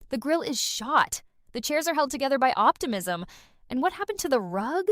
The grill is shot. The chairs are held together by optimism. And what happened to the rug?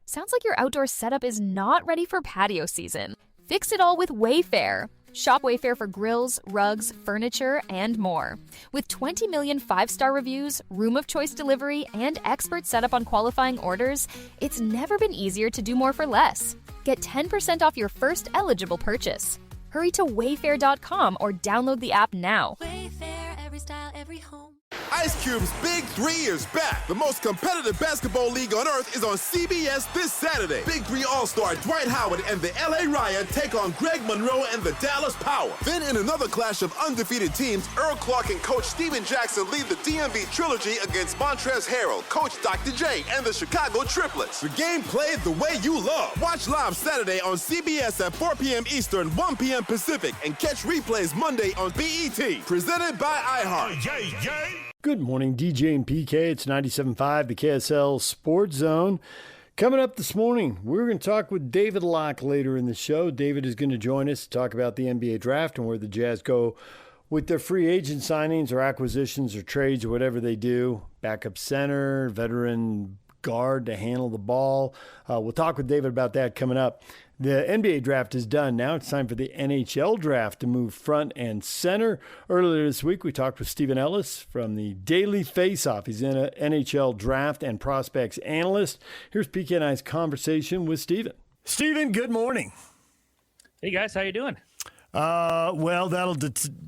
Sounds like your outdoor setup is not ready for patio season. Fix it all with Wayfair. Shop Wayfair for grills, rugs, furniture, and more. With 20 million 5-star reviews, room of choice delivery, and expert setup on qualifying orders, it's never been easier to do more for less. Get 10% off your first eligible purchase. Hurry to wayfair.com or download the app now. Wayfair, every style, every home. Ice Cube's Big 3 is back. The most competitive basketball league on earth is on CBS this Saturday. Big 3 All-Star Dwight Howard and the LA Riot take on Greg Monroe and the Dallas Power. Then in another clash of undefeated teams, Earl Clark and Coach Steven Jackson lead the DMV Trilogy against Montrezl Harrell, Coach Dr. J, and the Chicago Triplets. The game played the way you love. Watch live Saturday on CBS at 4 p.m. Eastern, 1 p.m. Pacific, and catch replays Monday on BET. Presented by iHeart. Good morning, DJ and PK. It's 97.5, the KSL Sports Zone. Coming up this morning, we're going to talk with David Locke later in the show. David is going to join us to talk about the NBA draft and where the Jazz go with their free agent signings or acquisitions or trades or whatever they do. Backup center, veteran guard to handle the ball. We'll talk with David about that coming up. The NBA draft is done. Now it's time for the NHL draft to move front and center. Earlier this week, we talked with Stephen Ellis from the Daily Faceoff. He's an NHL draft and prospects analyst. Here's PK and I's conversation with Stephen. Stephen, good morning. Hey, guys. How you doing? Well, that'll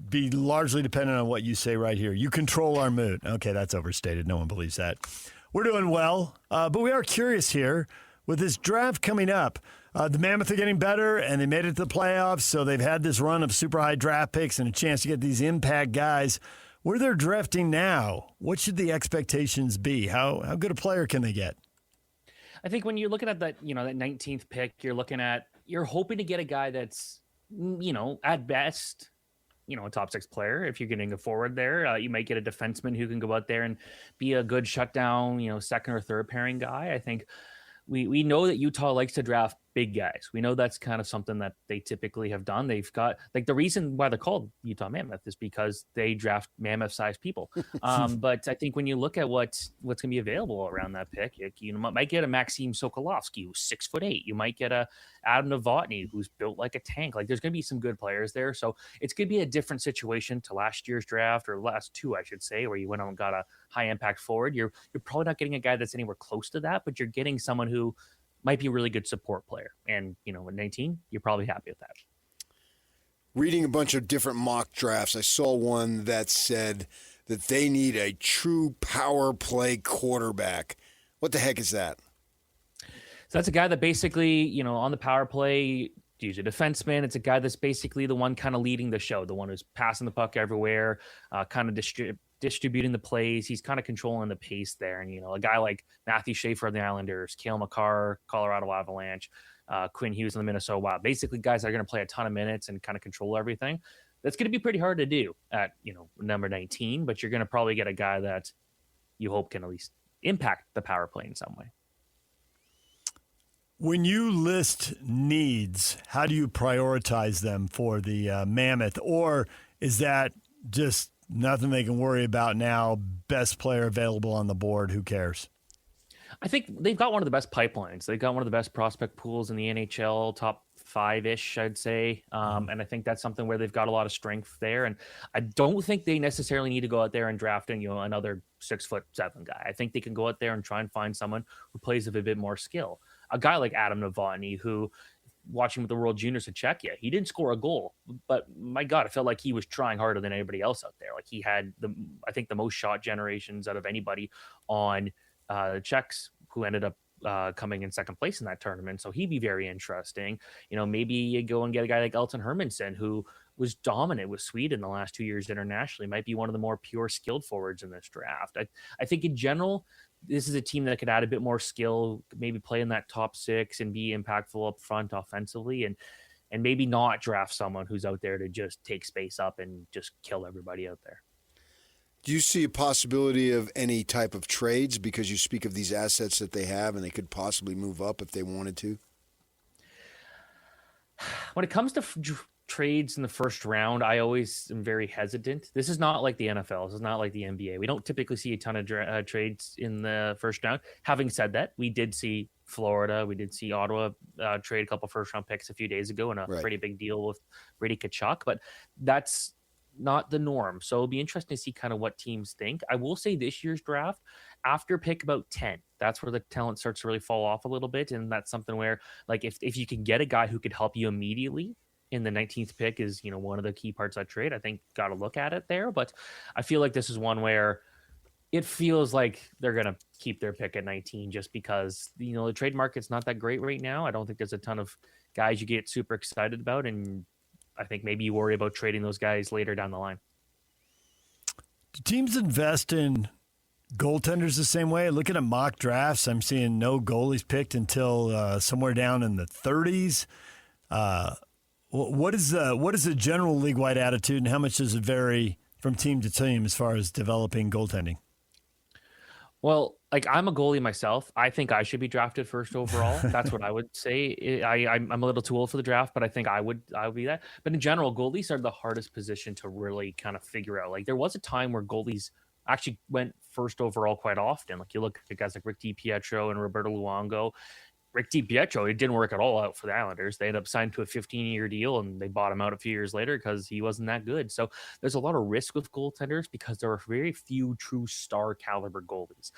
be largely dependent on what you say right here. You control our mood. Okay, that's overstated. No one believes that. We're doing well, but we are curious here. With this draft coming up, the Mammoth are getting better, and they made it to the playoffs, so they've had this run of super high draft picks and a chance to get these impact guys. Where they're drafting now, what should the expectations be? How good a player can they get? I think when you're looking at that, that 19th pick, you're hoping to get a guy that's, at best, a top 6 player. If you're getting a forward there, you might get a defenseman who can go out there and be a good shutdown, second or third pairing guy. I think we know that Utah likes to draft big guys. We know that's kind of something that they typically have done. They've got, the reason why they're called Utah Mammoth is because they draft mammoth-sized people. But I think when you look at what's going to be available around that pick, you might get a Maxim Sokolovsky, who's 6'8". You might get a Adam Novotny, who's built like a tank. Like, there's going to be some good players there. So it's going to be a different situation to last year's draft, or last two, I should say, where you went out and got a high-impact forward. You're probably not getting a guy that's anywhere close to that, but you're getting someone who might be a really good support player. And, at 19, you're probably happy with that. Reading a bunch of different mock drafts, I saw one that said that they need a true power play quarterback. What the heck is that? So that's a guy that basically, on the power play, he's a defenseman. It's a guy that's basically the one kind of leading the show, the one who's passing the puck everywhere, kind of distributing the plays. He's kind of controlling the pace there. And, a guy like Matthew Schaefer of the Islanders, Cale Makar, Colorado Avalanche, Quinn Hughes in the Minnesota Wild, basically guys that are going to play a ton of minutes and kind of control everything. That's going to be pretty hard to do at, number 19, but you're going to probably get a guy that you hope can at least impact the power play in some way. When you list needs, how do you prioritize them for the Mammoth? Or is that just nothing they can worry about now, best player available on the board, who cares? I think they've got one of the best pipelines. They've got one of the best prospect pools in the NHL, top 5-ish, I'd say. And I think that's something where they've got a lot of strength there. And I don't think they necessarily need to go out there and draft another 6'7" guy. I think they can go out there and try and find someone who plays with a bit more skill. A guy like Adam Novotny, who, watching with the World Juniors in Czechia, he didn't score a goal, but my God, I felt like he was trying harder than anybody else out there. Like, he had the most shot generations out of anybody on the Czechs, who ended up coming in second place in that tournament. So he'd be very interesting. Maybe you go and get a guy like Elton Hermanson, who was dominant with Sweden the last 2 years internationally, might be one of the more pure skilled forwards in this draft. I think in general, this is a team that could add a bit more skill, maybe play in that top 6 and be impactful up front offensively, and maybe not draft someone who's out there to just take space up and just kill everybody out there. Do you see a possibility of any type of trades, because you speak of these assets that they have and they could possibly move up if they wanted to? When it comes to trades in the first round, I always am very hesitant. This is not like the NFL. This is not like the NBA. We don't typically see a ton of trades in the first round. Having said that, we did see Florida. We did see Ottawa trade a couple first-round picks a few days ago in a pretty big deal with Brady Tkachuk, but that's not the norm. So it'll be interesting to see kind of what teams think. I will say this year's draft, after pick about 10, that's where the talent starts to really fall off a little bit, and that's something where, like, if you can get a guy who could help you immediately in the 19th pick is, one of the key parts of that trade. I think got to look at it there, but I feel like this is one where it feels like they're going to keep their pick at 19 just because, the trade market's not that great right now. I don't think there's a ton of guys you get super excited about, and I think maybe you worry about trading those guys later down the line. Do teams invest in goaltenders the same way? Looking at mock drafts, I'm seeing no goalies picked until somewhere down in the 30s. What is the general league-wide attitude, and how much does it vary from team to team as far as developing goaltending? Well, like, I'm a goalie myself. I think I should be drafted first overall. That's what I would say. I'm a little too old for the draft, but I think I would be that. But in general, goalies are the hardest position to really kind of figure out. Like, there was a time where goalies actually went first overall quite often. Like, you look at guys like Rick DiPietro and Roberto Luongo. Rick DiPietro, it didn't work at all out for the Islanders. They ended up signed to a 15-year deal, and they bought him out a few years later because he wasn't that good. So there's a lot of risk with goaltenders because there are very few true star caliber goalies.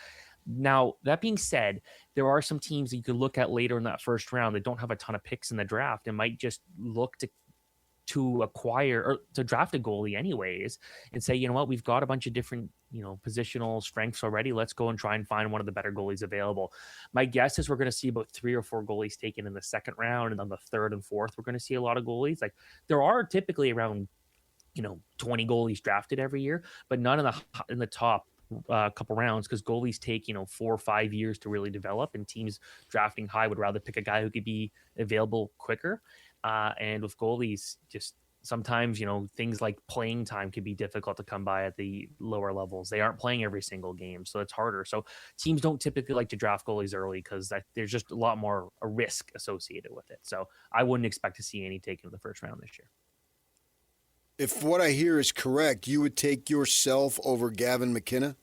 Now, that being said, there are some teams that you could look at later in that first round that don't have a ton of picks in the draft and might just look to acquire or to draft a goalie anyways and say, you know what, we've got a bunch of different, positional strengths already. Let's go and try and find one of the better goalies available. My guess is we're going to see about 3 or 4 goalies taken in the second round, and on the third and fourth, we're going to see a lot of goalies. Like, there are typically around, 20 goalies drafted every year, but none in the top couple rounds, because goalies take 4 or 5 years to really develop, and teams drafting high would rather pick a guy who could be available quicker. And with goalies, just sometimes, things like playing time can be difficult to come by at the lower levels. They aren't playing every single game, so it's harder. So teams don't typically like to draft goalies early because there's just a lot more a risk associated with it. So I wouldn't expect to see any taken in the first round this year. If what I hear is correct, you would take yourself over Gavin McKenna?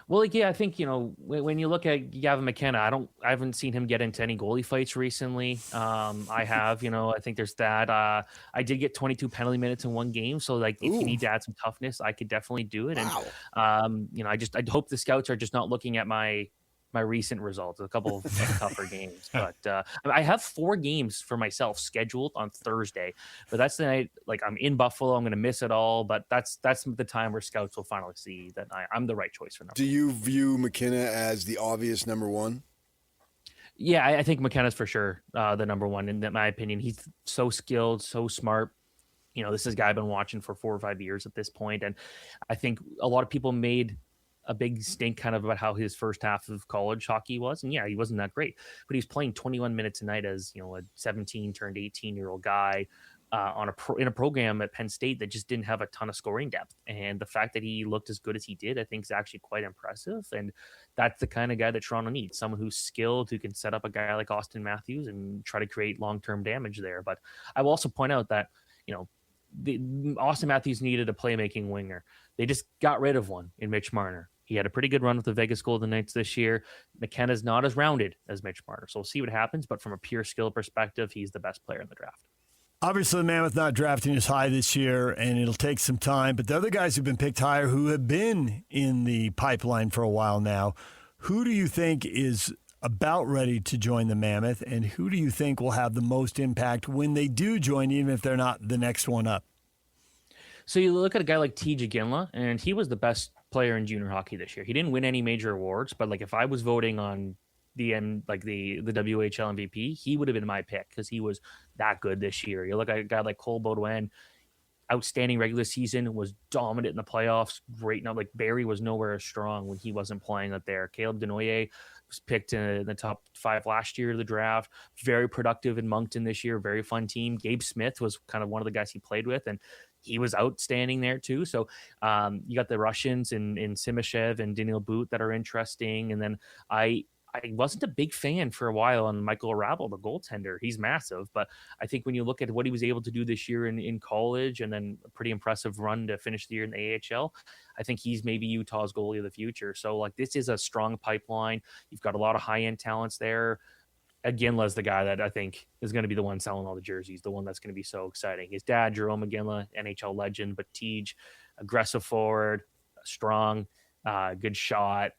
Well, yeah, I think, when you look at Gavin McKenna, I haven't seen him get into any goalie fights recently. I have, I think there's that. I did get 22 penalty minutes in one game. So, like, if you need to add some toughness, I could definitely do it. Wow. And, I hope the scouts are just not looking at my recent results, a couple of tougher games. But I have 4 games for myself scheduled on Thursday, but that's the night, like, I'm in Buffalo. I'm going to miss it all, but that's the time where scouts will finally see that I'm the right choice for number. Do you view McKenna as the obvious number one? Yeah, I think McKenna's for sure the number one, in my opinion. He's so skilled, so smart. This is a guy I've been watching for 4 or 5 years at this point, and I think a lot of people made a big stink kind of about how his first half of college hockey was. And yeah, he wasn't that great, but he's playing 21 minutes a night as, a 17 turned 18-year-old guy in a program at Penn State that just didn't have a ton of scoring depth. And the fact that he looked as good as he did, I think is actually quite impressive. And that's the kind of guy that Toronto needs, someone who's skilled, who can set up a guy like Austin Matthews and try to create long-term damage there. But I will also point out that, Austin Matthews needed a playmaking winger. They just got rid of one in Mitch Marner. He had a pretty good run with the Vegas Golden Knights this year. McKenna's not as rounded as Mitch Marner, so we'll see what happens. But from a pure skill perspective, he's the best player in the draft. Obviously, the Mammoth not drafting as high this year, and it'll take some time. But the other guys who've been picked higher, who have been in the pipeline for a while now, who do you think is about ready to join the Mammoth, and who do you think will have the most impact when they do join, even if they're not the next one up? So you look at a guy like T.J. Ginla, and he was the best player in junior hockey this year. He didn't win any major awards, but like if I was voting on the WHL MVP, he would have been my pick because he was that good this year. You look at a guy like Cole Baudouin, outstanding regular season, was dominant in the playoffs. Great. Now, like, Barry was nowhere as strong when he wasn't playing up there. Caleb Denoyer was picked in the top 5 last year of the draft. Very productive in Moncton this year. Very fun team. Gabe Smith was kind of one of the guys he played with, and he was outstanding there too. So you got the Russians in Simashev and Daniil Boot that are interesting. And then I I wasn't a big fan for a while on Michael Rabel, the goaltender. He's massive, but I think when you look at what he was able to do this year in college and then a pretty impressive run to finish the year in the AHL, I think he's maybe Utah's goalie of the future. So like this is a strong pipeline. You've got a lot of high-end talents there. Iginla's the guy that I think is going to be the one selling all the jerseys, the one that's going to be so exciting. His dad, Jerome Iginla, NHL legend, but Tej, aggressive forward, strong, good shot.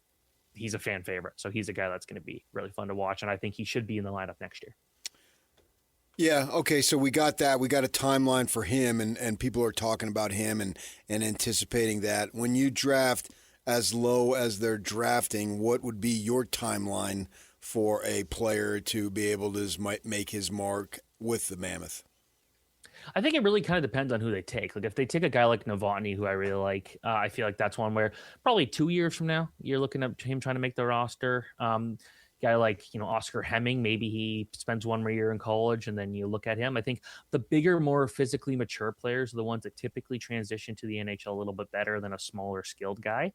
He's a fan favorite. So he's a guy that's going to be really fun to watch. And I think he should be in the lineup next year. Yeah, okay, so we got that. We got a timeline for him, and people are talking about him and anticipating that. When you draft as low as they're drafting, what would be your timeline for a player to be able to make his mark with the Mammoth? I think it really kind of depends on who they take. Like if they take a guy like Novotny, who I really like, I feel like that's one where probably 2 years from now, you're looking at him trying to make the roster. Guy like, Oscar Hemming, maybe he spends 1 more year in college and then you look at him. I think the bigger, more physically mature players are the ones that typically transition to the NHL a little bit better than a smaller skilled guy.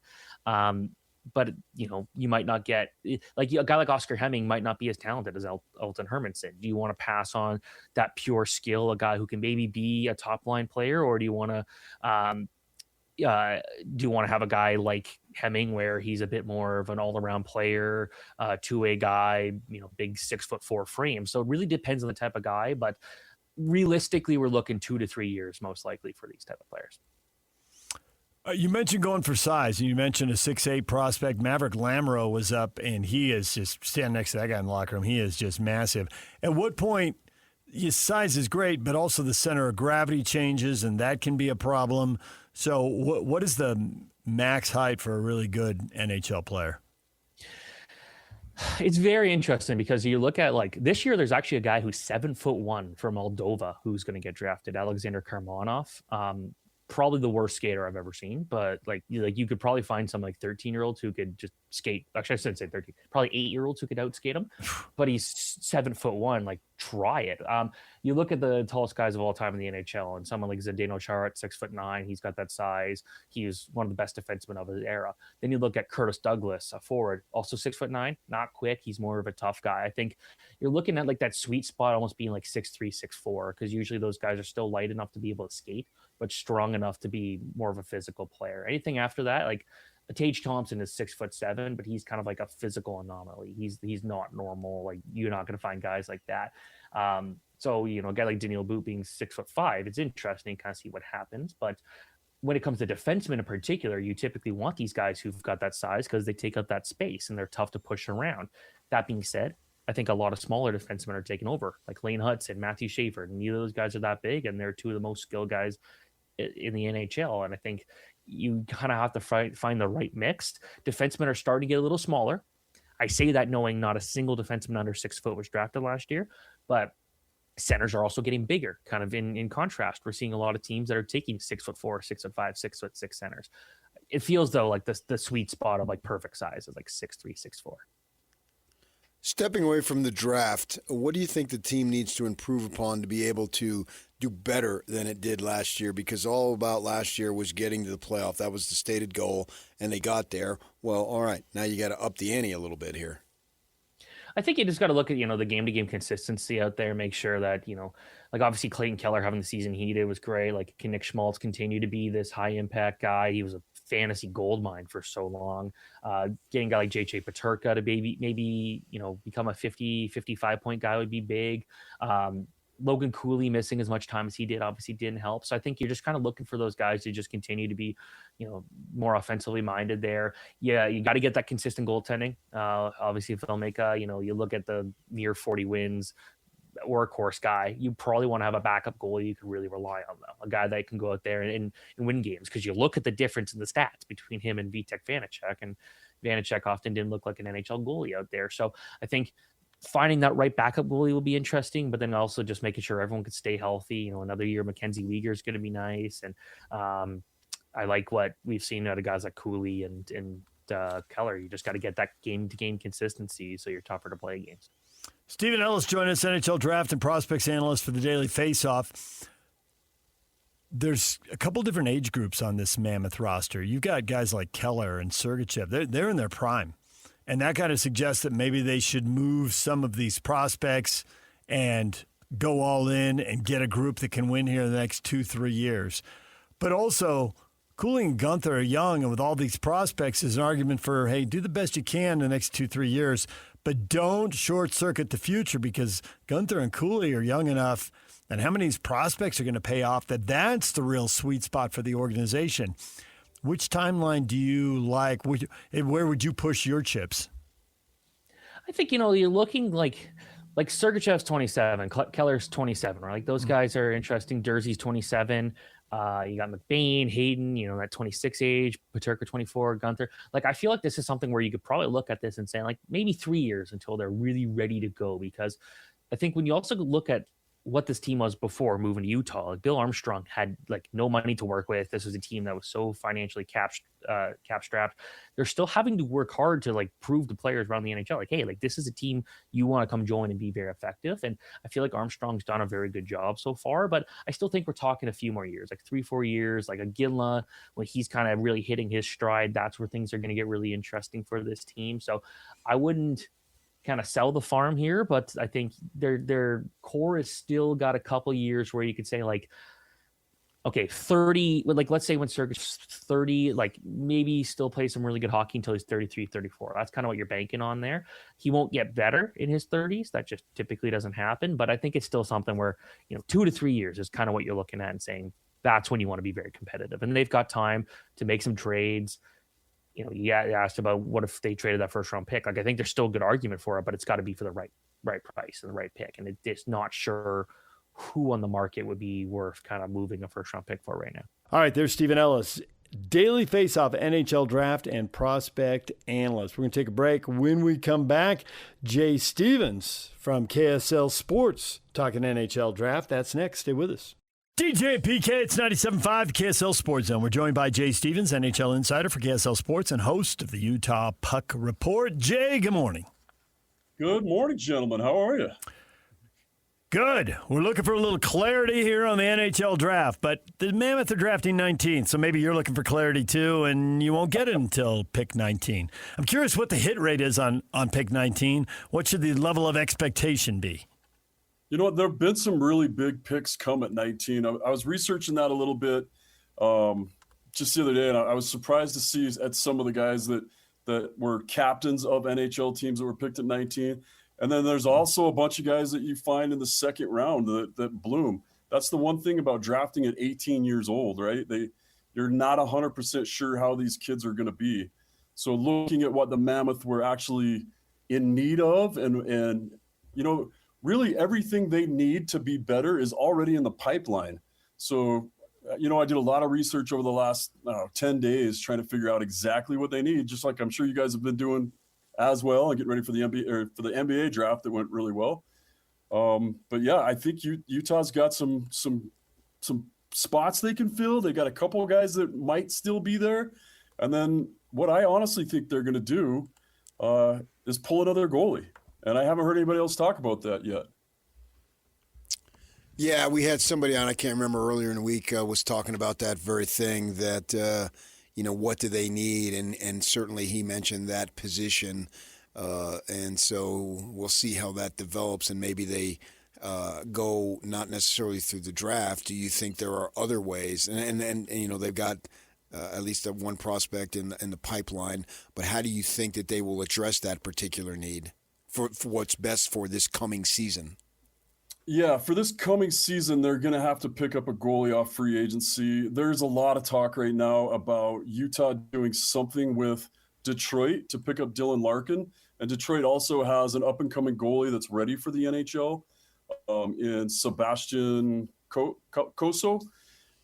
But, you might not get like a guy like Oscar Hemming might not be as talented as Elton Hermanson. Do you want to pass on that pure skill, a guy who can maybe be a top line player, or do you want to have a guy like Hemming where he's a bit more of an all-around player, two-way guy, big 6'4" frame? So it really depends on the type of guy, but realistically, we're looking 2 to 3 years most likely for these type of players. You mentioned going for size, and you mentioned a 6'8" prospect. Maverick Lamoureux was up, and he is just standing next to that guy in the locker room. He is just massive. At what point, his size is great, but also the center of gravity changes, and that can be a problem. So what is the max height for a really good NHL player? It's very interesting because you look at like this year, there's actually a guy who's 7'1" from Moldova who's going to get drafted, Alexander Karmanov. Probably the worst skater I've ever seen, but like you could probably find some like 13-year-olds who could just skate. Actually, I shouldn't say 13, probably 8-year-olds who could outskate him, but he's 7'1". Like try it. You look at the tallest guys of all time in the NHL, and someone like Zdeno Chara at 6'9", he's got that size. He is one of the best defensemen of his era. Then you look at Curtis Douglas, a forward, also 6'9", not quick. He's more of a tough guy. I think you're looking at like that sweet spot almost being like 6'3", 6'4", because usually those guys are still light enough to be able to skate, but strong enough to be more of a physical player. Anything after that, like Tage Thompson is 6'7", but he's kind of like a physical anomaly. He's not normal. Like you're not going to find guys like that. So, a guy like Daniel Boot being 6'5", it's interesting to kind of see what happens. But when it comes to defensemen in particular, you typically want these guys who've got that size because they take up that space and they're tough to push around. That being said, I think a lot of smaller defensemen are taking over, like Lane Hudson, Matthew Schaefer. Neither of those guys are that big, and they're two of the most skilled guys in the NHL. And I think you kind of have to find the right mix. Defensemen are starting to get a little smaller. I say that knowing not a single defenseman under 6 foot was drafted last year, but centers are also getting bigger. Kind of in contrast, we're seeing a lot of teams that are taking 6'4", 6'5", 6'6" centers. It feels though like the sweet spot of like perfect size is like 6'3", 6'4". Stepping away from the draft, what do you think the team needs to improve upon to be able to do better than it did last year? Because all about last year was getting to the playoff. That was the stated goal, and they got there. Well, all right, now you got to up the ante a little bit here. I think you just got to look at, the game-to-game consistency out there, make sure that, like obviously Clayton Keller having the season he did was great. Like, can Nick Schmaltz continue to be this high-impact guy? He was a fantasy goldmine for so long. Getting a guy like J.J. Peterka to maybe become a 55-point guy would be big. Logan Cooley missing as much time as he did obviously didn't help. So I think you're just kind of looking for those guys to just continue to be, more offensively minded there. Yeah, you got to get that consistent goaltending. Obviously, if they'll make you look at the near 40 wins workhorse guy, you probably want to have a backup goalie you can really rely on, though. A guy that can go out there and win games, because you look at the difference in the stats between him and Vitek Vanacek, and Vanacek often didn't look like an NHL goalie out there. So I think finding that right backup goalie will be interesting, but then also just making sure everyone could stay healthy. Another year, Mackenzie Weegar is going to be nice. And I like what we've seen out of guys like Cooley and Keller. You just got to get that game-to-game consistency so you're tougher to play against. Stephen Ellis joined us, NHL Draft and Prospects Analyst for the Daily Faceoff. There's a couple different age groups on this Mammoth roster. You've got guys like Keller and Sergachev. They're in their prime. And that kind of suggests that maybe they should move some of these prospects and go all in and get a group that can win here in the next 2-3 years. But also, Cooley and Gunther are young, and with all these prospects is an argument for, hey, do the best you can in the next 2-3 years, but don't short-circuit the future because Gunther and Cooley are young enough, and how many of these prospects are going to pay off, that's the real sweet spot for the organization. Which timeline do you like? Where would you push your chips? I think, you're looking like Sergachev's 27, Keller's 27, right? Like those guys are interesting. Jersey's 27. You got McBain, Hayden, that 26 age, Paterka 24, Gunther. Like, I feel like this is something where you could probably look at this and say, like, maybe 3 years until they're really ready to go. Because I think when you also look at what this team was before moving to Utah, like Bill Armstrong had like no money to work with. This was a team that was so financially cap strapped. They're still having to work hard to like prove to players around the NHL, like, hey, like this is a team you want to come join and be very effective. And I feel like Armstrong's done a very good job so far, but I still think we're talking a few more years, like 3-4 years, like a Ginla, when he's kind of really hitting his stride, that's where things are going to get really interesting for this team. So I wouldn't kind of sell the farm here, but I think their core has still got a couple years where you could say like, okay, 30, like let's say when Sergey's 30, like maybe still play some really good hockey until he's 33, 34. That's kind of what you're banking on there. He won't get better in his 30s. That just typically doesn't happen, but I think it's still something where, 2 to 3 years is kind of what you're looking at and saying that's when you want to be very competitive. And they've got time to make some trades. You asked about what if they traded that first round pick. Like, I think there's still a good argument for it, but it's got to be for the right price and the right pick. And it's just not sure who on the market would be worth kind of moving a first round pick for right now. All right, there's Stephen Ellis, daily Faceoff NHL draft and prospect analyst. We're going to take a break. When we come back, Jay Stevens from KSL Sports talking NHL draft. That's next. Stay with us. DJ and PK, it's 97.5, the KSL Sports Zone. We're joined by Jay Stevens, NHL insider for KSL Sports and host of the Utah Puck Report. Jay, good morning. Good morning, gentlemen. How are you? Good. We're looking for a little clarity here on the NHL draft, but the Mammoth are drafting 19th, so maybe you're looking for clarity too, and you won't get it until pick 19. I'm curious what the hit rate is on pick 19. What should the level of expectation be? You know what? There have been some really big picks come at 19. I was researching that a little bit just the other day, and I was surprised to see at some of the guys that were captains of NHL teams that were picked at 19. And then there's also a bunch of guys that you find in the second round that bloom. That's the one thing about drafting at 18 years old, right? You're not 100% sure how these kids are going to be. So looking at what the Mammoth were actually in need of and really everything they need to be better is already in the pipeline. So, I did a lot of research over the last 10 days trying to figure out exactly what they need, just like I'm sure you guys have been doing as well and getting ready for the NBA draft that went really well. But yeah, I think Utah's got some spots they can fill. They got a couple of guys that might still be there. And then what I honestly think they're going to do is pull another goalie. And I haven't heard anybody else talk about that yet. Yeah, we had somebody on, I can't remember, earlier in the week was talking about that very thing, that, what do they need? And certainly he mentioned that position. And so we'll see how that develops, and maybe they go not necessarily through the draft. Do you think there are other ways? And they've got at least one prospect in the pipeline, but how do you think that they will address that particular need for what's best for this coming season? Yeah, for this coming season, they're going to have to pick up a goalie off free agency. There's a lot of talk right now about Utah doing something with Detroit to pick up Dylan Larkin. And Detroit also has an up-and-coming goalie that's ready for the NHL in Sebastian Koso.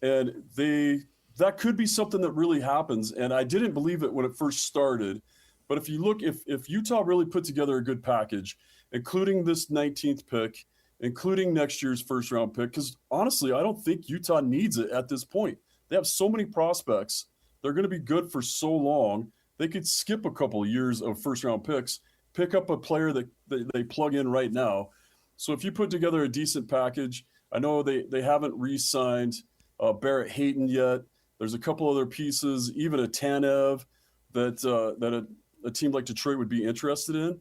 And that could be something that really happens. And I didn't believe it when it first started. But if you look, if Utah really put together a good package, including this 19th pick, including next year's first-round pick, because honestly, I don't think Utah needs it at this point. They have so many prospects. They're going to be good for so long. They could skip a couple of years of first-round picks, pick up a player that they plug in right now. So if you put together a decent package, I know they haven't re-signed Barrett Hayton yet. There's a couple other pieces, even a Tanev that a team like Detroit would be interested in,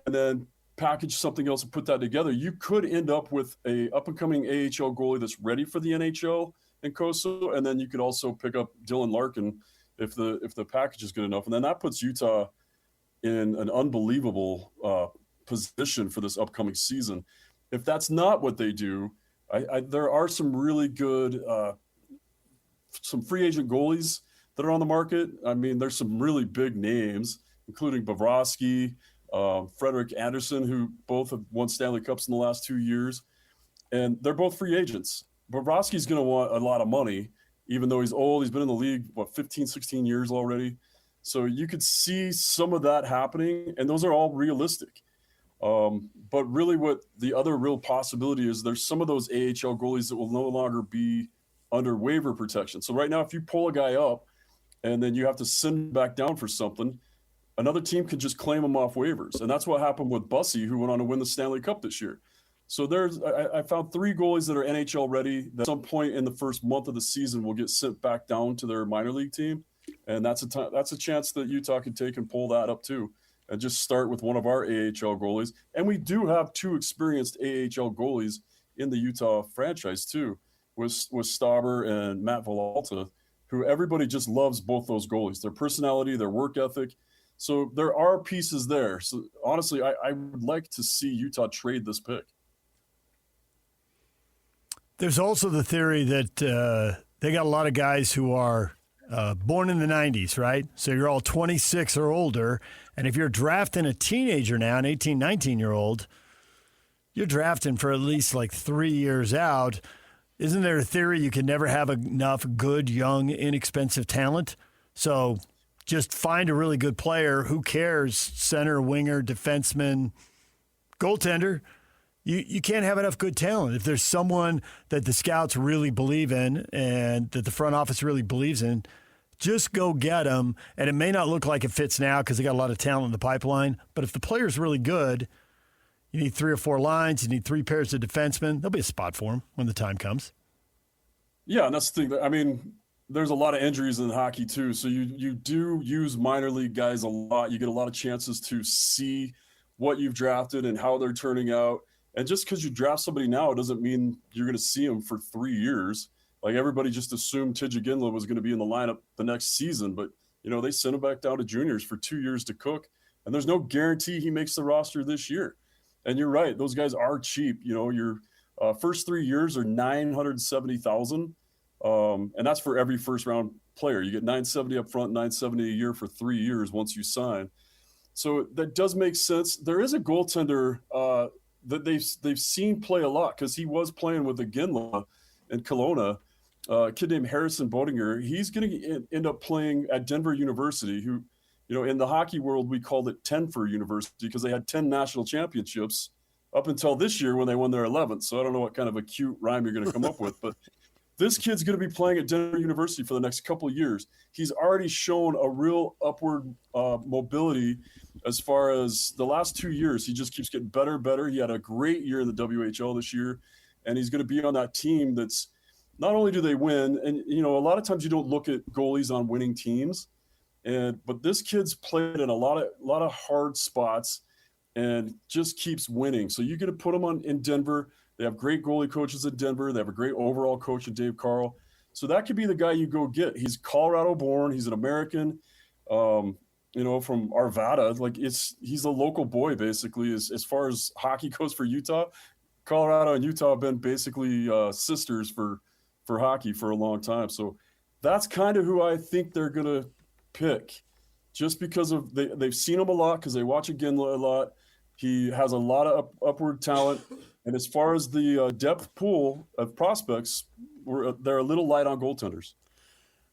and then package something else and put that together, you could end up with a up-and-coming AHL goalie that's ready for the NHL in Koso, and then you could also pick up Dylan Larkin if the package is good enough. And then that puts Utah in an unbelievable position for this upcoming season. If that's not what they do, there are some really good some free agent goalies that are on the market. I mean, there's some really big names, including Bobrovsky, Frederik Andersen, who both have won Stanley Cups in the last 2 years. And they're both free agents. Bobrovsky's going to want a lot of money, even though he's old. He's been in the league, 15, 16 years already. So you could see some of that happening, and those are all realistic. But really what the other real possibility is, there's some of those AHL goalies that will no longer be under waiver protection. So right now, if you pull a guy up and then you have to send him back down for something, another team can just claim him off waivers. And that's what happened with Bussy, who went on to win the Stanley Cup this year. So I found 3 goalies that are NHL ready that at some point in the first month of the season will get sent back down to their minor league team. And that's a chance that Utah can take and pull that up too, and just start with one of our AHL goalies. And we do have 2 experienced AHL goalies in the Utah franchise too, with Stauber and Matt Villalta, who everybody just loves both those goalies, their personality, their work ethic. So there are pieces there. So honestly, I would like to see Utah trade this pick. There's also the theory that they got a lot of guys who are born in the 90s, right? So you're all 26 or older. And if you're drafting a teenager now, an 18, 19-year-old, you're drafting for at least like 3 years out. Isn't there a theory you can never have enough good, young, inexpensive talent? So just find a really good player. Who cares? Center, winger, defenseman, goaltender. You can't have enough good talent. If there's someone that the scouts really believe in and that the front office really believes in, just go get them. And it may not look like it fits now because they got a lot of talent in the pipeline. But if the player's really good, you need 3 or 4 lines. You need 3 pairs of defensemen. There'll be a spot for them when the time comes. Yeah, and that's the thing. I mean, there's a lot of injuries in hockey too. So you do use minor league guys a lot. You get a lot of chances to see what you've drafted and how they're turning out. And just because you draft somebody now, it doesn't mean you're going to see them for 3 years. Like everybody just assumed Tidja Ginla was going to be in the lineup the next season, but they sent him back down to juniors for 2 years to cook, and there's no guarantee he makes the roster this year. And you're right; those guys are cheap. Your first 3 years are $970,000, and that's for every first round player. You get $970 up front, $970 a year for 3 years once you sign. So that does make sense. There is a goaltender that they've seen play a lot because he was playing with the Ginla in Kelowna. A kid named Harrison Bodinger. He's going to end up playing at Denver University, who, in the hockey world, we called it Tenfer University because they had 10 national championships up until this year when they won their 11th. So I don't know what kind of a cute rhyme you're going to come up with, but this kid's going to be playing at Denver University for the next couple of years. He's already shown a real upward mobility as far as the last 2 years. He just keeps getting better and better. He had a great year in the WHL this year, and he's going to be on that team that's not only do they win, and a lot of times you don't look at goalies on winning teams, but this kid's played in a lot of hard spots and just keeps winning. So you're going to put him in Denver. They have great goalie coaches in Denver. They have a great overall coach in Dave Carl. So that could be the guy you go get. He's Colorado born. He's an American, from Arvada. Like he's a local boy basically as far as hockey goes for Utah. Colorado and Utah have been basically sisters for hockey for a long time. So that's kind of who I think they're going to pick just because of they've seen him a lot because they watch Ginla a lot. He has a lot of upward talent. And as far as the depth pool of prospects, they're a little light on goaltenders.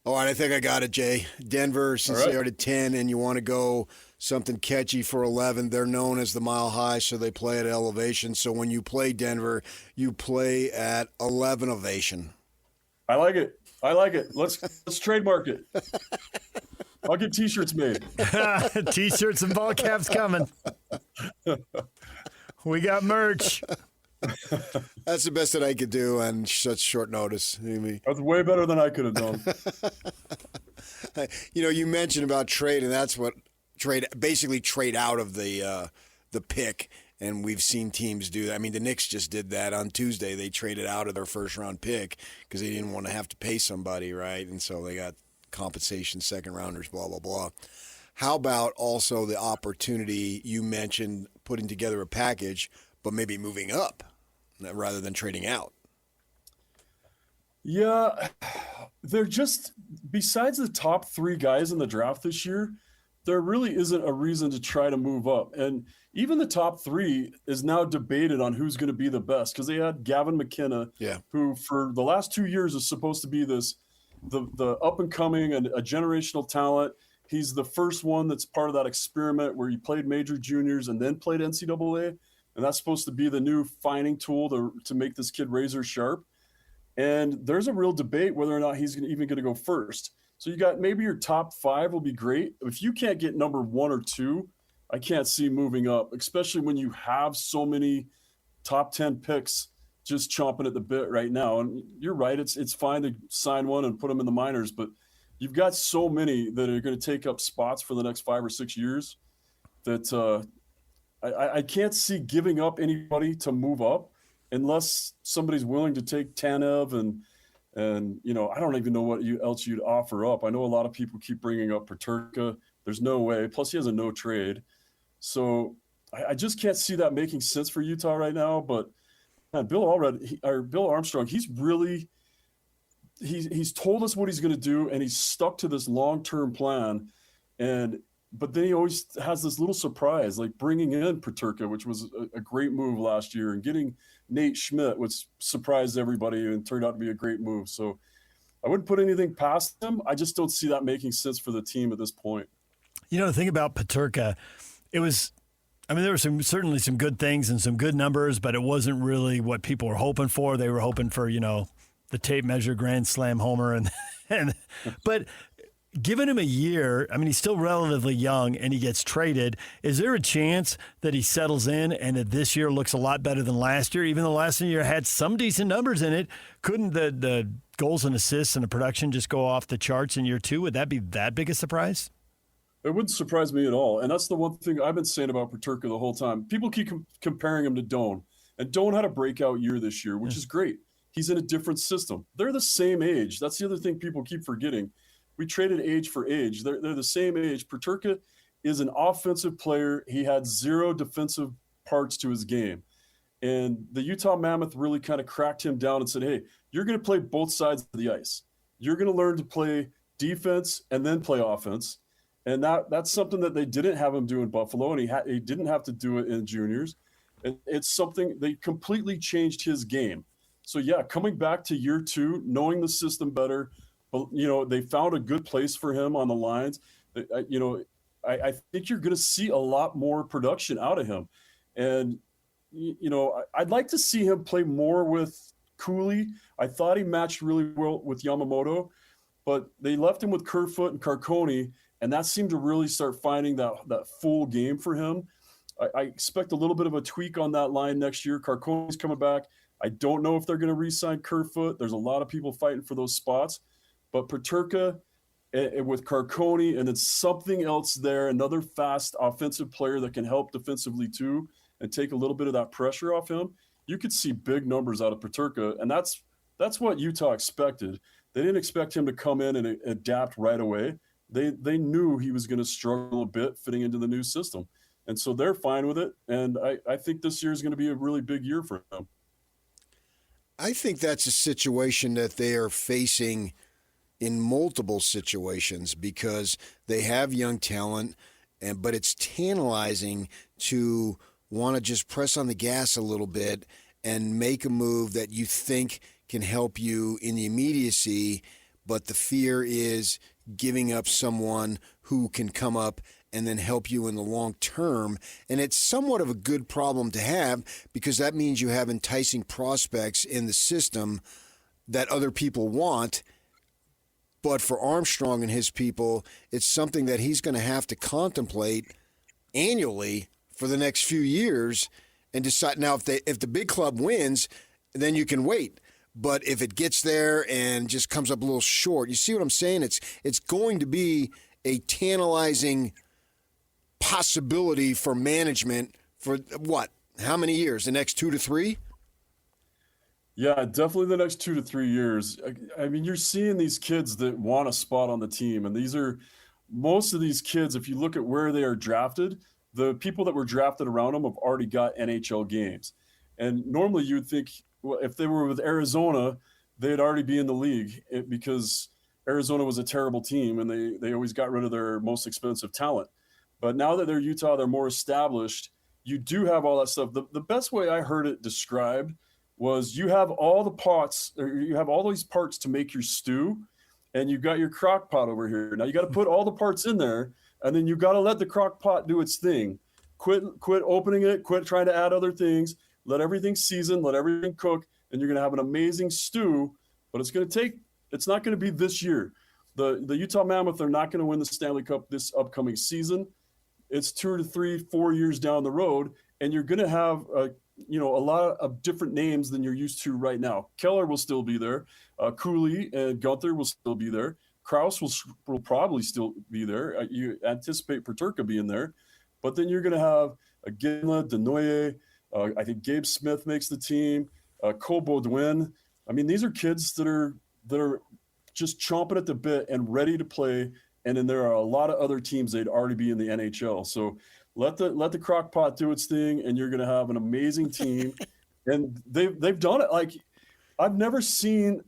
All right, I think I got it, Jay. Denver, since they are at 10 and you want to go something catchy for 11, they're known as the Mile High, so they play at elevation. So when you play Denver, you play at 11 ovation. I like it. Let's trademark it. I'll get T-shirts made. T-shirts and ball caps coming. We got merch. That's the best that I could do on such short notice. That's way better than I could have done. You mentioned about trade, and that's what basically trade out of the pick. And we've seen teams do that. I mean, the Knicks just did that on Tuesday. They traded out of their first-round pick because they didn't want to have to pay somebody, right? And so they got compensation, second-rounders, blah, blah, blah. How about also the opportunity you mentioned, putting together a package, but maybe moving up rather than trading out? Yeah, they're just, besides the top 3 guys in the draft this year, there really isn't a reason to try to move up. And even the top 3 is now debated on who's going to be the best, because they had Gavin McKenna, who for the last 2 years is supposed to be the up and coming and a generational talent. He's the first one that's part of that experiment where he played major juniors and then played NCAA. And that's supposed to be the new finding tool to make this kid razor sharp. And there's a real debate whether or not he's even going to go first. So you got maybe your top 5 will be great. If you can't get number 1 or 2, I can't see moving up, especially when you have so many top 10 picks just chomping at the bit right now. And you're right, it's fine to sign one and put them in the minors, but you've got so many that are going to take up spots for the next 5 or 6 years that I can't see giving up anybody to move up unless somebody's willing to take Tanev and I don't even know what else you'd offer up. I know a lot of people keep bringing up Peterka. There's no way. Plus, he has a no trade. So I just can't see that making sense for Utah right now. But man, Bill Armstrong, he's told us what he's going to do, and he's stuck to this long-term plan. But then he always has this little surprise, like bringing in Peterka, which was a great move last year, and getting Nate Schmidt, which surprised everybody and turned out to be a great move. So I wouldn't put anything past them. I just don't see that making sense for the team at this point. The thing about Peterka, there were certainly some good things and some good numbers, but it wasn't really what people were hoping for. They were hoping for, the tape measure grand slam homer but giving him a year, he's still relatively young and he gets traded. Is there a chance that he settles in and that this year looks a lot better than last year? Even though last year had some decent numbers in it, couldn't the goals and assists and the production just go off the charts in year 2? Would that be that big a surprise? It wouldn't surprise me at all. And that's the one thing I've been saying about Peterka the whole time. People keep comparing him to Doan. And Doan had a breakout year this year, which is great. He's in a different system. They're the same age. That's the other thing people keep forgetting. We traded age for age. They're the same age. Peterka is an offensive player. He had 0 defensive parts to his game. And the Utah Mammoth really kind of cracked him down and said, hey, you're going to play both sides of the ice. You're going to learn to play defense and then play offense. And that's something that they didn't have him do in Buffalo, and he didn't have to do it in juniors. And it's something they completely changed his game. So, yeah, coming back to year 2, knowing the system better, they found a good place for him on the lines. I think you're going to see a lot more production out of him. And, I'd like to see him play more with Cooley. I thought he matched really well with Yamamoto, but they left him with Kerfoot and Carcone, and that seemed to really start finding that full game for him. I expect a little bit of a tweak on that line next year. Carcone's coming back. I don't know if they're going to re-sign Kerfoot. There's a lot of people fighting for those spots. But Peterka with Carcone, and it's something else there, another fast offensive player that can help defensively too and take a little bit of that pressure off him. You could see big numbers out of Peterka, and that's what Utah expected. They didn't expect him to come in and adapt right away. They knew he was going to struggle a bit fitting into the new system. And so they're fine with it. And I think this year is going to be a really big year for them. I think that's a situation that they are facing in multiple situations because they have young talent, but it's tantalizing to want to just press on the gas a little bit and make a move that you think can help you in the immediacy, but the fear is giving up someone who can come up and then help you in the long term. And it's somewhat of a good problem to have because that means you have enticing prospects in the system that other people want. But for Armstrong and his people, it's something that he's going to have to contemplate annually for the next few years and decide. Now, if the big club wins, then you can wait. But if it gets there and just comes up a little short, you see what I'm saying? It's going to be a tantalizing possibility for management for what? How many years? The next 2 to 3? Yeah, definitely the next 2 to 3 years. I mean, you're seeing these kids that want a spot on the team, and most of these kids, if you look at where they are drafted, the people that were drafted around them have already got NHL games. And normally you'd think, well, if they were with Arizona, they'd already be in the league because Arizona was a terrible team and they always got rid of their most expensive talent. But now that they're Utah, they're more established. You do have all that stuff. The best way I heard it described was you have all the pots, or you have all these parts to make your stew, and you've got your crock pot over here. Now you got to put all the parts in there, and then you got to let the crock pot do its thing. Quit opening it, quit trying to add other things, let everything season, let everything cook, and you're going to have an amazing stew, but it's not going to be this year. The Utah Mammoth are not going to win the Stanley Cup this upcoming season. It's 2 to 3, 4 years down the road, and you're going to have a lot of different names than you're used to right now. Keller will still be there. Cooley and Gunther will still be there. Krause will probably still be there. You anticipate Peterka being there. But then you're going to have a Ginla, Denoye. I think Gabe Smith makes the team. Cole Baudouin. I mean, these are kids that are just chomping at the bit and ready to play. And then there are a lot of other teams they'd already be in the NHL. So let the crock pot do its thing, and you're going to have an amazing team. And they've done it. Like, I've never seen,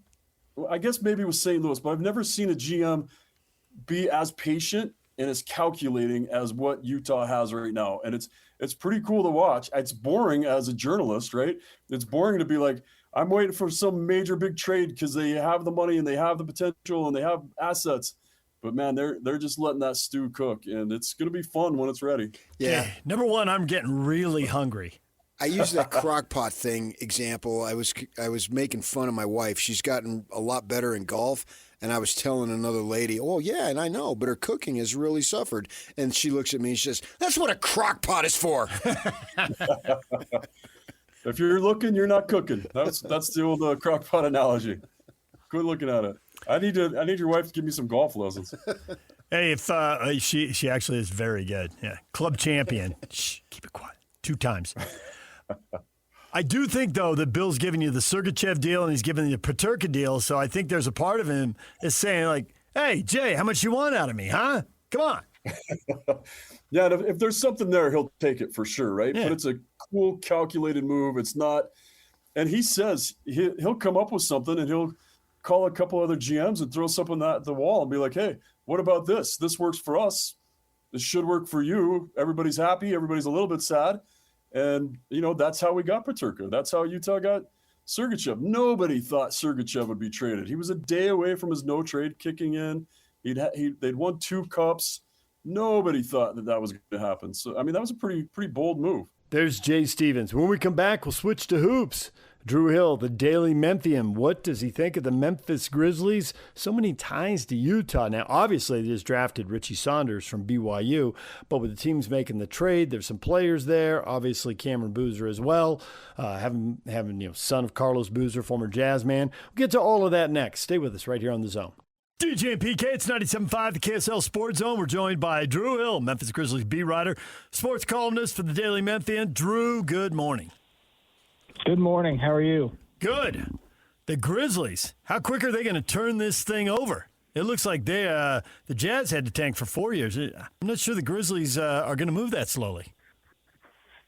I guess maybe with St. Louis, but I've never seen a GM be as patient and as calculating as what Utah has right now. And it's pretty cool to watch. It's boring as a journalist, right? It's boring to be like, I'm waiting for some major big trade because they have the money and they have the potential and they have assets. But, man, they're just letting that stew cook, and it's going to be fun when it's ready. Yeah. Number one, I'm getting really hungry. I use that crock pot thing example. I was making fun of my wife. She's gotten a lot better in golf, and I was telling another lady, oh, yeah, and I know, but her cooking has really suffered. And she looks at me and she says, that's what a crock pot is for. If you're looking, you're not cooking. That's the old crock pot analogy. Quit looking at it. I need your wife to give me some golf lessons. Hey, if she actually is very good. Yeah, club champion. Shh, keep it quiet. 2 times. I do think, though, that Bill's giving you the Sergachev deal and he's giving you the Peterka deal, so I think there's a part of him that's saying, like, hey, Jay, how much you want out of me, huh? Come on. Yeah, and if there's something there, he'll take it for sure, right? Yeah. But it's a cool, calculated move. It's not – and he says he'll come up with something and he'll call a couple other GMs and throw something at the wall and be like, hey, what about this? This works for us. This should work for you. Everybody's happy. Everybody's a little bit sad. And, that's how we got Peterka. That's how Utah got Sergachev. Nobody thought Sergachev would be traded. He was a day away from his no-trade kicking in. They'd won 2 cups. Nobody thought that was going to happen. So, I mean, that was a pretty bold move. There's Jay Stevens. When we come back, we'll switch to hoops. Drew Hill, the Daily Memphian. What does he think of the Memphis Grizzlies? So many ties to Utah. Now, obviously, they just drafted Richie Saunders from BYU, but with the teams making the trade, there's some players there. Obviously, Cameron Boozer as well. Having son of Carlos Boozer, former Jazz man. We'll get to all of that next. Stay with us right here on The Zone. DJ and PK, it's 97.5, the KSL Sports Zone. We're joined by Drew Hill, Memphis Grizzlies beat writer, sports columnist for the Daily Memphian. Drew, good morning. Good morning. How are you? Good. The Grizzlies, how quick are they going to turn this thing over? It looks like the Jazz had to tank for 4 years. I'm not sure the Grizzlies are going to move that slowly.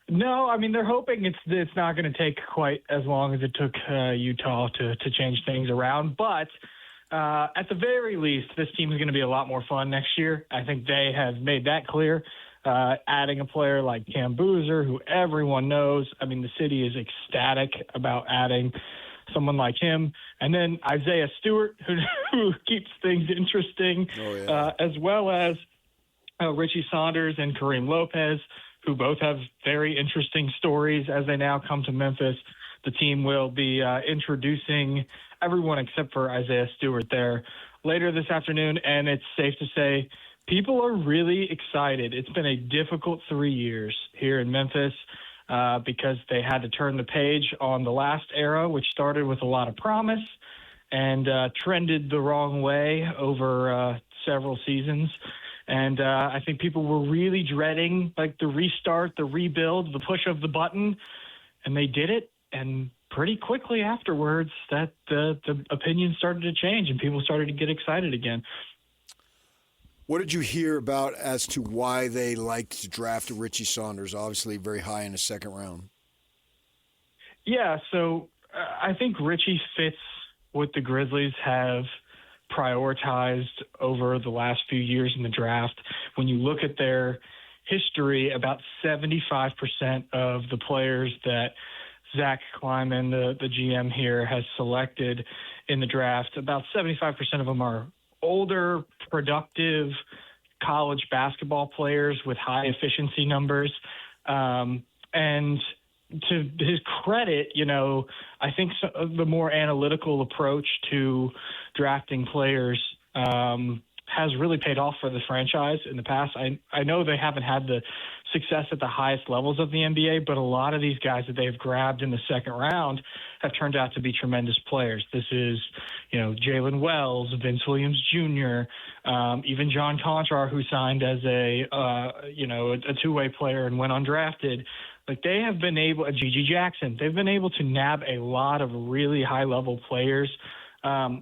No, I mean, they're hoping it's not going to take quite as long as it took Utah to change things around. But at the very least, this team is going to be a lot more fun next year. I think they have made that clear. Adding a player like Cam Boozer, who everyone knows. I mean, the city is ecstatic about adding someone like him. And then Isaiah Stewart, who keeps things interesting, as well as Richie Saunders and Kareem Lopez, who both have very interesting stories as they now come to Memphis. The team will be introducing everyone except for Isaiah Stewart there later this afternoon, and it's safe to say people are really excited. It's been a difficult 3 years here in Memphis because they had to turn the page on the last era, which started with a lot of promise and trended the wrong way over several seasons. And I think people were really dreading like the restart, the rebuild, the push of the button, and they did it. And pretty quickly afterwards, that the opinion started to change and people started to get excited again. What did you hear about as to why they liked to draft Richie Saunders, obviously very high in the second round? Yeah, so I think Richie fits what the Grizzlies have prioritized over the last few years in the draft. When you look at their history, about 75% of the players that Zach Kleiman, the GM here, has selected in the draft, about 75% of them are older, productive college basketball players with high efficiency numbers. And to his credit, I think the more analytical approach to drafting players has really paid off for the franchise in the past. I know they haven't had the success at the highest levels of the NBA, but a lot of these guys that they've grabbed in the second round have turned out to be tremendous players. This is, Jaylen Wells, Vince Williams Jr., even John Contrar, who signed as a two-way player and went undrafted. Like they have been able, Gigi Jackson, they've been able to nab a lot of really high-level players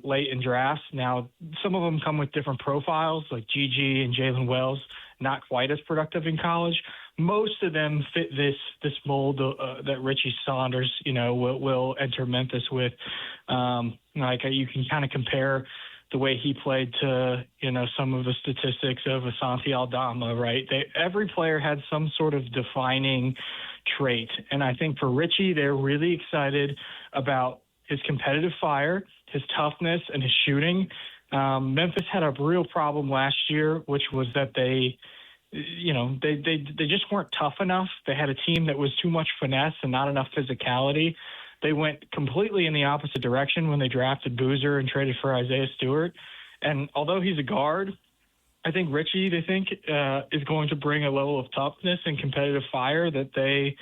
late in drafts. Now, some of them come with different profiles, like Gigi and Jaylen Wells, not quite as productive in college. Most of them fit this mold that Richie Saunders, will enter Memphis with. You can kind of compare the way he played to, some of the statistics of Asante Aldama, right? Every player had some sort of defining trait. And I think for Richie, they're really excited about his competitive fire, his toughness, and his shooting. Memphis had a real problem last year, which was that they just weren't tough enough. They had a team that was too much finesse and not enough physicality. They went completely in the opposite direction when they drafted Boozer and traded for Isaiah Stewart. And although he's a guard, I think Richie, they think, is going to bring a level of toughness and competitive fire that they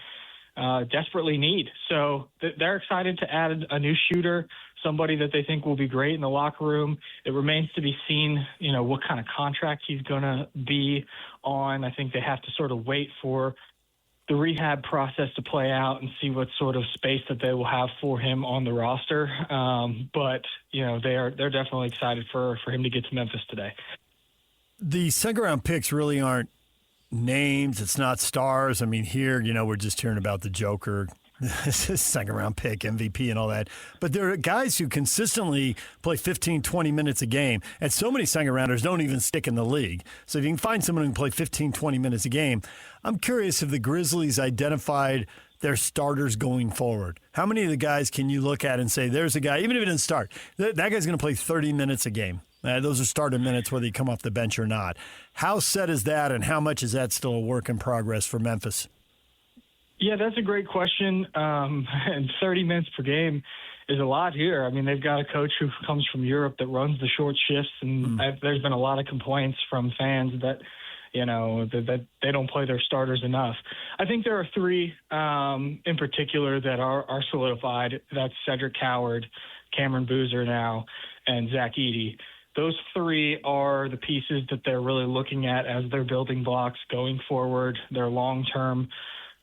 desperately need. So they're excited to add a new shooter, somebody that they think will be great in the locker room. It remains to be seen, what kind of contract he's going to be on. I think they have to sort of wait for the rehab process to play out and see what sort of space that they will have for him on the roster. But they're definitely excited for him to get to Memphis today. The second round picks really aren't names. It's not stars. I mean, here, we're just hearing about the Joker, second round pick, MVP and all that. But there are guys who consistently play 15, 20 minutes a game. And so many second rounders don't even stick in the league. So if you can find someone who can play 15, 20 minutes a game, I'm curious if the Grizzlies identified their starters going forward. How many of the guys can you look at and say, there's a guy, even if he didn't start, that guy's going to play 30 minutes a game? Those are starter minutes whether you come off the bench or not. How set is that, and how much is that still a work in progress for Memphis? Yeah, that's a great question. And 30 minutes per game is a lot here. I mean, they've got a coach who comes from Europe that runs the short shifts, and there's been a lot of complaints from fans that, that they don't play their starters enough. I think there are three in particular that are solidified. That's Cedric Coward, Cameron Boozer now, and Zach Edey. Those three are the pieces that they're really looking at as their building blocks going forward, their long-term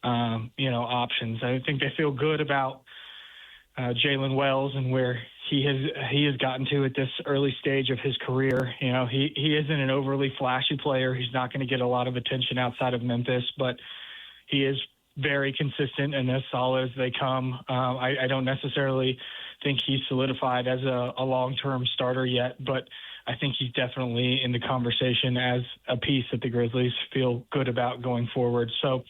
options. I think they feel good about Jaylen Wells and where he has gotten to at this early stage of his career. He isn't an overly flashy player. He's not going to get a lot of attention outside of Memphis, but he is very consistent and as solid as they come. I don't necessarily think he's solidified as a long-term starter yet, but I think he's definitely in the conversation as a piece that the Grizzlies feel good about going forward. So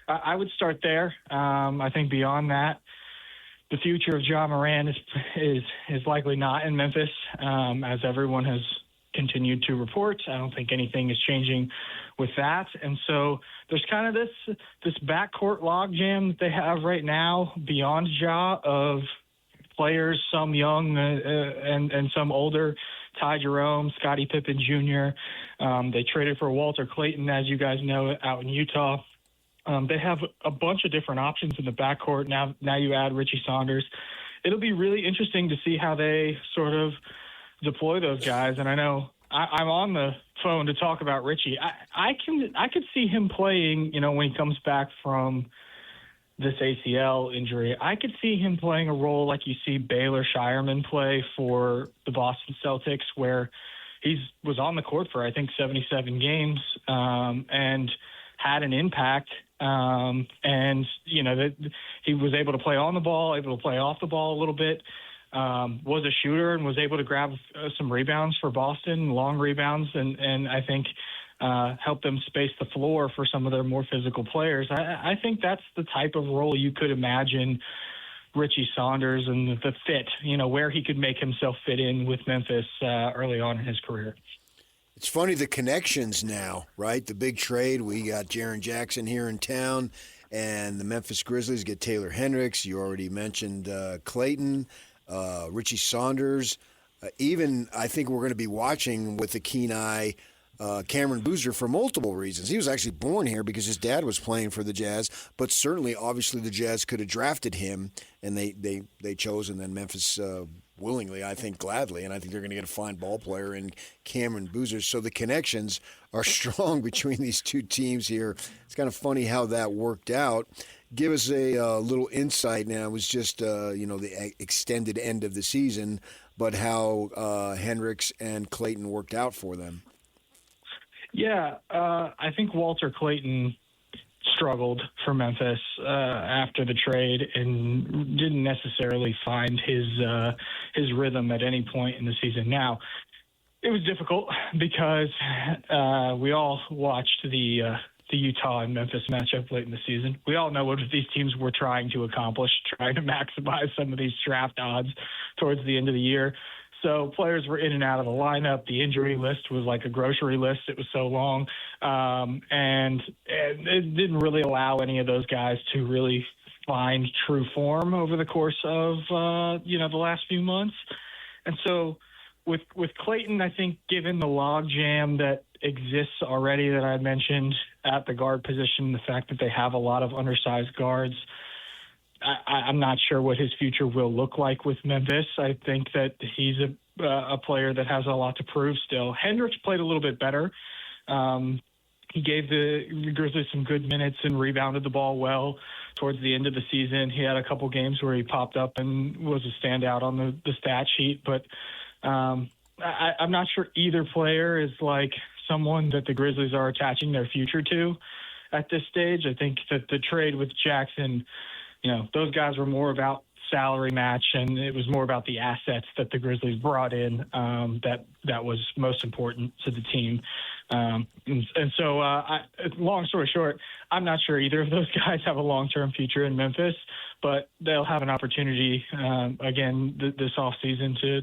I would start there. I think beyond that, the future of Ja Morant is likely not in Memphis, as everyone has continued to report. I don't think anything is changing with that. And so there's kind of this backcourt logjam that they have right now beyond Ja of players, some young and some older. Ty Jerome, Scottie Pippen Jr. They traded for Walter Clayton, as you guys know, out in Utah. They have a bunch of different options in the backcourt. Now you add Richie Saunders. It'll be really interesting to see how they sort of deploy those guys. And I know I'm on the phone to talk about Richie. I could see him playing, when he comes back from this ACL injury. I could see him playing a role like you see Baylor Shireman play for the Boston Celtics, where he was on the court for, I think, 77 games and had an impact. That he was able to play on the ball, able to play off the ball a little bit, was a shooter and was able to grab some rebounds for Boston, long rebounds, and I think help them space the floor for some of their more physical players. I think that's the type of role you could imagine Richie Saunders and the fit, where he could make himself fit in with Memphis early on in his career. It's funny, the connections now, right? The big trade, we got Jaren Jackson here in town, and the Memphis Grizzlies get Taylor Hendricks. You already mentioned Clayton, Richie Saunders. Even I think we're going to be watching with a keen eye Cameron Boozer for multiple reasons. He was actually born here because his dad was playing for the Jazz, but certainly, obviously, the Jazz could have drafted him, and they chose, and then Memphis willingly, I think gladly, and I think they're going to get a fine ball player in Cameron Boozer. So the connections are strong between these two teams here. It's kind of funny how that worked out. Give us a little insight now. It was just, the extended end of the season, but how Hendricks and Clayton worked out for them. Yeah, I think Walter Clayton struggled for Memphis after the trade and didn't necessarily find his rhythm at any point in the season. Now, it was difficult because we all watched the Utah and Memphis matchup late in the season. We all know what these teams were trying to accomplish, trying to maximize some of these draft odds towards the end of the year. So players were in and out of the lineup. The injury list was like a grocery list. It was so long. And it didn't really allow any of those guys to really find true form over the course of, the last few months. And so with Clayton, I think given the log jam that exists already that I mentioned at the guard position, the fact that they have a lot of undersized guards, I'm not sure what his future will look like with Memphis. I think that he's a player that has a lot to prove still. Hendricks played a little bit better. He gave the Grizzlies some good minutes and rebounded the ball well towards the end of the season. He had a couple games where he popped up and was a standout on the stat sheet. But I'm not sure either player is like someone that the Grizzlies are attaching their future to at this stage. I think that the trade with Jackson, those guys were more about salary match, and it was more about the assets that the Grizzlies brought in that was most important to the team. So, long story short, I'm not sure either of those guys have a long-term future in Memphis, but they'll have an opportunity again this offseason to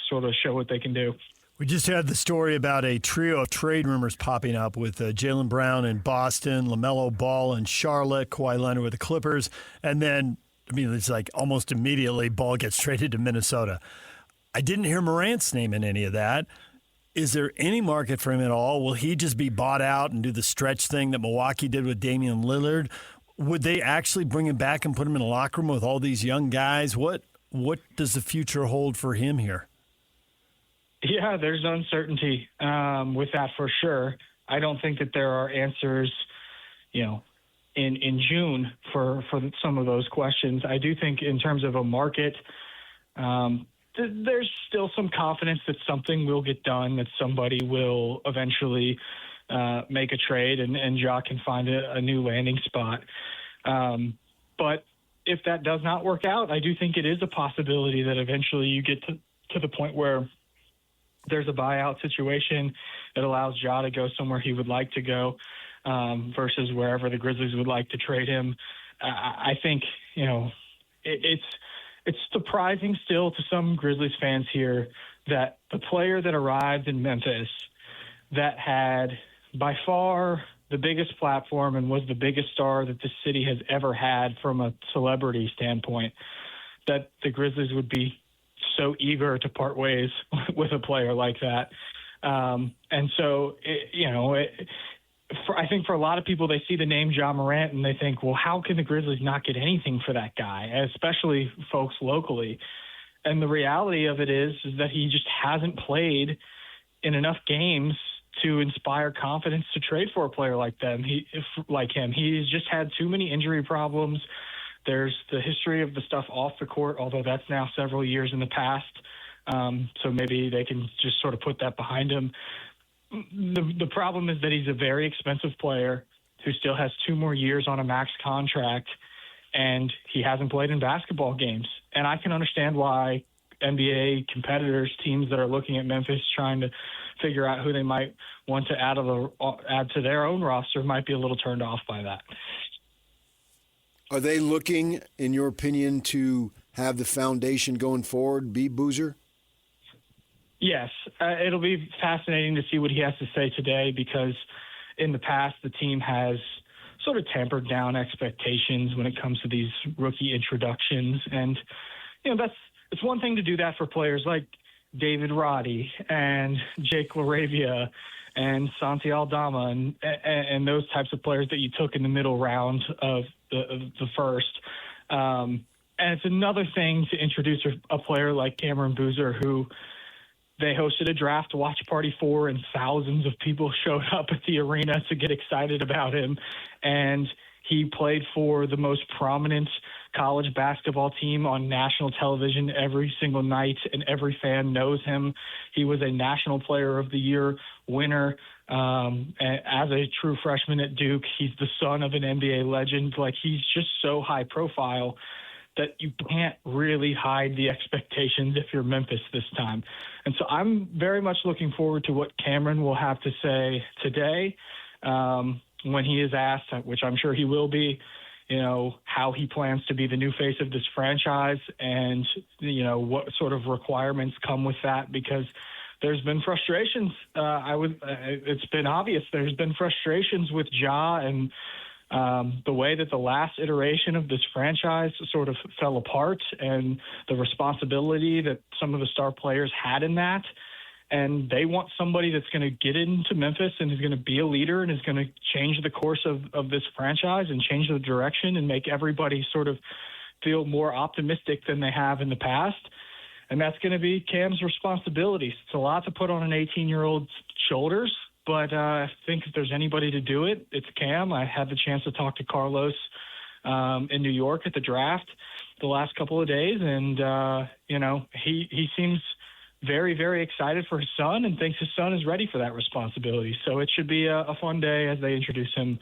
sort of show what they can do. We just had the story about a trio of trade rumors popping up with Jaylen Brown in Boston, LaMelo Ball in Charlotte, Kawhi Leonard with the Clippers, and then, it's like almost immediately Ball gets traded to Minnesota. I didn't hear Morant's name in any of that. Is there any market for him at all? Will he just be bought out and do the stretch thing that Milwaukee did with Damian Lillard? Would they actually bring him back and put him in a locker room with all these young guys? What does the future hold for him here? Yeah, there's uncertainty with that for sure. I don't think that there are answers, in June for some of those questions. I do think in terms of a market, there's still some confidence that something will get done, that somebody will eventually make a trade and Ja can find a new landing spot. But if that does not work out, I do think it is a possibility that eventually you get to the point where there's a buyout situation that allows Ja to go somewhere he would like to go versus wherever the Grizzlies would like to trade him. I think, it's surprising still to some Grizzlies fans here that the player that arrived in Memphis that had by far the biggest platform and was the biggest star that the city has ever had from a celebrity standpoint, that the Grizzlies would be so eager to part ways with a player like that. And so, I think for a lot of people, they see the name Ja Morant and they think, well, how can the Grizzlies not get anything for that guy, especially folks locally? And the reality of it is that he just hasn't played in enough games to inspire confidence to trade for a player like him. He's just had too many injury problems. There's the history of the stuff off the court, although that's now several years in the past. So maybe they can just sort of put that behind him. The problem is that he's a very expensive player who still has 2 more years on a max contract, and he hasn't played in basketball games. And I can understand why NBA competitors, teams that are looking at Memphis trying to figure out who they might want to add to their own roster, might be a little turned off by that. Are they looking, in your opinion, to have the foundation going forward be Boozer? Yes. It'll be fascinating to see what he has to say today, because in the past the team has sort of tempered down expectations when it comes to these rookie introductions. And, it's one thing to do that for players like David Roddy and Jake LaRavia and Santi Aldama and those types of players that you took in the middle round of the first. And it's another thing to introduce a player like Cameron Boozer, who they hosted a draft watch party for, and thousands of people showed up at the arena to get excited about him. And he played for the most prominent college basketball team on national television every single night, and every fan knows him. He was a National Player of the Year winner. As a true freshman at Duke, he's the son of an NBA legend. He's just so high profile that you can't really hide the expectations if you're Memphis this time. And so I'm very much looking forward to what Cameron will have to say today when he is asked, which I'm sure he will be, how he plans to be the new face of this franchise and, what sort of requirements come with that, because there's been frustrations. It's been obvious there's been frustrations with Ja and the way that the last iteration of this franchise sort of fell apart, and the responsibility that some of the star players had in that. And they want somebody that's going to get into Memphis and is going to be a leader and is going to change the course of this franchise and change the direction and make everybody sort of feel more optimistic than they have in the past. And that's going to be Cam's responsibility. It's a lot to put on an 18-year-old's shoulders, but I think if there's anybody to do it, it's Cam. I had the chance to talk to Carlos in New York at the draft the last couple of days, and, he seems very, very excited for his son and thinks his son is ready for that responsibility. So it should be a fun day as they introduce him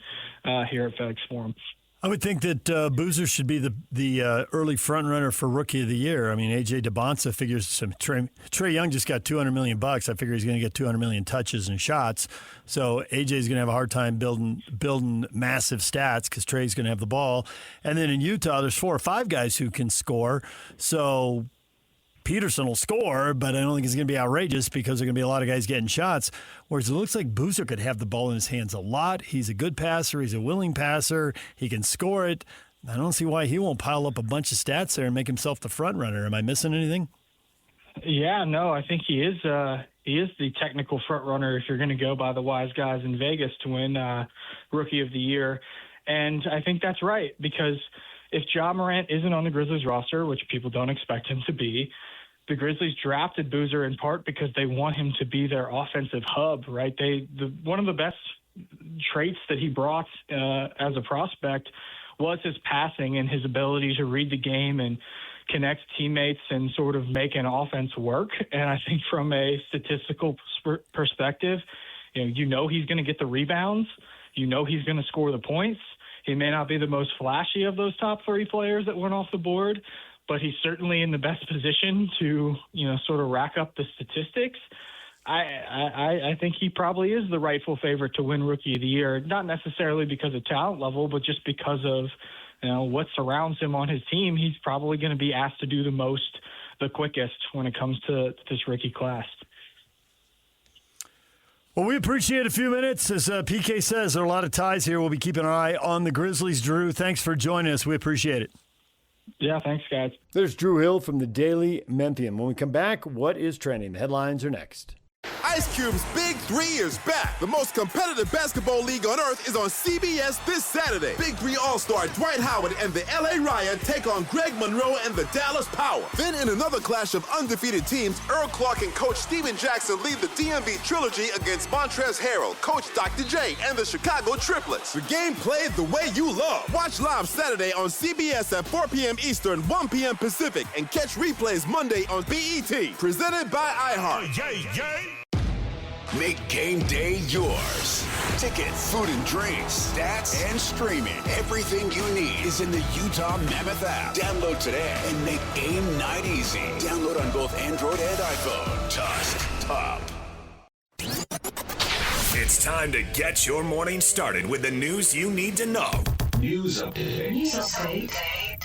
here at FedEx Forum. I would think that Boozer should be the early front runner for Rookie of the Year. I mean, AJ Dybantsa figures some. Trae Young just got $200 million. I figure he's going to get 200 million touches and shots. So AJ is going to have a hard time building massive stats because Trae's going to have the ball. And then in Utah, there's 4 or 5 guys who can score. So Peterson will score, but I don't think it's going to be outrageous because there are going to be a lot of guys getting shots. Whereas it looks like Boozer could have the ball in his hands a lot. He's a good passer. He's a willing passer. He can score it. I don't see why he won't pile up a bunch of stats there and make himself the front runner. Am I missing anything? Yeah, no, I think he is the technical front runner if you're going to go by the wise guys in Vegas to win Rookie of the Year. And I think that's right, because if Ja Morant isn't on the Grizzlies roster, which people don't expect him to be, the Grizzlies drafted Boozer in part because they want him to be their offensive hub, right? One of the best traits that he brought as a prospect was his passing and his ability to read the game and connect teammates and sort of make an offense work. And I think from a statistical perspective, he's going to get the rebounds. He's going to score the points. He may not be the most flashy of those top 3 players that went off the board, but he's certainly in the best position to, sort of rack up the statistics. I think he probably is the rightful favorite to win Rookie of the Year, not necessarily because of talent level, but just because of, what surrounds him on his team. He's probably going to be asked to do the quickest when it comes to this rookie class. Well, we appreciate a few minutes. As PK says, there are a lot of ties here. We'll be keeping our eye on the Grizzlies. Drew, thanks for joining us. We appreciate it. Yeah, thanks, guys. There's Drew Hill from the Daily Memphian. When we come back, what is trending? The headlines are next. Ice Cube's Big 3 is back. The most competitive basketball league on earth is on CBS this Saturday. Big 3 All-Star Dwight Howard and the LA Riot take on Greg Monroe and the Dallas Power. Then in another clash of undefeated teams, Earl Clark and Coach Steven Jackson lead the DMV Trilogy against Montrezl Harrell, Coach Dr. J, and the Chicago Triplets. The game played the way you love. Watch live Saturday on CBS at 4 p.m. Eastern, 1 p.m. Pacific, and catch replays Monday on BET. Presented by iHeart. Make game day yours. Tickets, food and drinks, stats, and streaming. Everything you need is in the Utah Mammoth app. Download today and make game night easy. Download on both Android and iPhone. Just top. It's time to get your morning started with the news you need to know. News update.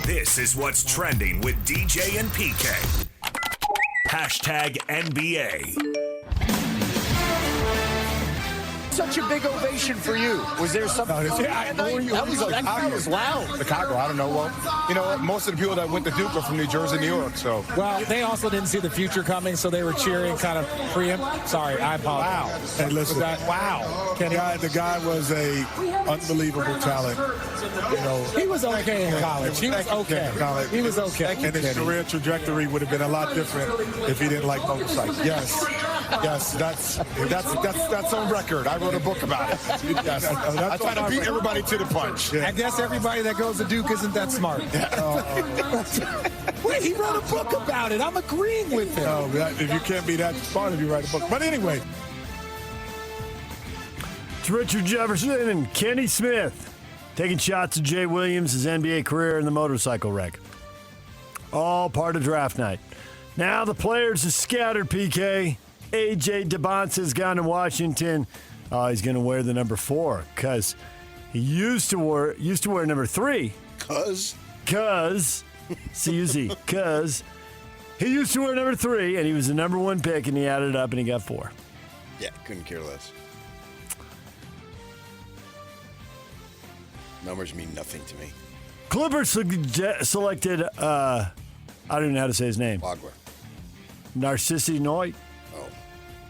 This is what's trending with DJ and PK. Hashtag NBA. Such a big ovation for you. Was there something? That was loud. Chicago, I don't know. Well, you know, most of the people that went to Duke are from New Jersey, New York. So, well, they also didn't see the future coming, so they were cheering kind of preempt. Sorry, I apologize. Wow. Hey, listen. Wow. The guy was a unbelievable talent. You know, he was okay in college. He was okay. He was okay. And his career trajectory would have been a lot different if he didn't like motorcycles. Yes, that's on record. I wrote a book about it. Yes, I try to beat everybody to the punch. Yeah. I guess everybody that goes to Duke isn't that smart. Wait, he wrote a book about it. I'm agreeing with him. No, if you can't be that smart, if you write a book. But anyway. It's Richard Jefferson and Kenny Smith taking shots at Jay Williams' NBA career in the motorcycle wreck. All part of draft night. Now the players are scattered, PK. AJ Dybantsa has gone to Washington. He's going to wear the number 4 because he used to wear number 3. Because he used to wear number 3, and he was the number 1 pick, and he added up, and he got 4. Yeah, couldn't care less. Numbers mean nothing to me. Clippers selected, I don't even know how to say his name. Wagner. Narcissi Noy.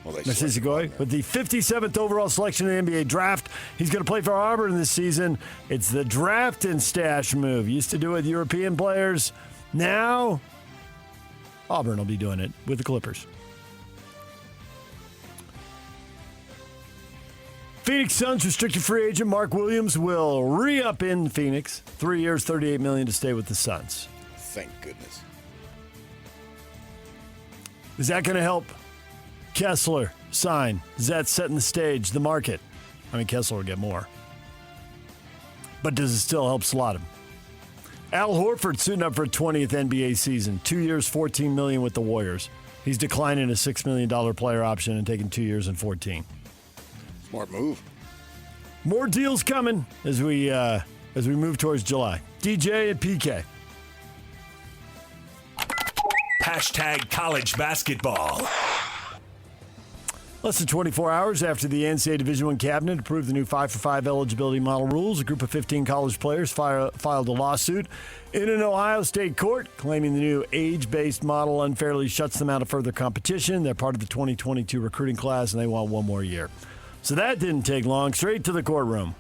Narcissi Goy with the 57th overall selection in the NBA draft. He's going to play for Auburn this season. It's the draft and stash move. Used to do it with European players. Now, Auburn will be doing it with the Clippers. Phoenix Suns restricted free agent Mark Williams will re-up in Phoenix. 3 years, $38 million to stay with the Suns. Thank goodness. Is that going to help Kessler sign? Is that setting the stage, the market? I mean, Kessler will get more. But does it still help slot him? Al Horford suiting up for a 20th NBA season. 2 years, $14 million with the Warriors. He's declining a $6 million player option and taking 2 years and 14. Smart move. More deals coming as we move towards July. DJ and PK. Hashtag college basketball. Less than 24 hours after the NCAA Division I cabinet approved the new 5-for-5 eligibility model rules, a group of 15 college players filed a lawsuit in an Ohio State court claiming the new age-based model unfairly shuts them out of further competition. They're part of the 2022 recruiting class, and they want one more year. So that didn't take long. Straight to the courtroom.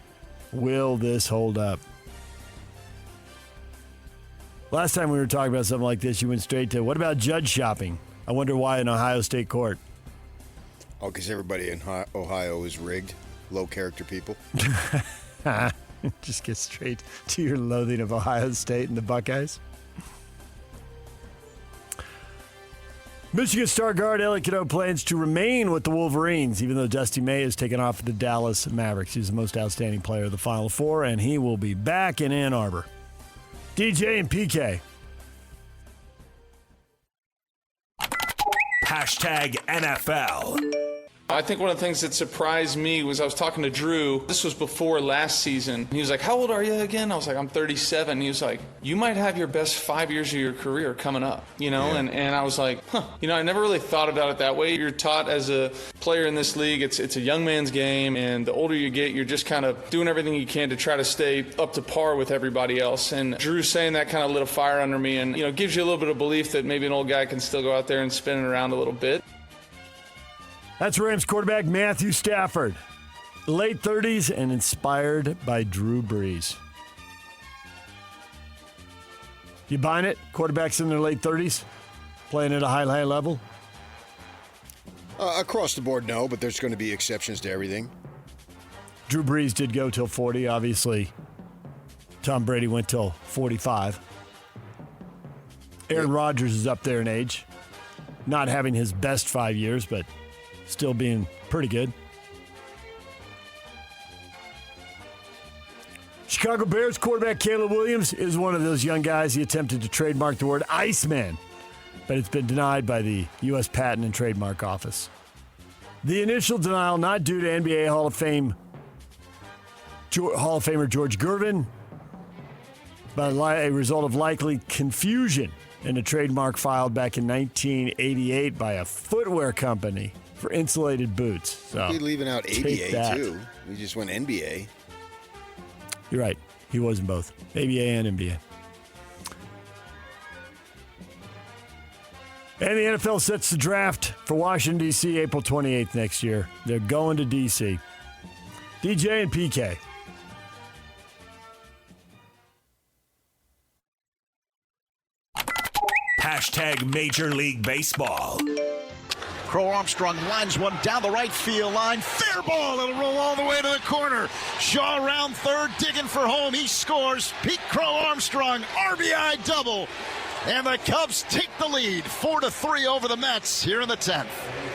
Will this hold up? Last time we were talking about something like this, you went straight to, what about judge shopping? I wonder why in Ohio State court. Oh, because everybody in Ohio is rigged. Low character people. Just get straight to your loathing of Ohio State and the Buckeyes. Michigan star guard Elliot Cadeau plans to remain with the Wolverines, even though Dusty May has taken off the Dallas Mavericks. He's the most outstanding player of the Final Four, and he will be back in Ann Arbor. DJ and PK. Hashtag NFL. I think one of the things that surprised me was I was talking to Drew. This was before last season. He was like, how old are you again? I was like, I'm 37. He was like, you might have your best 5 years of your career coming up, you know? Yeah. And I was like, I never really thought about it that way. You're taught as a player in this league, it's a young man's game. And the older you get, you're just kind of doing everything you can to try to stay up to par with everybody else. And Drew saying that kind of lit a fire under me and, gives you a little bit of belief that maybe an old guy can still go out there and spin it around a little bit. That's Rams quarterback Matthew Stafford. Late 30s and inspired by Drew Brees. You buying it? Quarterbacks in their late 30s playing at a high level? Across the board, no, but there's going to be exceptions to everything. Drew Brees did go till 40, obviously. Tom Brady went till 45. Aaron Rodgers is up there in age. Not having his best 5 years, but still being pretty good. Chicago Bears quarterback Caleb Williams is one of those young guys. He attempted to trademark the word Iceman, but it's been denied by the U.S. Patent and Trademark Office. The initial denial not due to NBA Hall of Famer George Gervin, but a result of likely confusion in a trademark filed back in 1988 by a footwear company for insulated boots. So We're leaving out ABA, too. We just went NBA. You're right. He was in both, ABA and NBA. And the NFL sets the draft for Washington, D.C. April 28th next year. They're going to D.C. DJ and PK. Hashtag Major League Baseball. Crow Armstrong lines one down the right field line. Fair ball. It'll roll all the way to the corner. Shaw around third, digging for home. He scores. Pete Crow Armstrong, RBI double. And the Cubs take the lead, 4-3 over the Mets here in the 10th.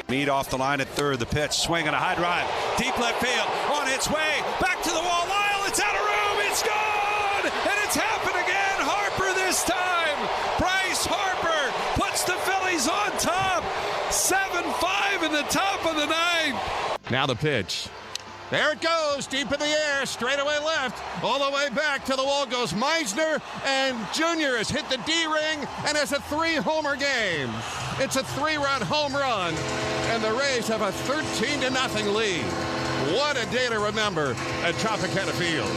Mead off the line at third. The pitch, swing and a high drive. Deep left field, on its way. Back to the wall. Lyle, it's out of room. It's gone. And it's happened again. Harper this time. Bryce Harper puts the Phillies on top. 7-5 in the top of the ninth. Now the pitch. There it goes, deep in the air, straightaway left, all the way back to the wall goes Meisner, and Junior has hit the D-ring, and it's a 3-homer game. It's a 3-run home run, and the Rays have a 13-0 lead. What a day to remember at Tropicana Field.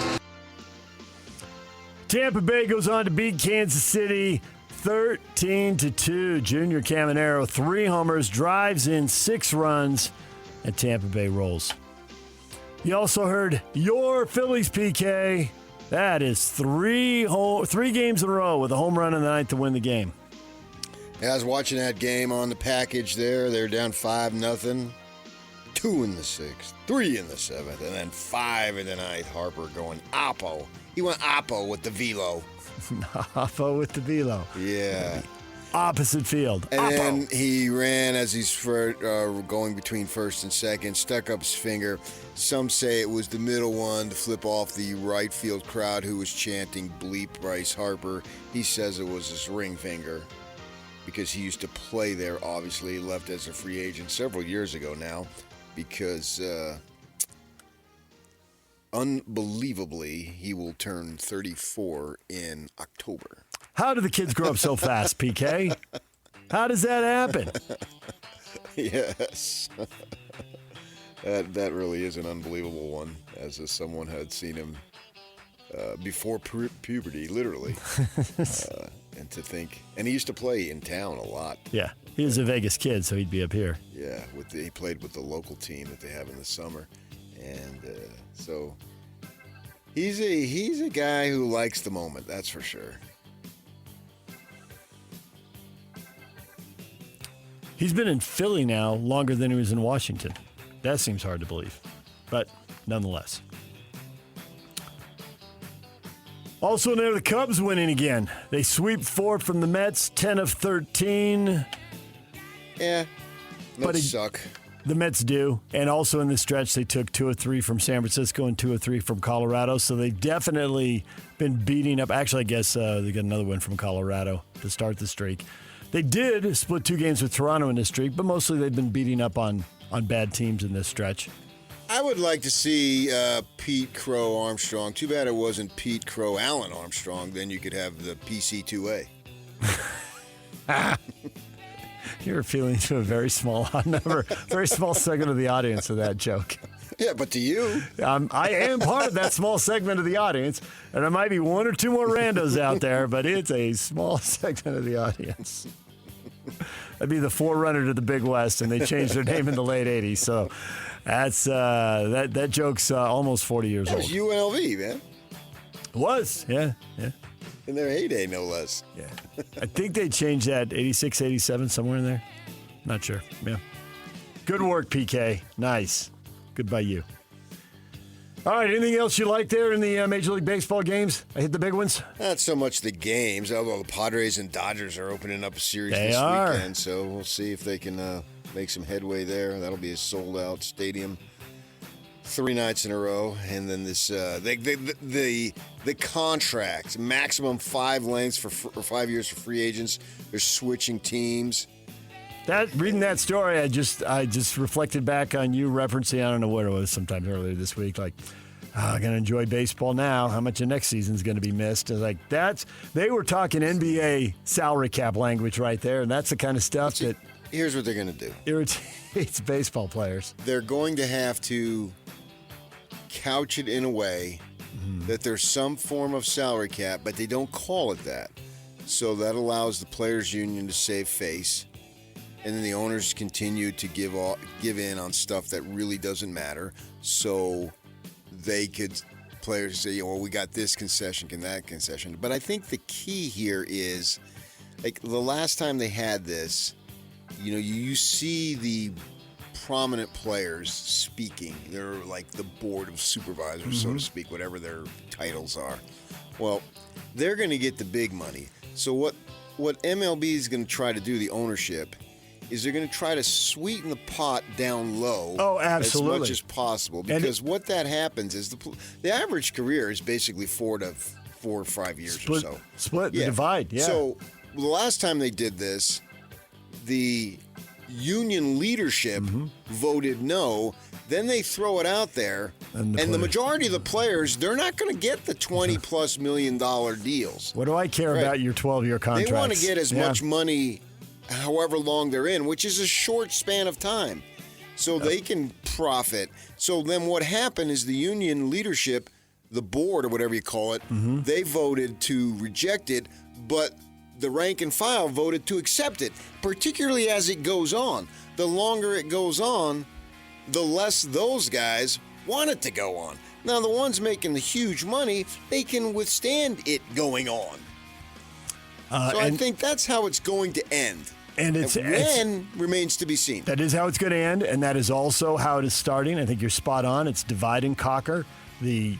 Tampa Bay goes on to beat Kansas City 13-2. Junior Caminero, 3 homers, drives in 6 runs, and Tampa Bay rolls. You also heard your Phillies, PK. That is 3 games in a row with a home run in the ninth to win the game. Yeah, I was watching that game on the package there. They're down 5-0. 2 in the 6th, 3 in the 7th, and then 5 in the 9th. Harper going oppo. He went oppo with the velo. Oppo with the velo. Yeah. Opposite field. And oppo. then he ran as he's going between first and second, stuck up his finger. Some say it was the middle one to flip off the right field crowd who was chanting bleep Bryce Harper. He says it was his ring finger because he used to play there, obviously. He left as a free agent several years ago now because unbelievably he will turn 34 in October. How do the kids grow up so fast, PK? How does that happen? Yes. That really is an unbelievable one, as if someone had seen him before puberty, literally. And to think, and he used to play in town a lot. Yeah, he was a Vegas kid, so he'd be up here. Yeah, he played with the local team that they have in the summer, and so he's a guy who likes the moment. That's for sure. He's been in Philly now longer than he was in Washington. That seems hard to believe, but nonetheless. Also there, the Cubs winning again. They sweep 4 from the Mets, 10 of 13. Yeah, Mets suck. The Mets do. And also in this stretch, they took 2 of 3 from San Francisco and 2 of 3 from Colorado. So they've definitely been beating up. Actually, I guess they got another win from Colorado to start the streak. They did split 2 games with Toronto in this streak, but mostly they've been beating up on bad teams in this stretch. I would like to see Pete Crow Armstrong. Too bad it wasn't Pete Crow Allen Armstrong. Then you could have the PC2A. You're appealing to a very small number, very small segment of the audience of that joke. Yeah, but to you. I am part of that small segment of the audience, and there might be 1 or 2 more randos out there, but it's a small segment of the audience. That'd be the forerunner to the Big West, and they changed their name in the late 80s. So that's that joke's almost 40 years That old. was UNLV, man. It was, yeah. In their heyday, no less. Yeah. I think they changed that 86, 87, somewhere in there. Not sure. Yeah. Good work, PK. Nice. Good by you. All right, anything else you like there in the Major League Baseball games? I hit the big ones? Not so much the games, although the Padres and Dodgers are opening up a series They this are. weekend, so we'll see if they can make some headway there. That'll be a sold-out stadium 3 nights in a row. And then this the contract, maximum 5 lengths for 5 years for free agents. They're switching teams. Reading that story, I just reflected back on you referencing, I don't know what it was, sometime earlier this week, like, I'm going to enjoy baseball now. How much of next season is going to be missed? I was like, they were talking NBA salary cap language right there, and that's the kind of stuff that Here's what they're going to do. Irritates baseball players. They're going to have to couch it in a way that there's some form of salary cap, but they don't call it that. So that allows the players' union to save face. And then the owners continue to give in on stuff that really doesn't matter. So players say, well, we got this concession and that concession. But I think the key here is, like, the last time they had this, you see the prominent players speaking. They're like the board of supervisors, so to speak, whatever their titles are. Well, they're going to get the big money. So what MLB is going to try to do, the ownership, is they're going to try to sweeten the pot down low as much as possible. Because what that happens is the average career is basically 4 or 5 years or so. The divide, yeah. So the last time they did this, the union leadership voted no. Then they throw it out there, and the majority of the players, they're not going to get the $20+ million deals. What do I care about your 12-year contracts? They want to get as much money however long they're in, which is a short span of time, so they can profit. So then what happened is the union leadership, the board or whatever you call it, they voted to reject it, but the rank and file voted to accept it, particularly as it goes on. The longer it goes on, the less those guys want it to go on. Now, the ones making the huge money, they can withstand it going on. So I think that's how it's going to end. And when remains to be seen. That is how it's going to end, and that is also how it is starting. I think you're spot on. It's divide and conquer. The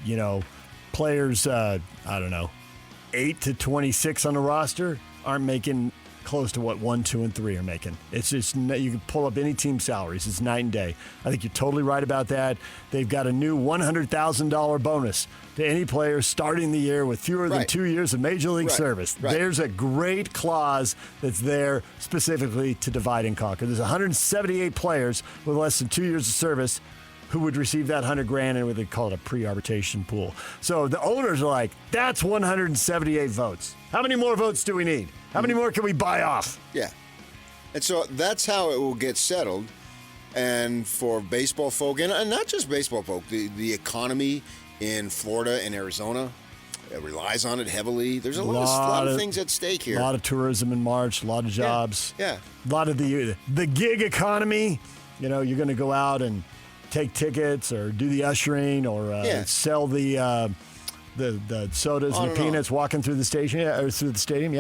players, 8 to 26 on the roster aren't making close to what 1, 2, and 3 are making. It's just, you can pull up any team salaries. It's night and day. I think you're totally right about that. They've got a new $100,000 bonus to any player starting the year with fewer than 2 years of Major League service. There's a great clause that's there specifically to divide and conquer. There's 178 players with less than 2 years of service who would receive that $100,000 in what they call it a pre-arbitration pool. So the owners are like, that's 178 votes. How many more votes do we need? How many more can we buy off? Yeah. And so that's how it will get settled. And for baseball folk, and not just baseball folk, the economy in Florida and Arizona relies on it heavily. There's a lot of things at stake here. A lot of tourism in March, a lot of jobs. Yeah. A lot of the gig economy. You're going to go out and take tickets or do the ushering or sell the sodas and the peanuts walking through the station or through the stadium.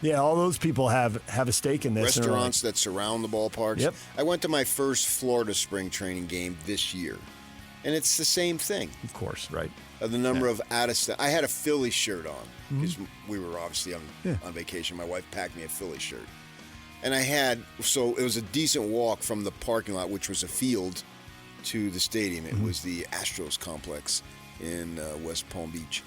Yeah, all those people have a stake in this. Restaurants that surround the ballparks. Yep. I went to my first Florida spring training game this year, and it's the same thing. Of course, right. The number of out-of-state. I had a Philly shirt on because we were obviously on vacation. My wife packed me a Philly shirt. And so it was a decent walk from the parking lot, which was a field, to the stadium. It was the Astros complex in West Palm Beach.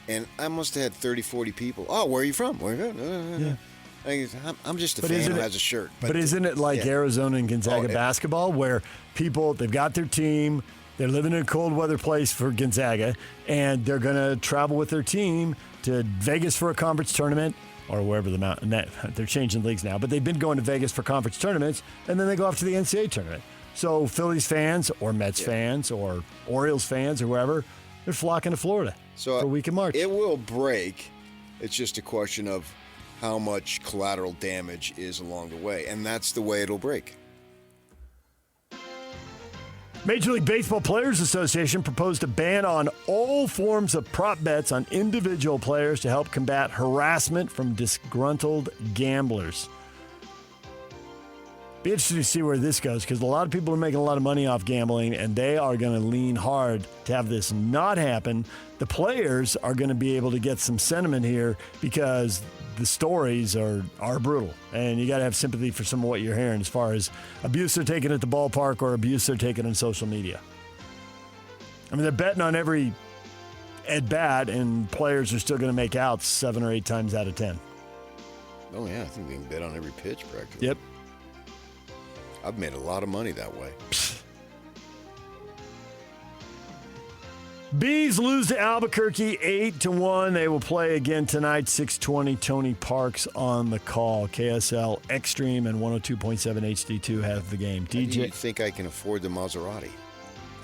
And I must have had 30, 40 people. Oh, where are you from? Where are you from? I'm just a fan who has a shirt. But isn't it like Arizona and Gonzaga basketball where people, they've got their team, they're living in a cold weather place for Gonzaga, and they're going to travel with their team to Vegas for a conference tournament or wherever the mountain. They're changing leagues now, but they've been going to Vegas for conference tournaments, and then they go off to the NCAA tournament. So Phillies fans or Mets fans or Orioles fans or whoever, they're flocking to Florida for a week in March. It will break. It's just a question of how much collateral damage is along the way, and that's the way it'll break. Major League Baseball Players Association proposed a ban on all forms of prop bets on individual players to help combat harassment from disgruntled gamblers. Be interesting to see where this goes, because a lot of people are making a lot of money off gambling, and they are going to lean hard to have this not happen. The players are going to be able to get some sentiment here because the stories are brutal, and you got to have sympathy for some of what you're hearing as far as abuse they're taking at the ballpark or abuse they're taking on social media. I mean, they're betting on every at bat, and players are still going to make outs 7 or 8 times out of 10. Oh yeah, I think they can bet on every pitch practically. Yep. I've made a lot of money that way. Bees lose to Albuquerque 8-1. They will play again tonight, 6:20. Tony Parks on the call. KSL Extreme and 102.7 HD2 have the game. How do you think I can afford the Maserati?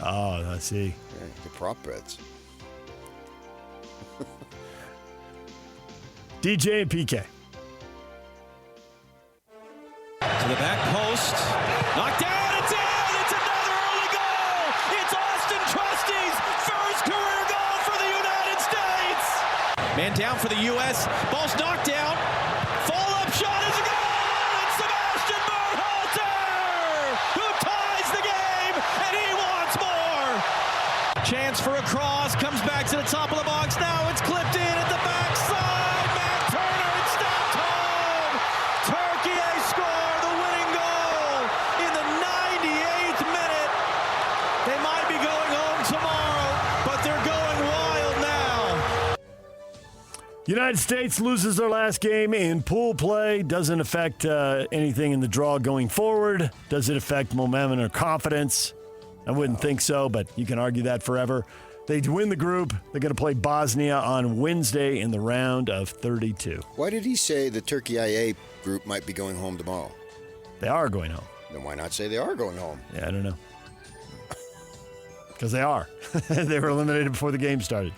Oh, I see. Yeah, the prop bets. DJ and PK. To the back post. Knocked down. It's in. It's another early goal. It's Austin Trusty's first career goal for the United States. Man down for the U.S. Ball's knocked down. Fall-up shot is a goal. It's Sebastian Berhalter who ties the game, and he wants more. Chance for a cross. Comes back to the top of the box. Now it's clipped in at the backside. United States loses their last game in pool play. Doesn't affect anything in the draw going forward. Does it affect momentum or confidence? I wouldn't think so, but you can argue that forever. They win the group. They're going to play Bosnia on Wednesday in the round of 32. Why did he say the Turkey IA group might be going home tomorrow? They are going home. Then why not say they are going home? Yeah, I don't know. Because they are. They were eliminated before the game started.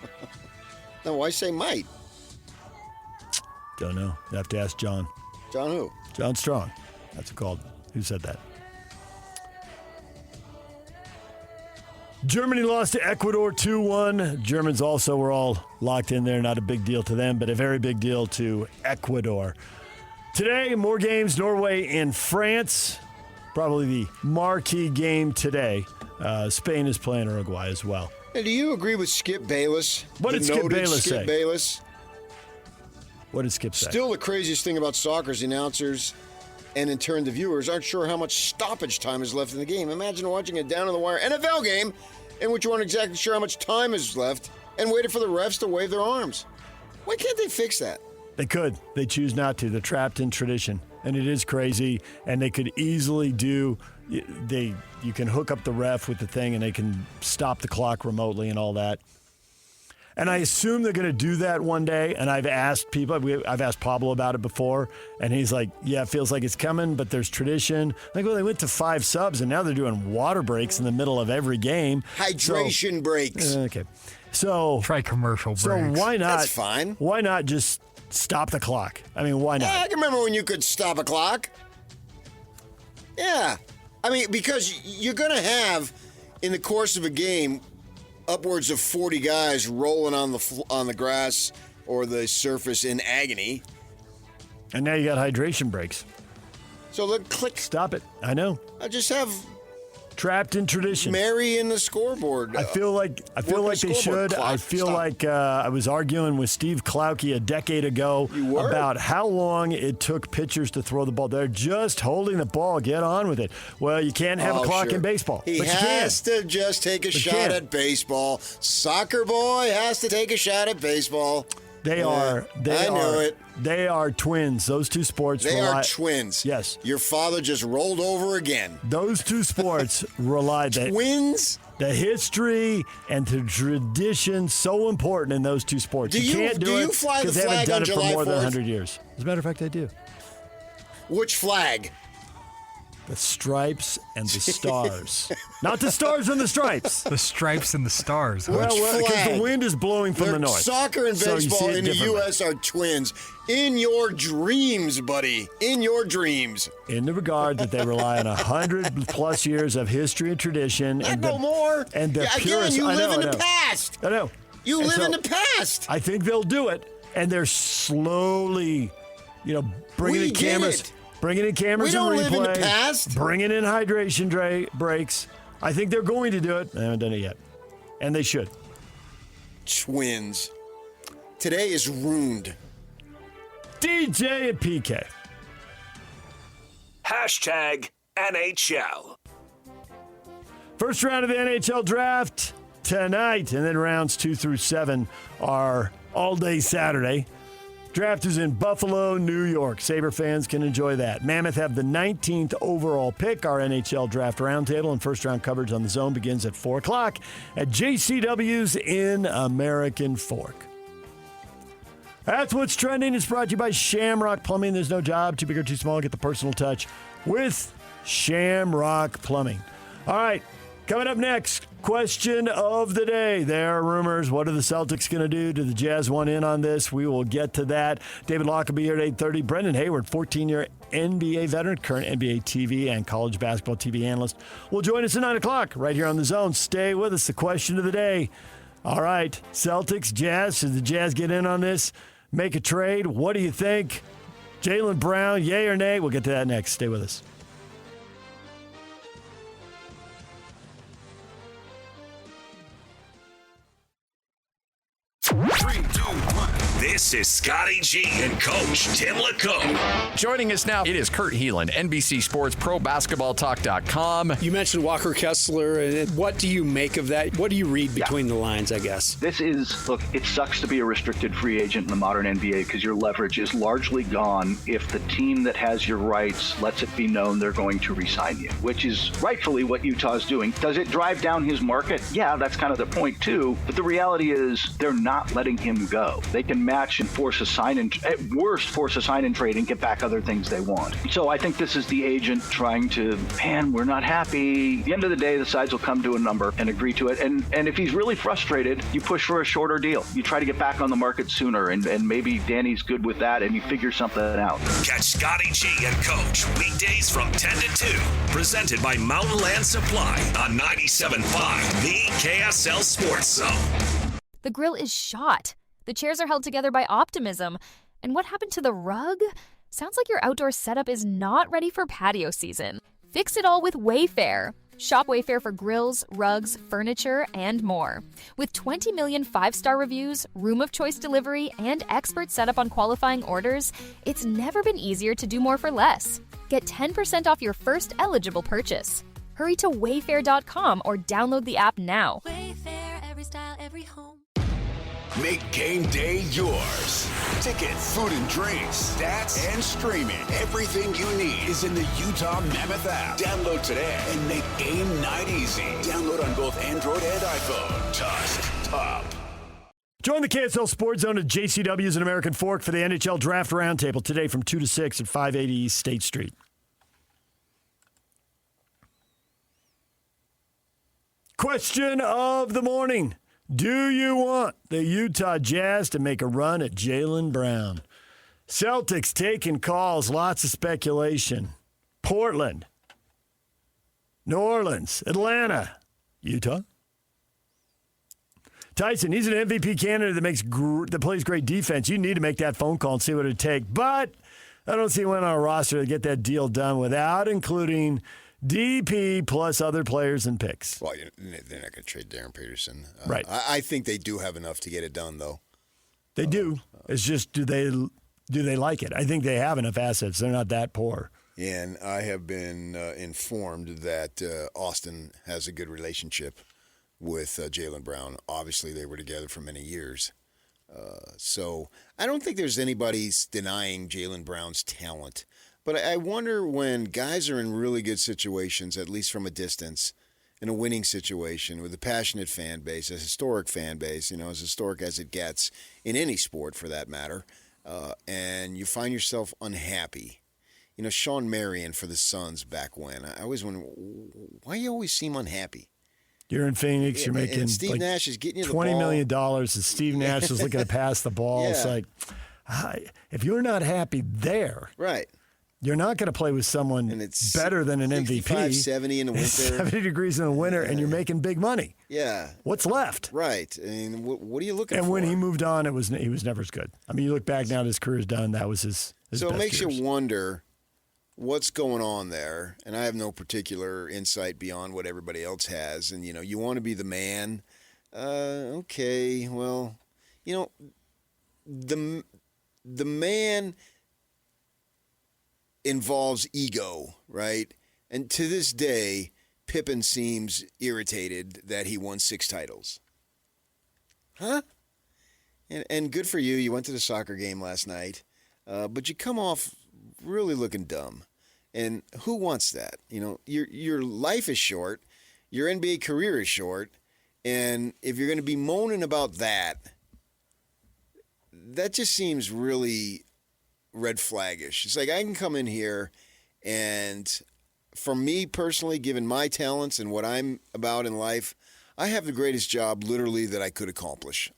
Then why say might? Don't know. You have to ask John. John who? John Strong. That's who called. Who said that? Germany lost to Ecuador 2-1. Germans also were all locked in there. Not a big deal to them, but a very big deal to Ecuador. Today, more games. Norway and France. Probably the marquee game today. Spain is playing Uruguay as well. And do you agree with Skip Bayless? What did Skip Bayless say? Skip Bayless? What did Skip say? Still, the craziest thing about soccer is the announcers and, in turn, the viewers aren't sure how much stoppage time is left in the game. Imagine watching a down-to-the-wire NFL game in which you aren't exactly sure how much time is left and waiting for the refs to wave their arms. Why can't they fix that? They could. They choose not to. They're trapped in tradition, and it is crazy, and they could easily do – you can hook up the ref with the thing, and they can stop the clock remotely and all that. And I assume they're going to do that one day. And I've asked people, I've asked Pablo about it before, and he's like, yeah, it feels like it's coming, but there's tradition. Like, well, they went to 5 subs, and now they're doing water breaks in the middle of every game. Hydration breaks. Okay. So try commercial breaks. So why not? That's fine. Why not just stop the clock? I mean, why not? Yeah, I can remember when you could stop a clock. Yeah. I mean, because you're going to have, in the course of a game, upwards of 40 guys rolling on the grass or the surface in agony. And now you got hydration breaks. So look, click. Stop it. I know. I just have trapped in tradition. Mary in the scoreboard. I feel like they should. Clock. I feel Stop. like I was arguing with Steve Klauke a decade ago about how long it took pitchers to throw the ball. They're just holding the ball. Get on with it. Well, you can't have a clock in baseball. He but you has can. to just take a But shot at baseball. Soccer boy has to take a shot at baseball. They are. I knew it. They are twins. Those two sports. They are twins. Yes. Your father just rolled over again. Those two sports rely. Twins. The history and the tradition so important in those two sports. You can't do it because they haven't done it for more than 100 years. As a matter of fact, I do. Which flag? The stripes and the stars. Not the stars and the stripes. The stripes and the stars. Well, because the wind is blowing from the north. Soccer and baseball in the U.S. are twins. In your dreams, buddy. In your dreams. In the regard that they rely on 100+ years of history and tradition. And no more. And the again, purest. you live in the past. I know. You live in the past. I think they'll do it. And they're slowly, bringing in cameras. Bringing in cameras and replay. We don't live in the past. Bringing in hydration breaks. I think they're going to do it. They haven't done it yet. And they should. Twins. Today is ruined. DJ and PK. Hashtag NHL. First round of the NHL draft tonight. And then rounds 2 through 7 are all day Saturday. Draft is in Buffalo, New York. Sabre fans can enjoy that. Mammoth have the 19th overall pick. Our NHL Draft Roundtable and first-round coverage on the Zone begins at 4 o'clock at JCW's in American Fork. That's what's trending. It's brought to you by Shamrock Plumbing. There's no job too big or too small. Get the personal touch with Shamrock Plumbing. All right. Coming up next, question of the day. There are rumors. What are the Celtics going to do? Do the Jazz want in on this? We will get to that. David Locke will be here at 8:30. Brendan Haywood, 14-year NBA veteran, current NBA TV and college basketball TV analyst, will join us at 9 o'clock right here on The Zone. Stay with us. The question of the day. All right, Celtics, Jazz. Should the Jazz get in on this? Make a trade? What do you think? Jaylen Brown, yay or nay? We'll get to that next. Stay with us. This is Scotty G and Coach Tim LaCombe. Joining us now, it is Kurt Heelan, NBC Sports Pro Basketball Talk.com. You mentioned Walker Kessler, and what do you make of that? What do you read between the lines, I guess? This is, look, it sucks to be a restricted free agent in the modern NBA because your leverage is largely gone if the team that has your rights lets it be known they're going to re-sign you, which is rightfully what Utah's doing. Does it drive down his market? Yeah, that's kind of the point too. But the reality is they're not letting him go. They can match and force a sign and at worst force a sign and trade and get back other things they want. So I think this is the agent trying to, man, we're not happy. At the end of the day, the sides will come to a number and agree to it. And if he's really frustrated, you push for a shorter deal. You try to get back on the market sooner, and maybe Danny's good with that, and you figure something out. Catch Scotty G and Coach weekdays from 10 to 2. Presented by Mountain Land Supply on 97.5, the KSL Sports Zone. The grill is shot. The chairs are held together by optimism. And what happened to the rug? Sounds like your outdoor setup is not ready for patio season. Fix it all with Wayfair. Shop Wayfair for grills, rugs, furniture, and more. With 20 million 5-star reviews, room of choice delivery, and expert setup on qualifying orders, it's never been easier to do more for less. Get 10% off your first eligible purchase. Hurry to wayfair.com or download the app now. Wayfair, every style, every home. Make game day yours. Tickets, food and drinks, stats, and streaming. Everything you need is in the Utah Mammoth app. Download today and make game night easy. Download on both Android and iPhone. Just top. Join the KSL Sports Zone at JCW's in American Fork for the NHL Draft Roundtable today from 2 to 6 at 580 East State Street. Question of the morning. Do you want the Utah Jazz to make a run at Jaylen Brown? Celtics taking calls, lots of speculation. Portland, New Orleans, Atlanta, Utah. Tyson, he's an MVP candidate that plays great defense. You need to make that phone call and see what it'd take. But I don't see one on our roster to get that deal done without including DP plus other players and picks. Well, they're not going to trade Darryn Peterson. Right. I think they do have enough to get it done, though. They do. It's just, do they like it? I think they have enough assets. They're not that poor. Yeah, and I have been informed that Austin has a good relationship with Jaylen Brown. Obviously, they were together for many years. So I don't think there's anybody's denying Jaylen Brown's talent. But I wonder when guys are in really good situations, at least from a distance, in a winning situation with a passionate fan base, a historic fan base, as historic as it gets in any sport for that matter, and you find yourself unhappy Sean Marion for the Suns back when. I always wonder, why you always seem unhappy? You're in Phoenix. You're making and Steve Nash is getting you the $20 ball. million, and Steve Nash is looking to pass the ball. Yeah. It's like, if you're not happy there, right, you're not going to play with someone better than an 65, MVP. 70 in the winter. 70 degrees in the winter, and you're making big money. Yeah. What's left? Right. I mean, what are you looking for? And when he moved on, he was never as good. I mean, you look back now, his career's done. That was his So best it makes years. you wonder what's going on there. And I have no particular insight beyond what everybody else has. And, you want to be the man. Okay, well, the man involves ego, right? And to this day, Pippen seems irritated that he won 6 titles. Huh? And good for you. You went to the soccer game last night, but you come off really looking dumb. And who wants that? Your life is short. Your NBA career is short. And if you're going to be moaning about that just seems really red flaggish. It's like I can come in here and for me personally, given my talents and what I'm about in life, I have the greatest job literally that I could accomplish.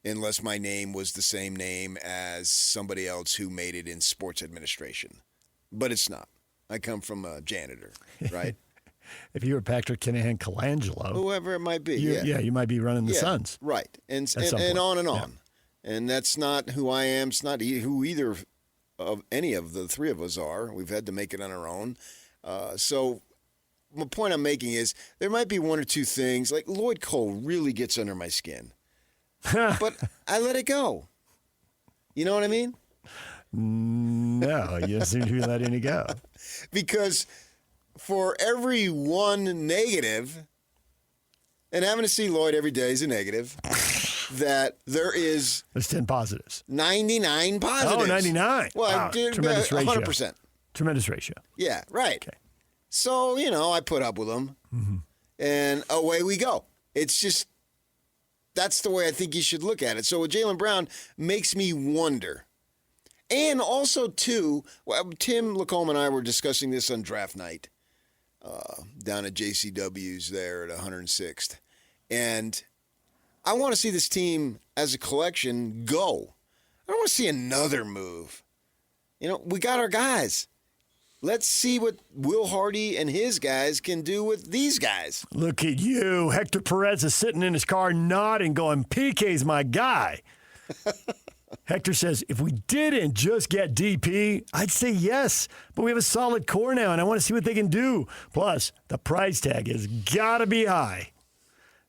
Unless my name was the same name as somebody else who made it in sports administration. But it's not. I come from a janitor, right? If you were Patrick Kinahan Colangelo. Whoever it might be, you might be running the Suns. Right. And point. on and on. Yeah. And that's not who I am. It's not who either of any of the three of us are. We've had to make it on our own. So the point I'm making is there might be one or two things. Like Lloyd Cole really gets under my skin. But I let it go. You know what I mean? No, you don't seem to be letting it go. Because for every one negative, and having to see Lloyd every day is a negative, that there's 10 positives. 99 positives. Oh, 99. Well, wow. I did Tremendous 100%. ratio. Tremendous ratio. Yeah, right. Okay. So, I put up with them, and away we go. It's just, that's the way I think you should look at it. So with Jaylen Brown makes me wonder. And also, too, Tim Lacombe and I were discussing this on draft night down at JCW's there at 106th. And I want to see this team as a collection go. I don't want to see another move. We got our guys. Let's see what Will Hardy and his guys can do with these guys. Look at you. Hector Perez is sitting in his car nodding, going, PK's my guy. Hector says, if we didn't just get DP, I'd say yes. But we have a solid core now, and I want to see what they can do. Plus, the price tag has got to be high.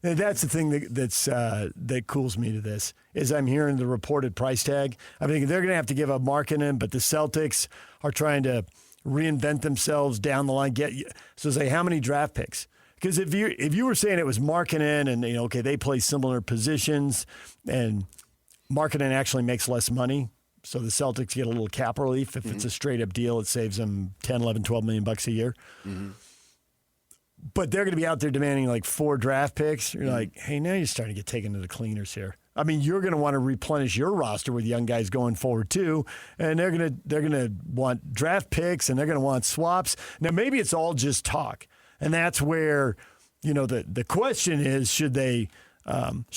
And that's the thing that cools me to this, is I'm hearing the reported price tag. I think they're going to have to give up Markkanen, but the Celtics are trying to reinvent themselves down the line. So say, how many draft picks? Because if you were saying it was Markkanen and they play similar positions and Markkanen actually makes less money, so the Celtics get a little cap relief. If it's a straight-up deal, it saves them $10, $11, $12 million a year. Mm-hmm. But they're going to be out there demanding like 4 draft picks. You're like, hey, now you're starting to get taken to the cleaners here. I mean, you're going to want to replenish your roster with young guys going forward too, and they're going to want draft picks and they're going to want swaps. Now, maybe it's all just talk, and that's where the question is: should they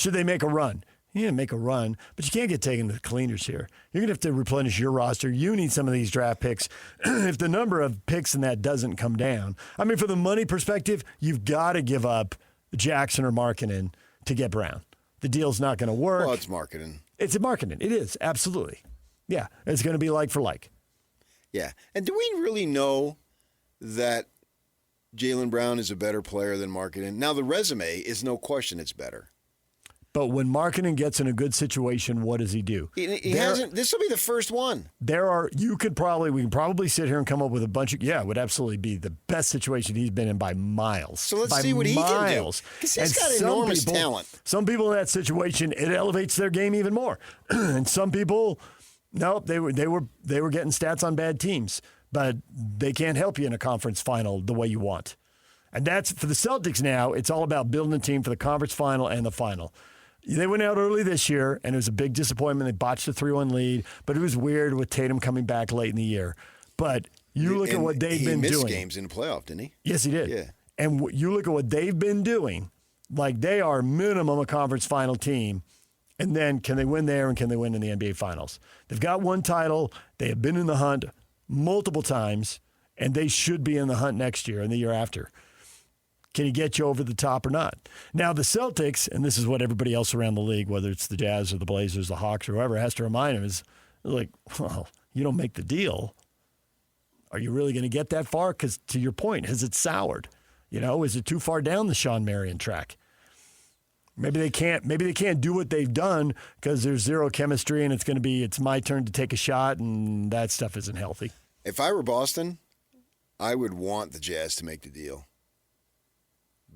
make a run? Yeah, make a run, but you can't get taken to the cleaners here. You're going to have to replenish your roster. You need some of these draft picks. If the number of picks in that doesn't come down, I mean, for the money perspective, you've got to give up Jackson or Markkanen to get Brown. The deal's not going to work. Well, it's Markkanen. It's a Markkanen. It is, absolutely. Yeah, it's going to be like for like. Yeah. And do we really know that Jaylen Brown is a better player than Markkanen? Now, the resume is no question it's better. But when Markkanen gets in a good situation, what does he do? He hasn't. This will be the first one. We can probably sit here and come up with a bunch of, it would absolutely be the best situation he's been in by miles. So let's see what he can do. Because he's got enormous talent. Some people in that situation, it elevates their game even more. And some people, no, they were getting stats on bad teams, but they can't help you in a conference final the way you want. And that's for the Celtics now. It's all about building a team for the conference final and the final. They went out early this year, and it was a big disappointment. They botched a 3-1 lead, but it was weird with Tatum coming back late in the year. But You look at what they've been doing. He missed games in the playoff, didn't he? Yes, he did. Yeah. And you look at what they've been doing, like they are minimum a conference final team. And then can they win there and can they win in the NBA Finals? They've got one title. They have been in the hunt multiple times, and they should be in the hunt next year and the year after. Can he get you over the top or not? Now, the Celtics, and this is what everybody else around the league, whether it's the Jazz or the Blazers, the Hawks, or whoever, has to remind him is like, well, you don't make the deal. Are you really going to get that far? Because to your point, has it soured? Is it too far down the Sean Marion track? Maybe they can't do what they've done because there's zero chemistry and it's my turn to take a shot, and that stuff isn't healthy. If I were Boston, I would want the Jazz to make the deal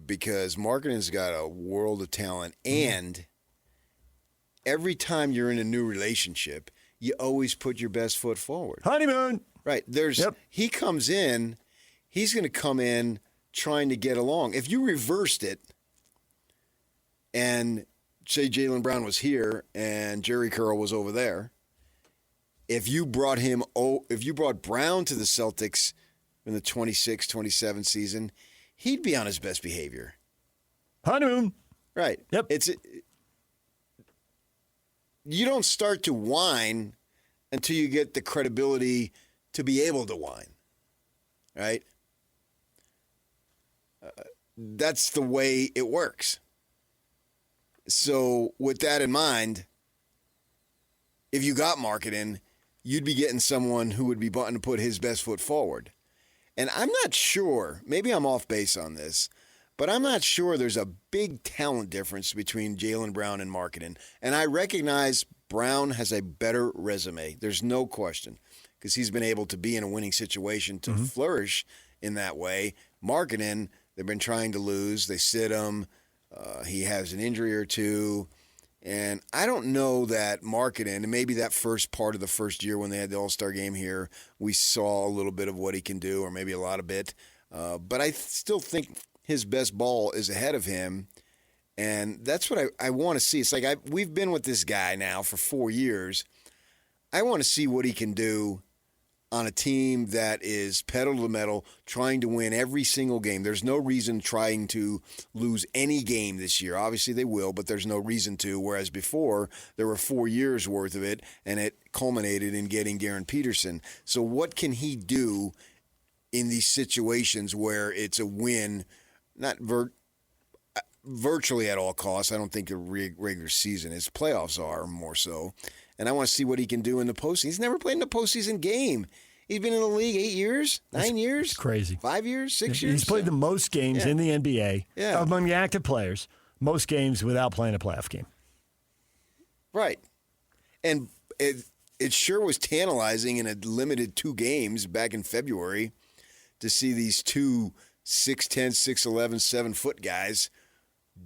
because Markkanen's got a world of talent, and every time you're in a new relationship, you always put your best foot forward. Honeymoon. Right. He comes in, he's going to come in trying to get along. If you reversed it, and say Jaylen Brown was here and Jerry Curl was over there, if you brought Brown to the Celtics in the 26-27 season, he'd be on his best behavior. Honeymoon. Right. Yep. You don't start to whine until you get the credibility to be able to whine. Right? That's the way it works. So with that in mind, if you got Markkanen, you'd be getting someone who would be wanting to put his best foot forward. And I'm not sure, maybe I'm off base on this, but I'm not sure there's a big talent difference between Jaylen Brown and Markkanen. And I recognize Brown has a better resume. There's no question, because he's been able to be in a winning situation to flourish in that way. Markkanen, they've been trying to lose. They sit him. He has an injury or two. And I don't know that Markkanen, and maybe that first part of the first year when they had the All-Star game here, we saw a little bit of what he can do, or maybe a lot of it. But I still think his best ball is ahead of him. And that's what I want to see. It's like we've been with this guy now for 4 years. I want to see what he can do on a team that is pedal to the metal, trying to win every single game. There's no reason trying to lose any game this year. Obviously they will, but there's no reason to, whereas before there were 4 years worth of it, and it culminated in getting Darryn Peterson. So what can he do in these situations where it's a win, not virtually at all costs? I don't think the regular season is. Playoffs are more so. And I want to see what he can do in the postseason. He's never played in a postseason game. He's been in the league 8 years, 9 years. It's crazy. 5 years, 6 years. He's played the most games in the NBA among the active players. Most games without playing a playoff game. Right. And it sure was tantalizing in a limited 2 games back in February to see these two 6'10", 6'11", 7-foot guys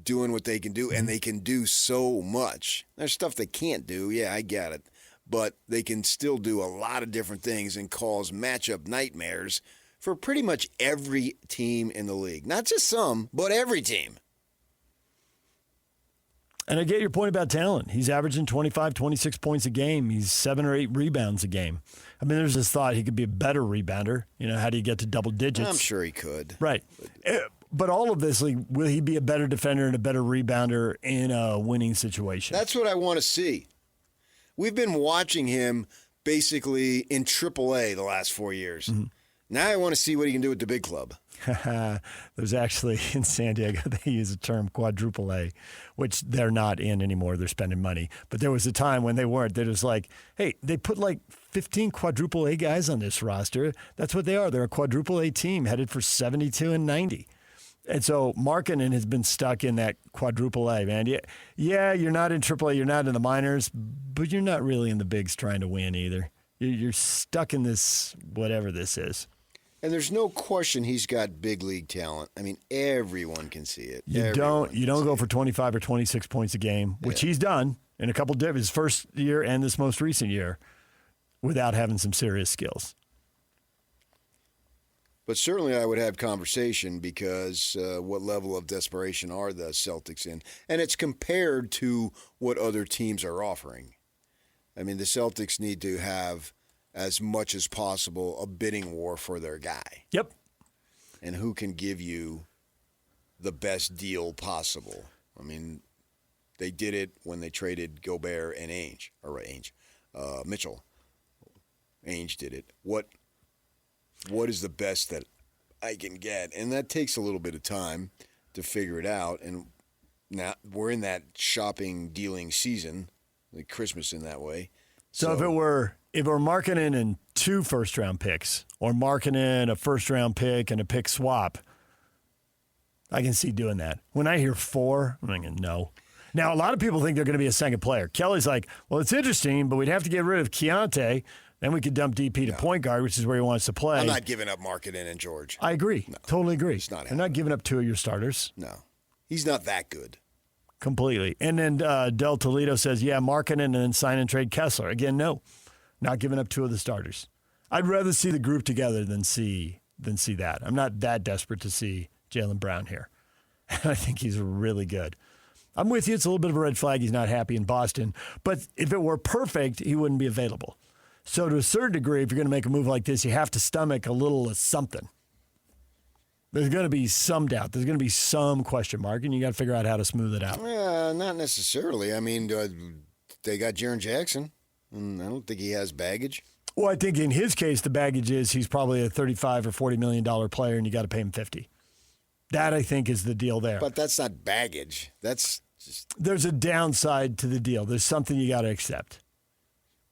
doing what they can do, and they can do so much. There's stuff they can't do. Yeah, I get it. But they can still do a lot of different things and cause matchup nightmares for pretty much every team in the league. Not just some, but every team. And I get your point about talent. He's averaging 25, 26 points a game. He's 7 or 8 rebounds a game. I mean, there's this thought he could be a better rebounder. How do you get to double digits? I'm sure he could. Right. But all of this, will he be a better defender and a better rebounder in a winning situation? That's what I want to see. We've been watching him basically in AAA the last 4 years. Mm-hmm. Now I want to see what he can do with the big club. There's actually, in San Diego, they use a term quadruple A, which they're not in anymore. They're spending money. But there was a time when they weren't. They're just like, hey, they put 15 quadruple A guys on this roster. That's what they are. They're a quadruple A team headed for 72 and 90. And so Markkanen has been stuck in that quadruple A, man. Yeah, you're not in AAA, you're not in the minors, but you're not really in the bigs trying to win either. You're stuck in this, whatever this is. And there's no question he's got big league talent. I mean, everyone can see it. You don't go for 25 or 26 points a game, which he's done in a couple of his first year and this most recent year, without having some serious skills. But certainly I would have conversation because what level of desperation are the Celtics in? And it's compared to what other teams are offering. I mean, the Celtics need to have as much as possible a bidding war for their guy. Yep. And who can give you the best deal possible. I mean, they did it when they traded Gobert and Mitchell. Ainge did it. What is the best that I can get? And that takes a little bit of time to figure it out. And now we're in that shopping, dealing season, like Christmas in that way. So if we're marketing in 2 first-round picks or marketing a first-round pick and a pick swap, I can see doing that. When I hear 4, I'm thinking no. Now, a lot of people think they're going to be a second player. Kelly's like, well, it's interesting, but we'd have to get rid of Keontae. Then we could dump DP to point guard, which is where he wants to play. I'm not giving up Markkanen and George. I agree. No, totally agree. It's not They're not giving up 2 of your starters. No. He's not that good. Completely. And then Del Toledo says, yeah, Markkanen and then sign and trade Kessler. Again, no. Not giving up 2 of the starters. I'd rather see the group together than see that. I'm not that desperate to see Jaylen Brown here. I think he's really good. I'm with you. It's a little bit of a red flag. He's not happy in Boston. But if it were perfect, he wouldn't be available. So to a certain degree, if you're going to make a move like this, you have to stomach a little of something. There's going to be some doubt. There's going to be some question mark, and you got to figure out how to smooth it out. Not necessarily. I mean, they got Jaren Jackson, and I don't think he has baggage. Well, I think in his case, the baggage is he's probably a $35 or $40 million player, and you got to pay him $50. That, I think, is the deal there. But that's not baggage. That's just... There's a downside to the deal. There's something you got to accept.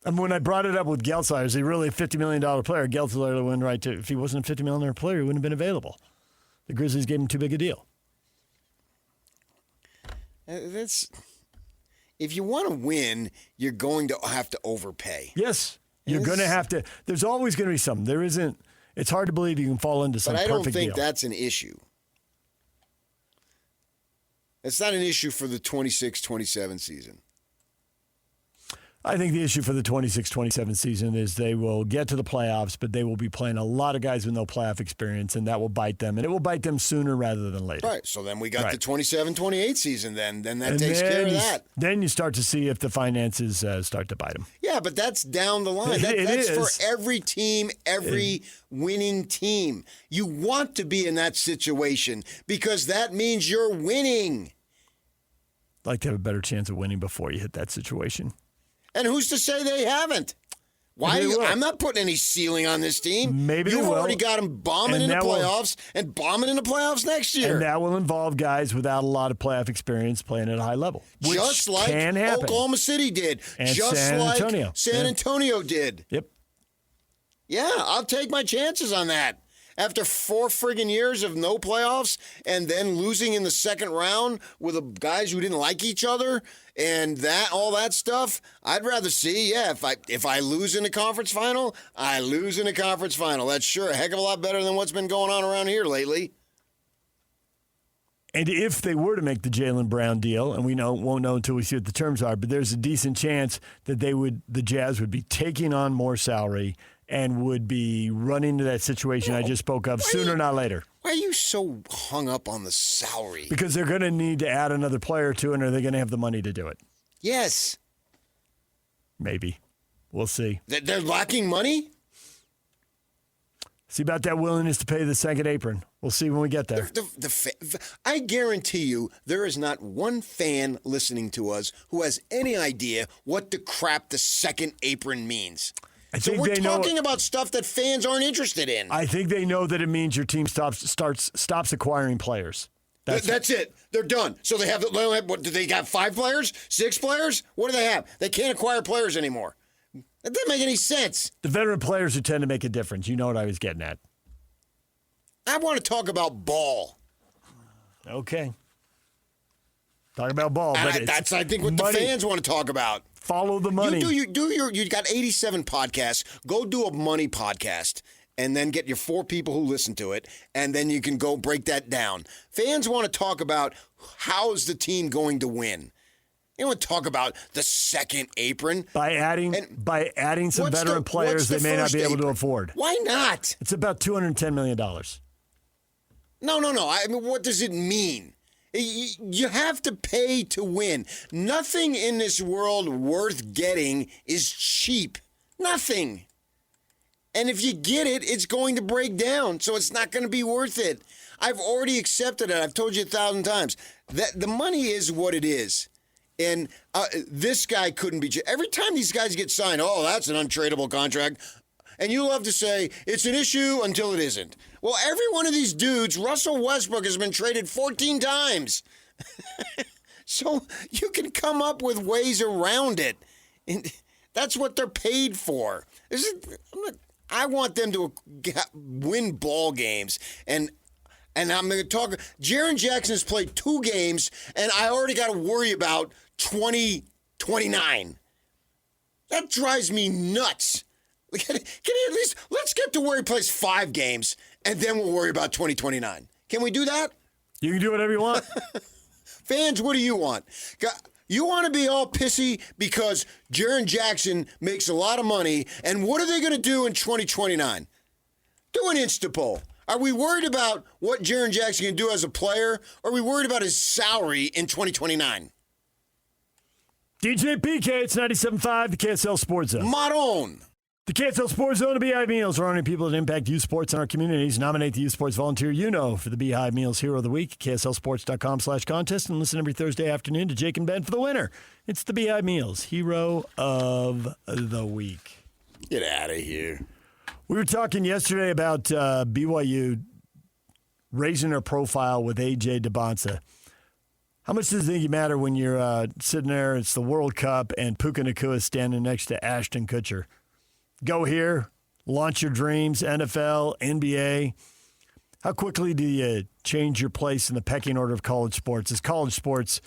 And when I brought it up with Geltzer, is he really a $50 million player? Geltzer went right to, if he wasn't a $50 million player, he wouldn't have been available. The Grizzlies gave him too big a deal. If you want to win, you're going to have to overpay. Yes. You're going to have to. There's always going to be something. There isn't. It's hard to believe you can fall into some perfect deal. But I don't think that's an issue. It's not an issue for the 26-27 season. I think the issue for the 26-27 season is they will get to the playoffs, but they will be playing a lot of guys with no playoff experience, and that will bite them. And it will bite them sooner rather than later. Right. So then we got the 27-28 season then. Then that takes care of that. Then you start to see if the finances start to bite them. Yeah, but that's down the line. That's for every team, every winning team. You want to be in that situation because that means you're winning. I'd like to have a better chance of winning before you hit that situation. And who's to say they haven't? Why? I'm not putting any ceiling on this team. Maybe you've they will. already got them bombing in the playoffs and bombing in the playoffs next year. And that will involve guys without a lot of playoff experience playing at a high level, which just like can happen. Oklahoma City did, and just San like Antonio. San Antonio did. Yep. Yeah, I'll take my chances on that. After 4 friggin' years of no playoffs and then losing in the second round with the guys who didn't like each other and all that stuff, I'd rather see, if I lose in the conference final, I lose in the conference final. That's sure a heck of a lot better than what's been going on around here lately. And if they were to make the Jaylen Brown deal, and we won't know until we see what the terms are, but there's a decent chance that the Jazz would be taking on more salary and would be running into that situation I just spoke of sooner, not later. Why are you so hung up on the salary? Because they're going to need to add another player or two, and are they going to have the money to do it? Yes. Maybe. We'll see. They're lacking money? See about that willingness to pay the second apron. We'll see when we get there. I guarantee you there is not one fan listening to us who has any idea what the crap the second apron means. So we're talking about stuff that fans aren't interested in. I think they know that it means your team stops acquiring players. That's it. They're done. So they have what? Do they got 5 players? 6 players? What do they have? They can't acquire players anymore. That doesn't make any sense. The veteran players who tend to make a difference. You know what I was getting at. I want to talk about ball. Okay. Talk about ball. But that's I think what the fans want to talk about. Follow the money. You got 87 podcasts. Go do a money podcast and then get your 4 people who listen to it, and then you can go break that down. Fans want to talk about how is the team going to win. You want to talk about the second apron. By adding some veteran players they may not be able to afford. Why not? It's about $210 million. No. I mean, what does it mean? You have to pay to win. Nothing in this world worth getting is cheap. Nothing. And if you get it, it's going to break down, so it's not going to be worth it. I've already accepted it. I've told you 1,000 times. That the money is what it is. And this guy couldn't be. Every time these guys get signed, oh, that's an untradeable contract. And you love to say, it's an issue until it isn't. Well, every one of these dudes, Russell Westbrook has been traded 14 times. So you can come up with ways around it. And that's what they're paid for. I want them to win ball games. And I'm going to talk. Jaren Jackson has played 2 games, and I already got to worry about 2029. That drives me nuts. Can he at least, let's get to where he plays 5 games, and then we'll worry about 2029. Can we do that? You can do whatever you want. Fans, what do you want? You want to be all pissy because Jaren Jackson makes a lot of money, and what are they going to do in 2029? Do an Insta poll. Are we worried about what Jaren Jackson can do as a player, or are we worried about his salary in 2029? DJ PK, it's 97.5, the KSL Sports Zone. Maroon. The KSL Sports Zone, the Beehive Meals, are honoring people that impact youth sports in our communities. Nominate the youth sports volunteer for the Beehive Meals Hero of the Week, KSLSports.com/contest, and listen every Thursday afternoon to Jake and Ben for the winner. It's the Beehive Meals Hero of the Week. Get out of here. We were talking yesterday about BYU raising their profile with A.J. Dybantsa. How much does it think you matter when you're sitting there, it's the World Cup, and Puka Nacua is standing next to Ashton Kutcher? Go here, launch your dreams, NFL, NBA. How quickly do you change your place in the pecking order of college sports? As college sports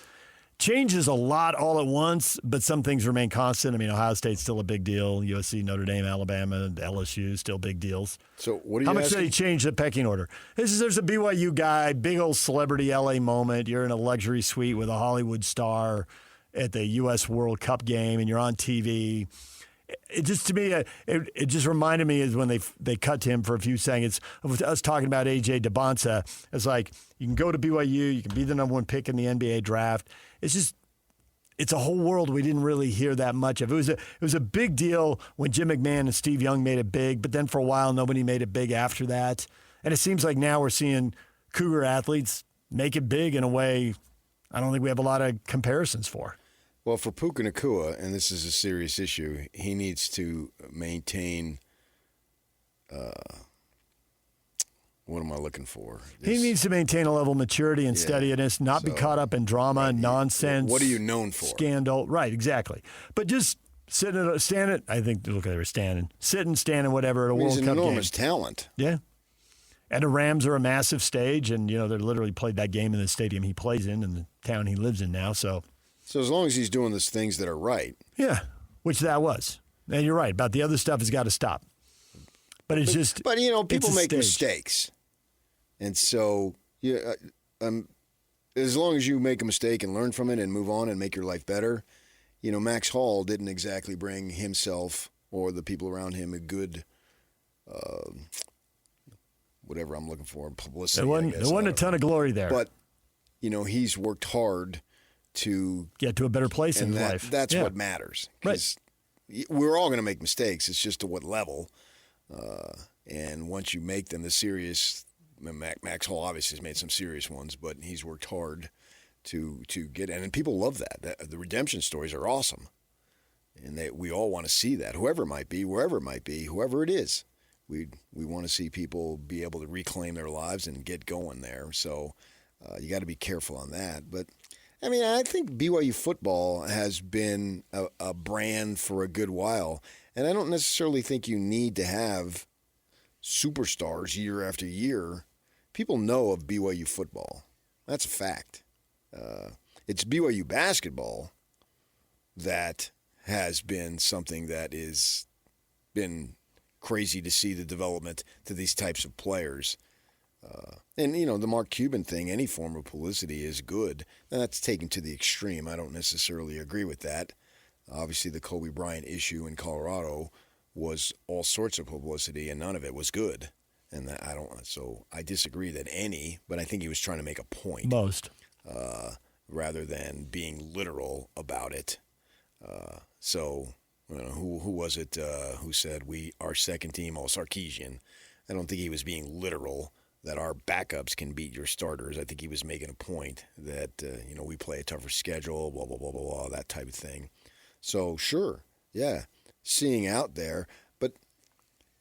changes a lot all at once, but some things remain constant. I mean, Ohio State's still a big deal. USC, Notre Dame, Alabama, LSU, still big deals. So what are you How much asking? do they change the pecking order? There's a BYU guy, big old celebrity LA moment. You're in a luxury suite with a Hollywood star at the U.S. World Cup game, and you're on TV. It just, to me, it just reminded me is when they cut to him for a few seconds of us talking about A.J. Dybantsa. It's like, you can go to BYU, you can be the number 1 pick in the NBA draft. It's a whole world we didn't really hear that much of. It was a big deal when Jim McMahon and Steve Young made it big, but then for a while nobody made it big after that. And it seems like now we're seeing Cougar athletes make it big in a way I don't think we have a lot of comparisons for. Well, for Puka Nacua, and this is a serious issue, he needs to maintain, what am I looking for? He needs to maintain a level of maturity and steadiness, not be caught up in drama and nonsense. What are you known for? Scandal. Right, exactly. But just standing, I think, look, they were standing, standing, whatever, at a World Cup game. He's an enormous talent. Yeah. And the Rams are a massive stage, and, they literally played that game in the stadium he plays in the town he lives in now, So as long as he's doing these things that are right. Yeah, which that was. And you're right, about the other stuff has got to stop. But it's just. But, people make mistakes. And so, as long as you make a mistake and learn from it and move on and make your life better, Max Hall didn't exactly bring himself or the people around him a good, whatever I'm looking for, publicity. There wasn't a ton of glory there. But, he's worked hard to get to a better place in life. That's what matters. Right. We're all going to make mistakes. It's just to what level. And once you make them, the serious, Max Hall obviously has made some serious ones, but he's worked hard to get, and people love that. The redemption stories are awesome. And we all want to see that, whoever it might be, wherever it might be, whoever it is. We want to see people be able to reclaim their lives and get going there. So you got to be careful on that. But I think BYU football has been a brand for a good while, and I don't necessarily think you need to have superstars year after year. People know of BYU football. That's a fact. It's BYU basketball that has been something that is been crazy to see the development to these types of players. And, the Mark Cuban thing, any form of publicity is good. And that's taken to the extreme. I don't necessarily agree with that. Obviously, the Kobe Bryant issue in Colorado was all sorts of publicity, and none of it was good. And so I disagree but I think he was trying to make a point. Most. Rather than being literal about it. So who was it who said our second team all Sarkisian. I don't think he was being literal that our backups can beat your starters. I think he was making a point that we play a tougher schedule, blah blah blah blah blah, that type of thing. So sure, yeah, seeing out there. But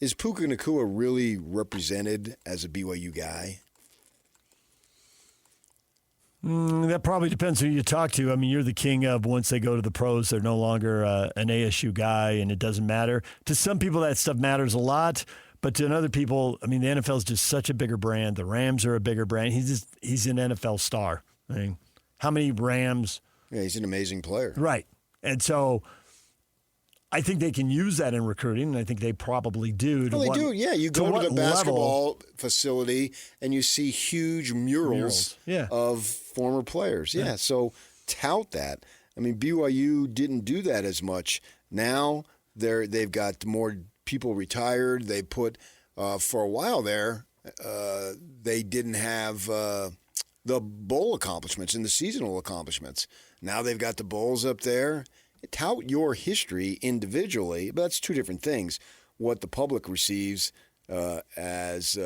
is Puka Nacua really represented as a BYU guy? That probably depends who you talk to. I mean, you're the king of once they go to the pros, they're no longer an ASU guy, and it doesn't matter. To some people, that stuff matters a lot, but to other people, I mean, the NFL is just such a bigger brand. The Rams are a bigger brand. He's an NFL star. I mean, how many Rams? Yeah, he's an amazing player. Right. And so I think they can use that in recruiting, and I think they probably do. Well, they do, yeah. You go to the basketball facility, and you see huge murals. Of former players. Yeah, so tout that. I mean, BYU didn't do that as much. Now they've got more people retired. They put, for a while there, they didn't have the bowl accomplishments and the seasonal accomplishments. Now they've got the bowls up there. Tout your history individually, but that's two different things. What the public receives as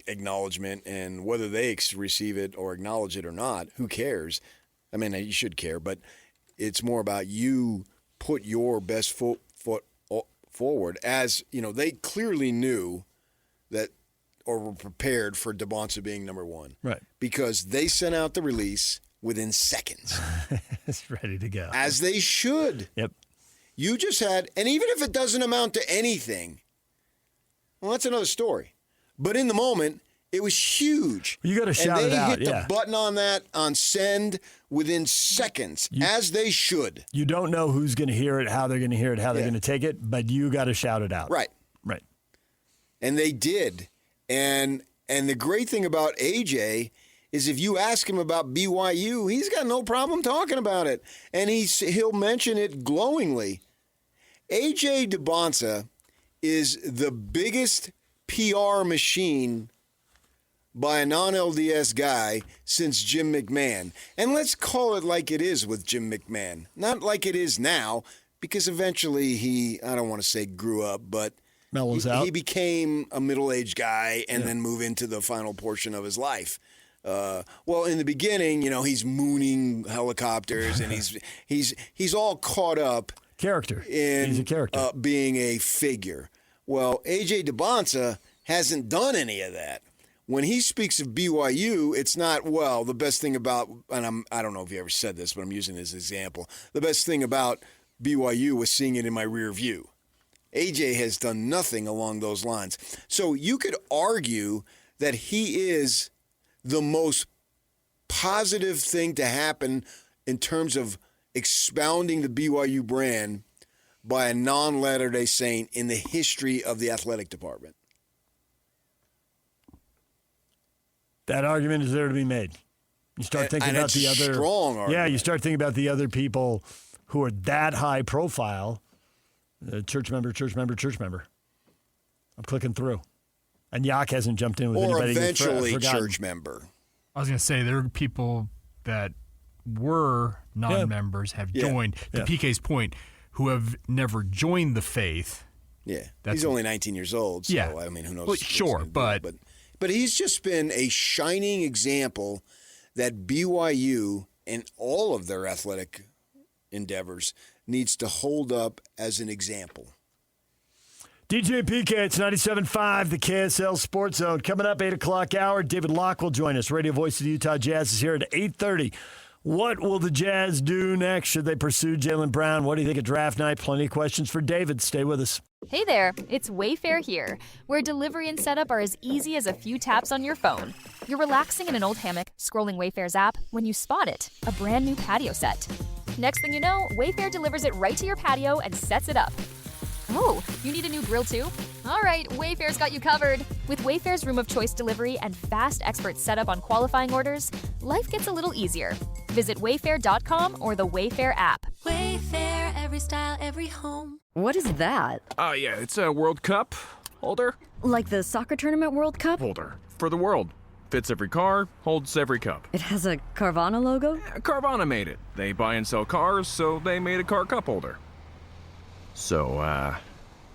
acknowledgement and whether they receive it or acknowledge it or not, who cares? I mean, you should care, but it's more about you put your best foot forward. As they clearly knew that or were prepared for Dybantsa being number one. Right. Because they sent out the release within seconds. It's ready to go. As they should. Yep. You just had, and even if it doesn't amount to anything, well, that's another story. But in the moment, it was huge. You got to shout it out. And they hit the button on that on send within seconds, as they should. You don't know who's going to hear it, how they're going to hear it, how they're going to take it, but you got to shout it out. Right. Right. And they did. And the great thing about AJ is if you ask him about BYU, he's got no problem talking about it. And he'll mention it glowingly. AJ Dybantsa is the biggest PR machine by a non-LDS guy since Jim McMahon. And let's call it like it is with Jim McMahon. Not like it is now, because eventually he, I don't want to say grew up, but mellows out. He became a middle-aged guy and then moved into the final portion of his life. Well, in the beginning, he's mooning helicopters and he's all caught up. Character. He's a character. Being a figure. Well, AJ Dybantsa hasn't done any of that. When he speaks of BYU, it's not, well, the best thing about, and I don't know if you ever said this, but I'm using this as an example. The best thing about BYU was seeing it in my rear view. AJ has done nothing along those lines. So you could argue that he is the most positive thing to happen in terms of expounding the BYU brand by a non-Latter-day Saint in the history of the athletic department. That argument is there to be made. You start thinking about the other strong argument. Yeah, you start thinking about the other people who are that high profile. Church member. I'm clicking through. And Yak hasn't jumped in with anybody. Or eventually church member. I was going to say there are people that were non-members have joined. To PK's point, who have never joined the faith. Yeah, he's only 19 years old. So, I mean, who knows? Well, sure, but he's just been a shining example that BYU and all of their athletic endeavors needs to hold up as an example. DJ PK, it's 97.5, the KSL Sports Zone. Coming up, 8 o'clock hour, David Locke will join us. Radio voice of the Utah Jazz is here at 8:30. What will the Jazz do next? Should they pursue Jaylen Brown? What do you think of draft night? Plenty of questions for David. Stay with us. Hey there, it's Wayfair here, where delivery and setup are as easy as a few taps on your phone. You're relaxing in an old hammock, scrolling Wayfair's app, when you spot it, a brand new patio set. Next thing you know, Wayfair delivers it right to your patio and sets it up. Oh, you need a new grill too? All right, Wayfair's got you covered. With Wayfair's Room of Choice delivery and fast expert setup on qualifying orders, life gets a little easier. Visit wayfair.com or the Wayfair app. Wayfair, every style, every home. What is that? Oh, yeah, it's a World Cup holder. Like the soccer tournament World Cup? Holder. For the world. Fits every car, holds every cup. It has a Carvana logo? Yeah, Carvana made it. They buy and sell cars, so they made a car cup holder. So,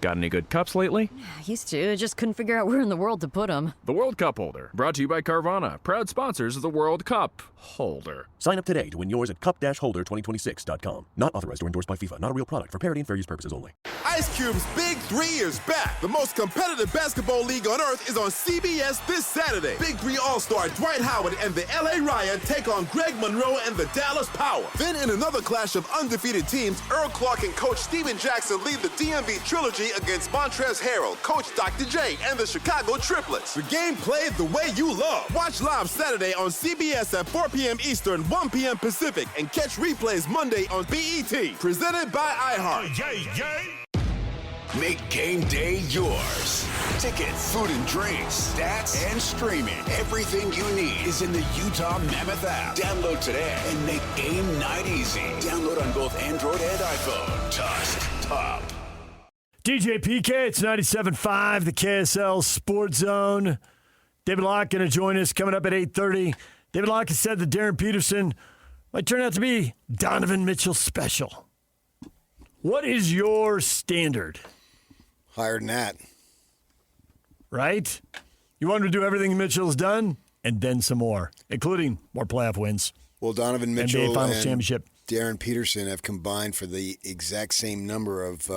got any good cups lately? Used to, just couldn't figure out where in the world to put them. The World Cup holder, brought to you by Carvana, proud sponsors of the World Cup holder. Sign up today to win yours at cup-holder2026.com. Not authorized or endorsed by FIFA. Not a real product. For parity and fair use purposes only. Ice Cube's Big 3 is back. The most competitive basketball league on earth is on CBS this Saturday. Big 3 All-Star Dwight Howard and the LA Riot take on Greg Monroe and the Dallas Power. Then in another clash of undefeated teams, Earl Clark and Coach Steven Jackson lead the DMV Trilogy against Montrezl Harrell, Coach Dr. J, and the Chicago Triplets. The game played the way you love. Watch live Saturday on CBS at 4 p.m. Eastern, 1 p.m. Pacific, and catch replays Monday on BET. Presented by iHeart. Make game day yours. Tickets, food and drinks, stats, and streaming. Everything you need is in the Utah Mammoth app. Download today and make game night easy. Download on both Android and iPhone. Tusk Top. DJ PK, it's 97.5, the KSL Sports Zone. David Locke going to join us coming up at 8:30. David Locke has said that Darryn Peterson might turn out to be Donovan Mitchell special. What is your standard? Higher than that. Right? You want him to do everything Mitchell's done and then some more, including more playoff wins. Well, Donovan Mitchell NBA Finals and championship. Darryn Peterson have combined for the exact same number of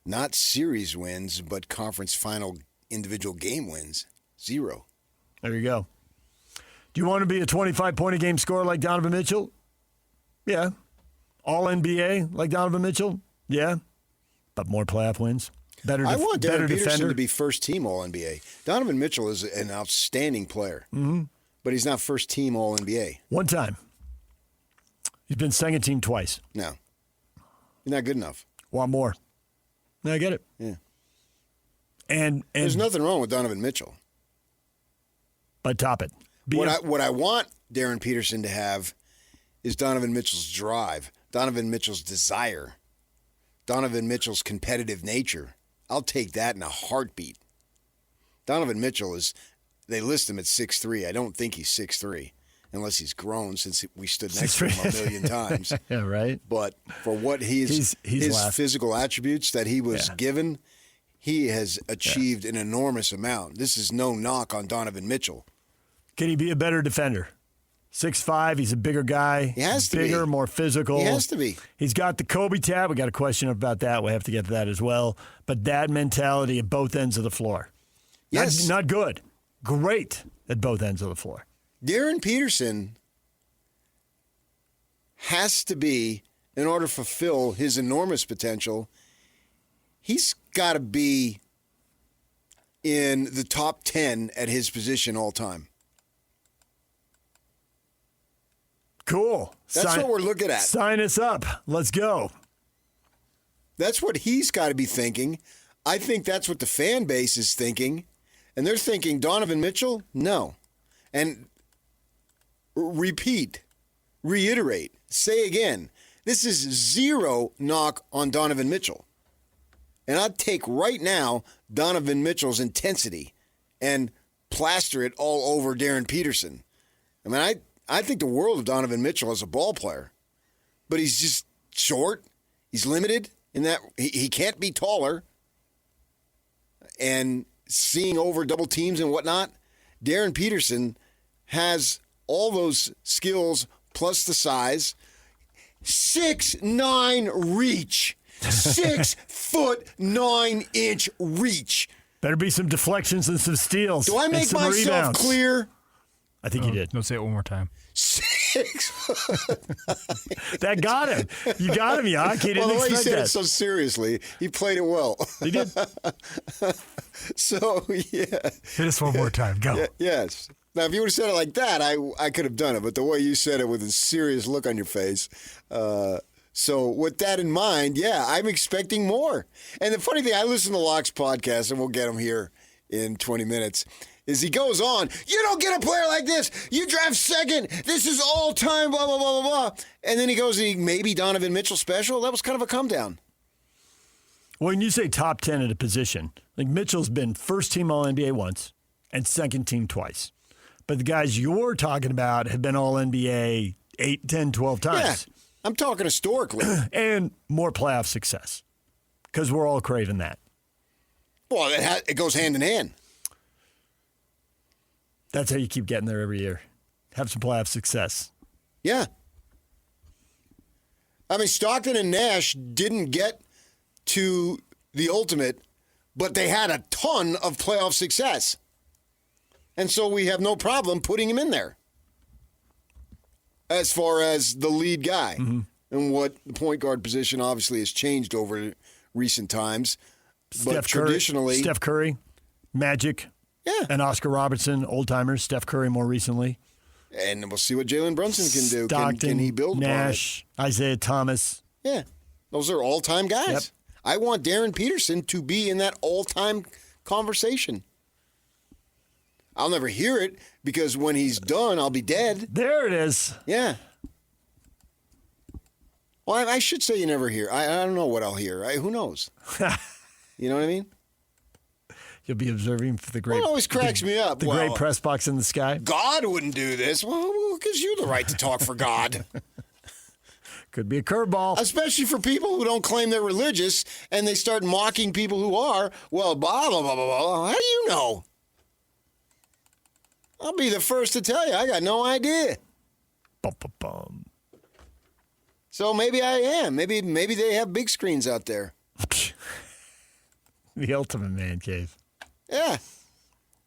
not series wins, but conference final individual game wins. 0. There you go. Do you want to be a 25-point-a-game scorer like Donovan Mitchell? Yeah. All-NBA like Donovan Mitchell? Yeah. But more playoff wins? I want Darryn Peterson defender? to be first-team All-NBA. Donovan Mitchell is an outstanding player, but he's not first-team All-NBA. One time. He's been second-team twice. No. He's not good enough. Want more. No, I get it. Yeah. And there's nothing wrong with Donovan Mitchell. But top it. What I want Darryn Peterson to have is Donovan Mitchell's drive, Donovan Mitchell's desire, Donovan Mitchell's competitive nature. I'll take that in a heartbeat. Donovan Mitchell they list him at 6'3". I don't think he's 6'3", unless he's grown since we stood next to him a million times. Yeah, right. But for what his physical attributes that he was given, he has achieved an enormous amount. This is no knock on Donovan Mitchell. Can he be a better defender? 6'5", he's a bigger guy. He has to be. Bigger, more physical. He has to be. He's got the Kobe tap. We got a question about that. We'll have to get to that as well. But that mentality at both ends of the floor. Yes. Not good. Great at both ends of the floor. Darryn Peterson has to be, in order to fulfill his enormous potential, he's got to be in the top 10 at his position all time. Cool. That's what we're looking at. Sign us up. Let's go. That's what he's got to be thinking. I think that's what the fan base is thinking. And they're thinking, Donovan Mitchell? No. And reiterate, say again, this is 0 knock on Donovan Mitchell. And I'd take right now Donovan Mitchell's intensity and plaster it all over Darryn Peterson. I mean, I think the world of Donovan Mitchell as a ball player, but he's just short. He's limited in that he can't be taller. And seeing over double teams and whatnot, Darryn Peterson has all those skills plus the size. 6'9" reach. 6'9" reach. Better be some deflections and some steals. Do I make myself rebounds. Clear? I think you did. Don't say it one more time. 6'9". That got him. You got him, Yak. He didn't Well, the way he expect said that. it so seriously, he played it well. He did. So, yeah. Hit us one more time. Go. Yes. Now, if you would have said it like that, I could have done it. But the way you said it with a serious look on your face. So with that in mind, yeah, I'm expecting more. And the funny thing, I listen to Locke's podcast, and we'll get him here in 20 minutes, is he goes on, you don't get a player like this. You draft second. This is all time, blah, blah, blah, blah, blah. And then he goes, maybe Donovan Mitchell special. That was kind of a come down. When you say top 10 at a position, like Mitchell's been first team All-NBA once and second team twice. But the guys you're talking about have been All-NBA 8, 10, 12 times. Yeah, I'm talking historically. And more playoff success. Because we're all craving that. Well, it goes hand in hand. That's how you keep getting there every year. Have some playoff success. Yeah. I mean, Stockton and Nash didn't get to the ultimate, but they had a ton of playoff success. And so we have no problem putting him in there as far as the lead guy. Mm-hmm. And what the point guard position obviously has changed over recent times. But Steph Curry, Magic, and Oscar Robertson, old-timers. Steph Curry more recently. And we'll see what Jalen Brunson can do. Stockton, can he build Nash, upon it? Isaiah Thomas. Yeah, those are all-time guys. Yep. I want Darryn Peterson to be in that all-time conversation. I'll never hear it because when he's done, I'll be dead. There it is. Yeah. Well, I should say you never hear. I don't know what I'll hear. Who knows? You know what I mean? You'll be observing for the great. It always cracks me up. The great press box in the sky. God wouldn't do this. Well, who gives you the right to talk for God? Could be a curveball. Especially for people who don't claim they're religious and they start mocking people who are. Well, blah, blah, blah, blah, blah. How do you know? I'll be the first to tell you. I got no idea. Bum, bum, bum. So maybe I am. Maybe they have big screens out there. The ultimate man cave. Yeah.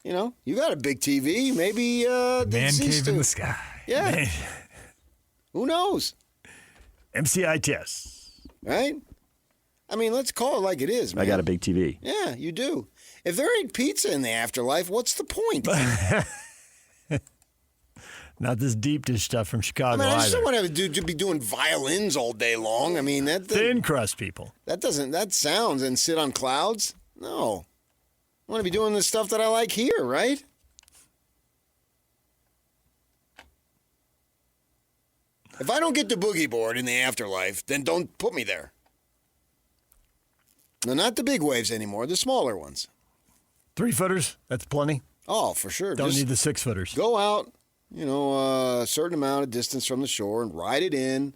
You know, you got a big TV. Maybe man cave in the sky. Yeah. Man. Who knows? MCITS. Right? I mean, let's call it like it is, man. I got a big TV. Yeah, you do. If there ain't pizza in the afterlife, what's the point? Not this deep dish stuff from Chicago I just either. don't want to be doing violins all day long. I mean, that Thin crust people. That sounds and sit on clouds. No, I want to be doing the stuff that I like here, right? If I don't get the boogie board in the afterlife, then don't put me there. No, not the big waves anymore. The smaller ones. 3-footers. That's plenty. Oh, for sure. Don't Just need the 6-footers. Go out. A certain amount of distance from the shore and ride it in.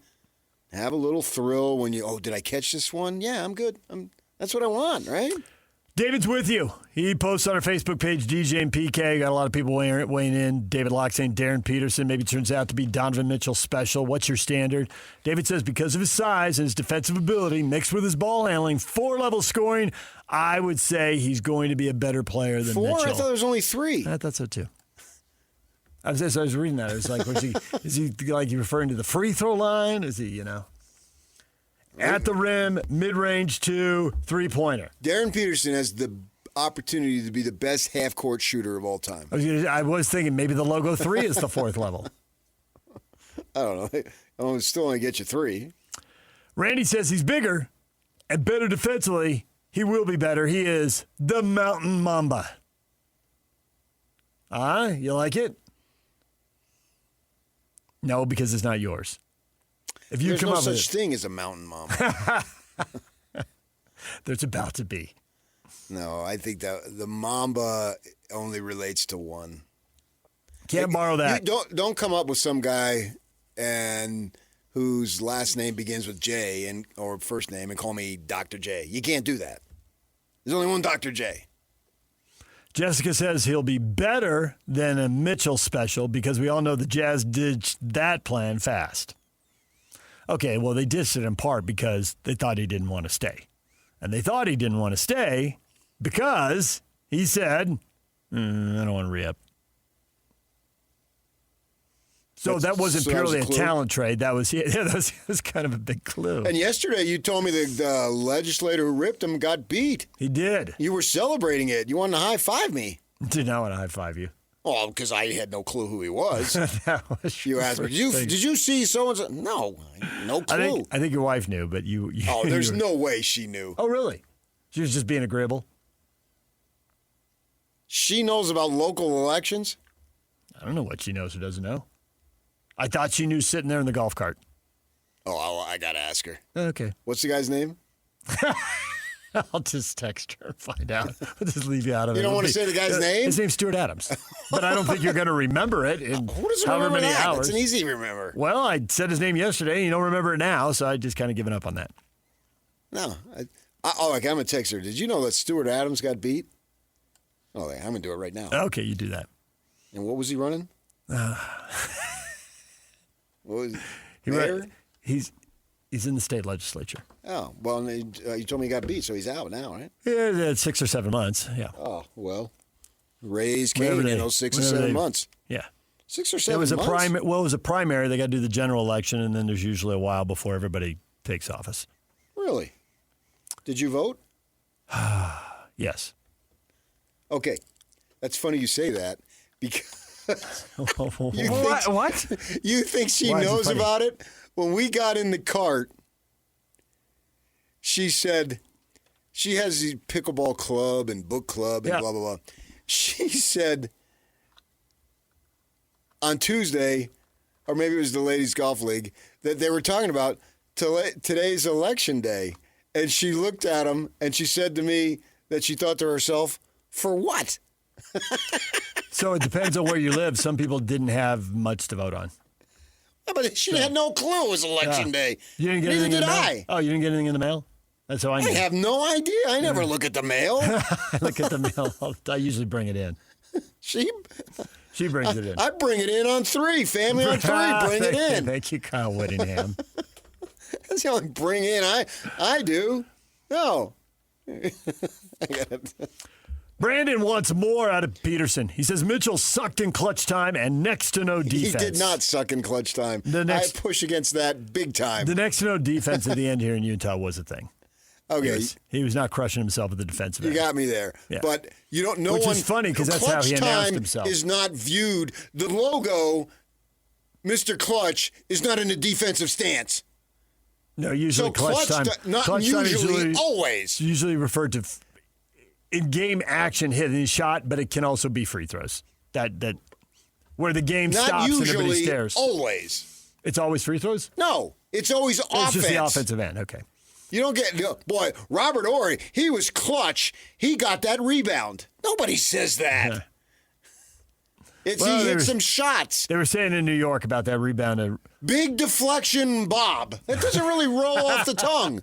Have a little thrill when did I catch this one? Yeah, I'm good. That's what I want, right? David's with you. He posts on our Facebook page, DJ and PK. Got a lot of people weighing in. David Locke saying Darryn Peterson maybe turns out to be Donovan Mitchell special. What's your standard? David says because of his size and his defensive ability mixed with his ball handling, 4-level scoring, I would say he's going to be a better player than 4? Mitchell. I thought there was only 3. I thought so too. I was reading that. I was like, is he like referring to the free throw line? Is he, at the rim, mid-range 2, 3-pointer? Darryn Peterson has the opportunity to be the best half-court shooter of all time. I was thinking maybe the logo 3 is the 4th level. I don't know. I'm still going to get you 3. Randy says he's bigger and better defensively. He will be better. He is the Mountain Mamba. You like it? No, because it's not yours. If you There's come no up with such thing as a mountain mamba. There's about to be. No, I think that the mamba only relates to one. Can't borrow that. Don't come up with some guy and whose last name begins with J or first name and call me Dr. J. You can't do that. There's only one Dr. J. Jessica says he'll be better than a Mitchell special because we all know the Jazz ditched that plan fast. Okay, well, they ditched it in part because they thought he didn't want to stay. And they thought he didn't want to stay because he said, I don't want to re-up. So that wasn't purely a talent trade. That was kind of a big clue. And yesterday you told me the legislator who ripped him got beat. He did. You were celebrating it. You wanted to high-five me. Did not want to high-five you. Well, because I had no clue who he was. That was you asked me, did you see so-and-so? No clue. I think your wife knew, but you there's no way she knew. Oh, really? She was just being agreeable? She knows about local elections? I don't know what she knows or doesn't know. I thought she knew sitting there in the golf cart. Oh, I got to ask her. Okay. What's the guy's name? I'll just text her and find out. I'll just leave you out of it. You don't want to say the guy's name? His name's Stuart Adams. But I don't think you're going to remember it in however many hours. It's an easy remember. Well, I said his name yesterday. You don't remember it now, so I just kind of given up on that. No. I'm going to text her. Did you know that Stuart Adams got beat? Oh, I'm going to do it right now. Okay, you do that. And what was he running? What was He's in the state legislature. Oh, well, you told me he got beat, so he's out now, right? Yeah, 6 or 7 months, yeah. Oh, well, raise Cane, 6 or 7 months. Yeah. 6 or 7 months? It was a primary. They got to do the general election, and then there's usually a while before everybody takes office. Really? Did you vote? Yes. Okay. That's funny you say that because What? You think she knows about it? When we got in the cart, she said she has the pickleball club and book club and blah, blah, blah. She said on Tuesday, or maybe it was the Ladies Golf League, that they were talking about today's election day. And she looked at him and she said to me that she thought to herself, for what? So it depends on where you live. Some people didn't have much to vote on. Yeah, but she had no clue it was election day. You didn't get Neither anything did in the mail? I. Oh, you didn't get anything in the mail? That's how I knew. I have no idea. I never look at the mail. I look at the mail. I usually bring it in. She brings it in. I bring it in on 3. Family on 3. Bring it in. Thank you, Kyle Whittingham. That's the only bring in I do. No. Brandon wants more out of Peterson. He says Mitchell sucked in clutch time and next to no defense. He did not suck in clutch time. I push against that big time. The next to no defense at the end here in Utah was a thing. Okay. He was not crushing himself at the defensive end. You got me there. Yeah. But you don't know. Which is funny because that's how he announced himself. Is not viewed. The logo, Mr. Clutch, is not in a defensive stance. No, usually so clutch time. Not clutch usually, time always. Usually referred to in-game action hit and shot, but it can also be free throws. That where the game not stops usually, and everybody stares. Always. It's always free throws? No, it's always offense. It's just the offensive end. Okay. You don't get boy. Robert Horry, he was clutch. He got that rebound. Nobody says that. He hit some shots. They were saying in New York about that rebound. Big deflection, Bob. That doesn't really roll off the tongue.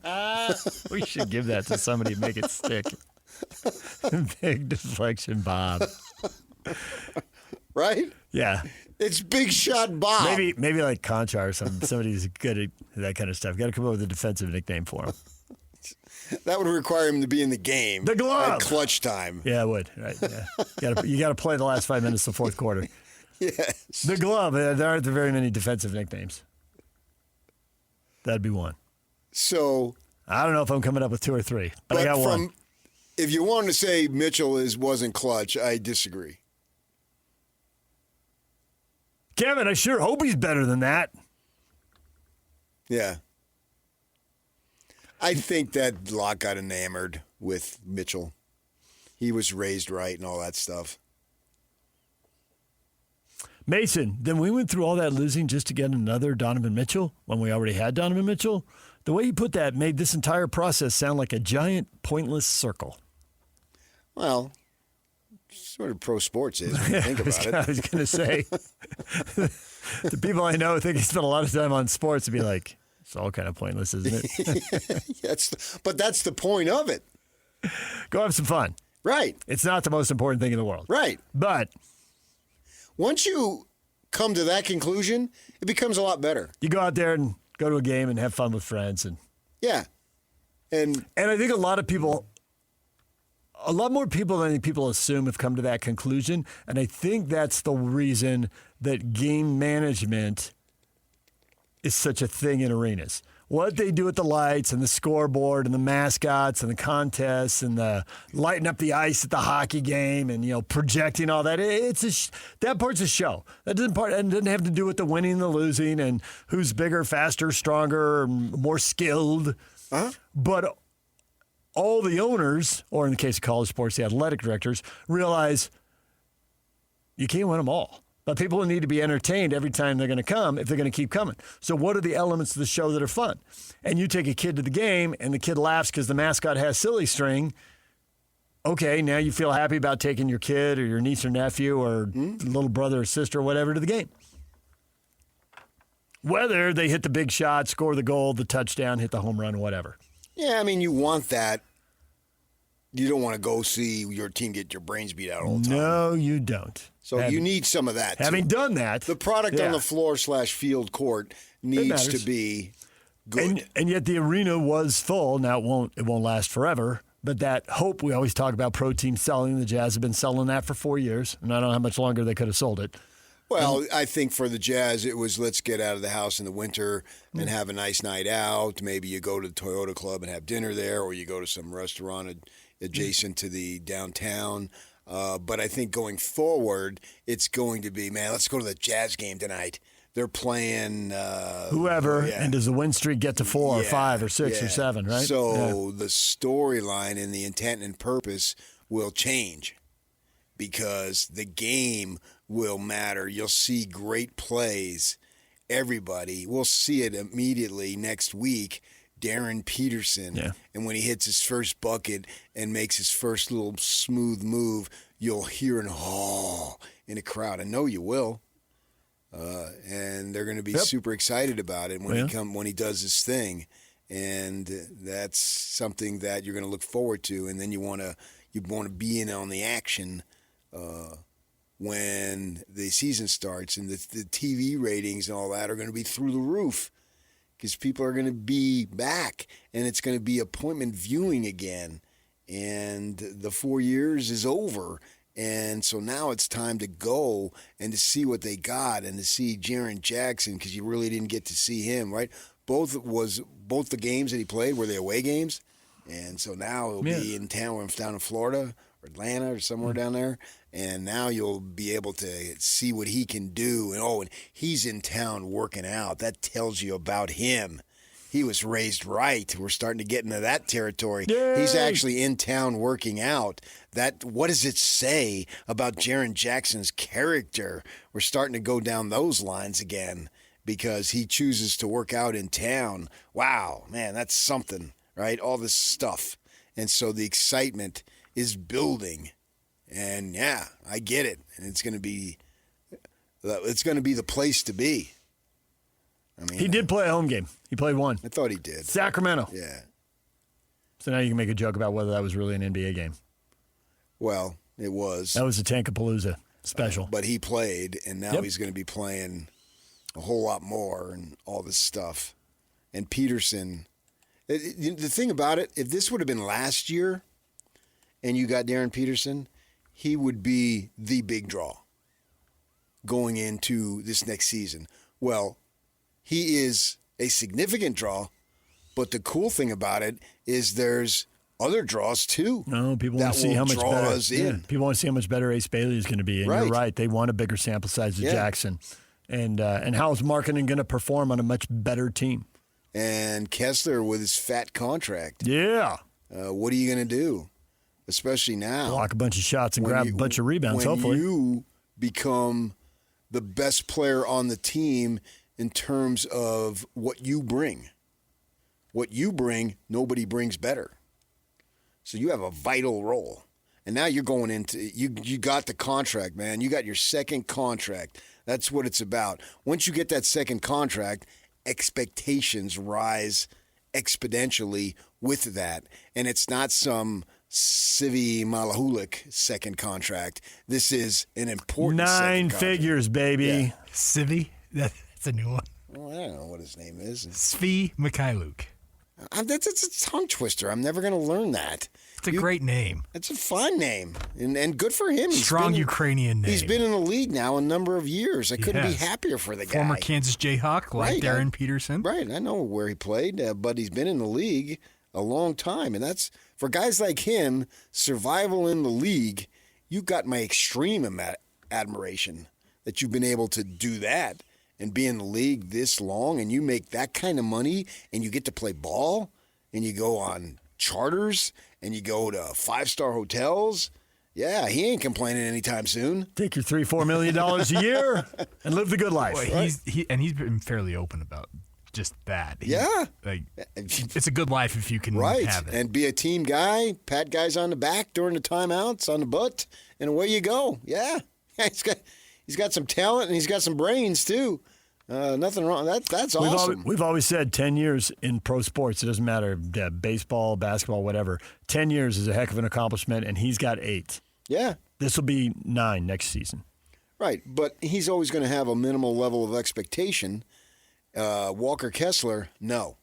We should give that to somebody and make it stick. Big deflection, Bob. Right? Yeah. It's big shot, Bob. Maybe like Concha or somebody who's good at that kind of stuff. Got to come up with a defensive nickname for him. That would require him to be in the game. The glove. At clutch time. Yeah, it would. Right. Yeah. You got to play the last 5 minutes of the fourth quarter. Yes. The glove. There aren't very many defensive nicknames. That'd be one. So I don't know if I'm coming up with 2 or 3, but I got one. If you wanted to say Mitchell wasn't clutch, I disagree. Kevin, I sure hope he's better than that. Yeah. I think that Locke got enamored with Mitchell. He was raised right and all that stuff. Mason, then we went through all that losing just to get another Donovan Mitchell when we already had Donovan Mitchell. The way you put that made this entire process sound like a giant, pointless circle. Well, sort of pro sports is when you think about it. I was going to say, the people I know think they spend a lot of time on sports and be like, it's all kind of pointless, isn't it? But that's the point of it. Go have some fun. Right. It's not the most important thing in the world. Right. But once you come to that conclusion, it becomes a lot better. You go out there and go to a game and have fun with friends. Yeah. And I think a lot more people than people assume have come to that conclusion. And I think that's the reason that game management is such a thing in arenas. What they do with the lights and the scoreboard and the mascots and the contests and the lighting up the ice at the hockey game and projecting all that, that part's a show. That doesn't have to do with the winning and the losing and who's bigger, faster, stronger, or more skilled. Uh-huh. But all the owners, or in the case of college sports, the athletic directors, realize you can't win them all. But people need to be entertained every time they're going to come if they're going to keep coming. So what are the elements of the show that are fun? And you take a kid to the game and the kid laughs because the mascot has silly string. Okay, now you feel happy about taking your kid or your niece or nephew or little brother or sister or whatever to the game. Whether they hit the big shot, score the goal, the touchdown, hit the home run, whatever. Yeah, I mean, you want that You don't want to go see your team get your brains beat out all the time. No, you don't. So you need some of that. Having done that, the product on the floor/field court needs to be good. And yet the arena was full. Now it won't last forever. But that hope we always talk about, pro teams selling. The Jazz have been selling that for 4 years, and I don't know how much longer they could have sold it. Well, I think for the Jazz, it was let's get out of the house in the winter and have a nice night out. Maybe you go to the Toyota Club and have dinner there, or you go to some restaurant adjacent to the downtown. But I think going forward, it's going to be, man, let's go to the Jazz game tonight. They're playing whoever, and does the win streak get to 4 or 5 or 6 or 7, right? So the storyline and the intent and purpose will change because the game will matter. You'll see great plays. Everybody, we'll see it immediately next week. Darryn Peterson, and when he hits his first bucket and makes his first little smooth move, you'll hear an in the crowd. I know you will. And they're going to be super excited about it when he does his thing, and that's something that you're going to look forward to. And then you want to be in on the action when the season starts, and the TV ratings and all that are going to be through the roof because people are going to be back, and it's going to be appointment viewing again. And the 4 years is over. And so now it's time to go and to see what they got and to see Jaren Jackson, because you really didn't get to see him, right? Both the games that he played, were they away games? And so now he'll be in town, down in Florida or Atlanta or somewhere down there. And now you'll be able to see what he can do. And he's in town working out. That tells you about him. He was raised right. We're starting to get into that territory. Yay! He's actually in town working out. What does it say about Jaren Jackson's character? We're starting to go down those lines again because he chooses to work out in town. Wow, man, that's something, right? All this stuff. And so the excitement is building. And yeah, I get it. And it's going to be the place to be. I mean, he did play a home game. He played one. I thought he did. Sacramento. Yeah. So now you can make a joke about whether that was really an NBA game. Well, it was. That was a Tankapalooza special. But he played, and now he's going to be playing a whole lot more and all this stuff. And Peterson, the thing about it, if this would have been last year and you got Darryn Peterson, he would be the big draw going into this next season. Well, he is a significant draw, but the cool thing about it is there's other draws too. No, people want to see how much better. Yeah, people want to see how much better Ace Bailey is going to be, and you're right. They want a bigger sample size of Jackson, and how is Markkanen going to perform on a much better team? And Kessler with his fat contract. Yeah. What are you going to do, especially now? Block a bunch of shots and grab a bunch of rebounds. Hopefully, you become the best player on the team. In terms of what you bring. What you bring, nobody brings better. So you have a vital role. And now you're going into, you got the contract, man. You got your second contract. That's what it's about. Once you get that second contract, expectations rise exponentially with that. And it's not some Sivi Malahulik second contract. This is an important 9 figures, baby. Yeah. Sivi? That's a new one. Well, I don't know what his name is. Svi Mikhailuk. That's a tongue twister. I'm never going to learn that. It's a great name. It's a fun name, and good for him. Strong Ukrainian name. He's been in the league now a number of years. I couldn't be happier for the guy. Former Kansas Jayhawk, like Darryn Peterson. Right, I know where he played, but he's been in the league a long time, and that's for guys like him. Survival in the league, you got my extreme admiration that you've been able to do that. And be in the league this long, and you make that kind of money, and you get to play ball, and you go on charters, and you go to 5-star hotels. Yeah, he ain't complaining anytime soon. Take your $3-4 million a year and live the good life. Boy, right? he's been fairly open about just that. Like it's a good life if you can have it. And be a team guy, pat guys on the back during the timeouts, on the butt, and away you go. Yeah, he's got some talent and he's got some brains too. Nothing wrong. That's awesome. We've always said 10 years in pro sports. It doesn't matter, baseball, basketball, whatever. 10 years is a heck of an accomplishment, and he's got 8. Yeah. This will be 9 next season. Right, but he's always going to have a minimal level of expectation. Walker Kessler, no.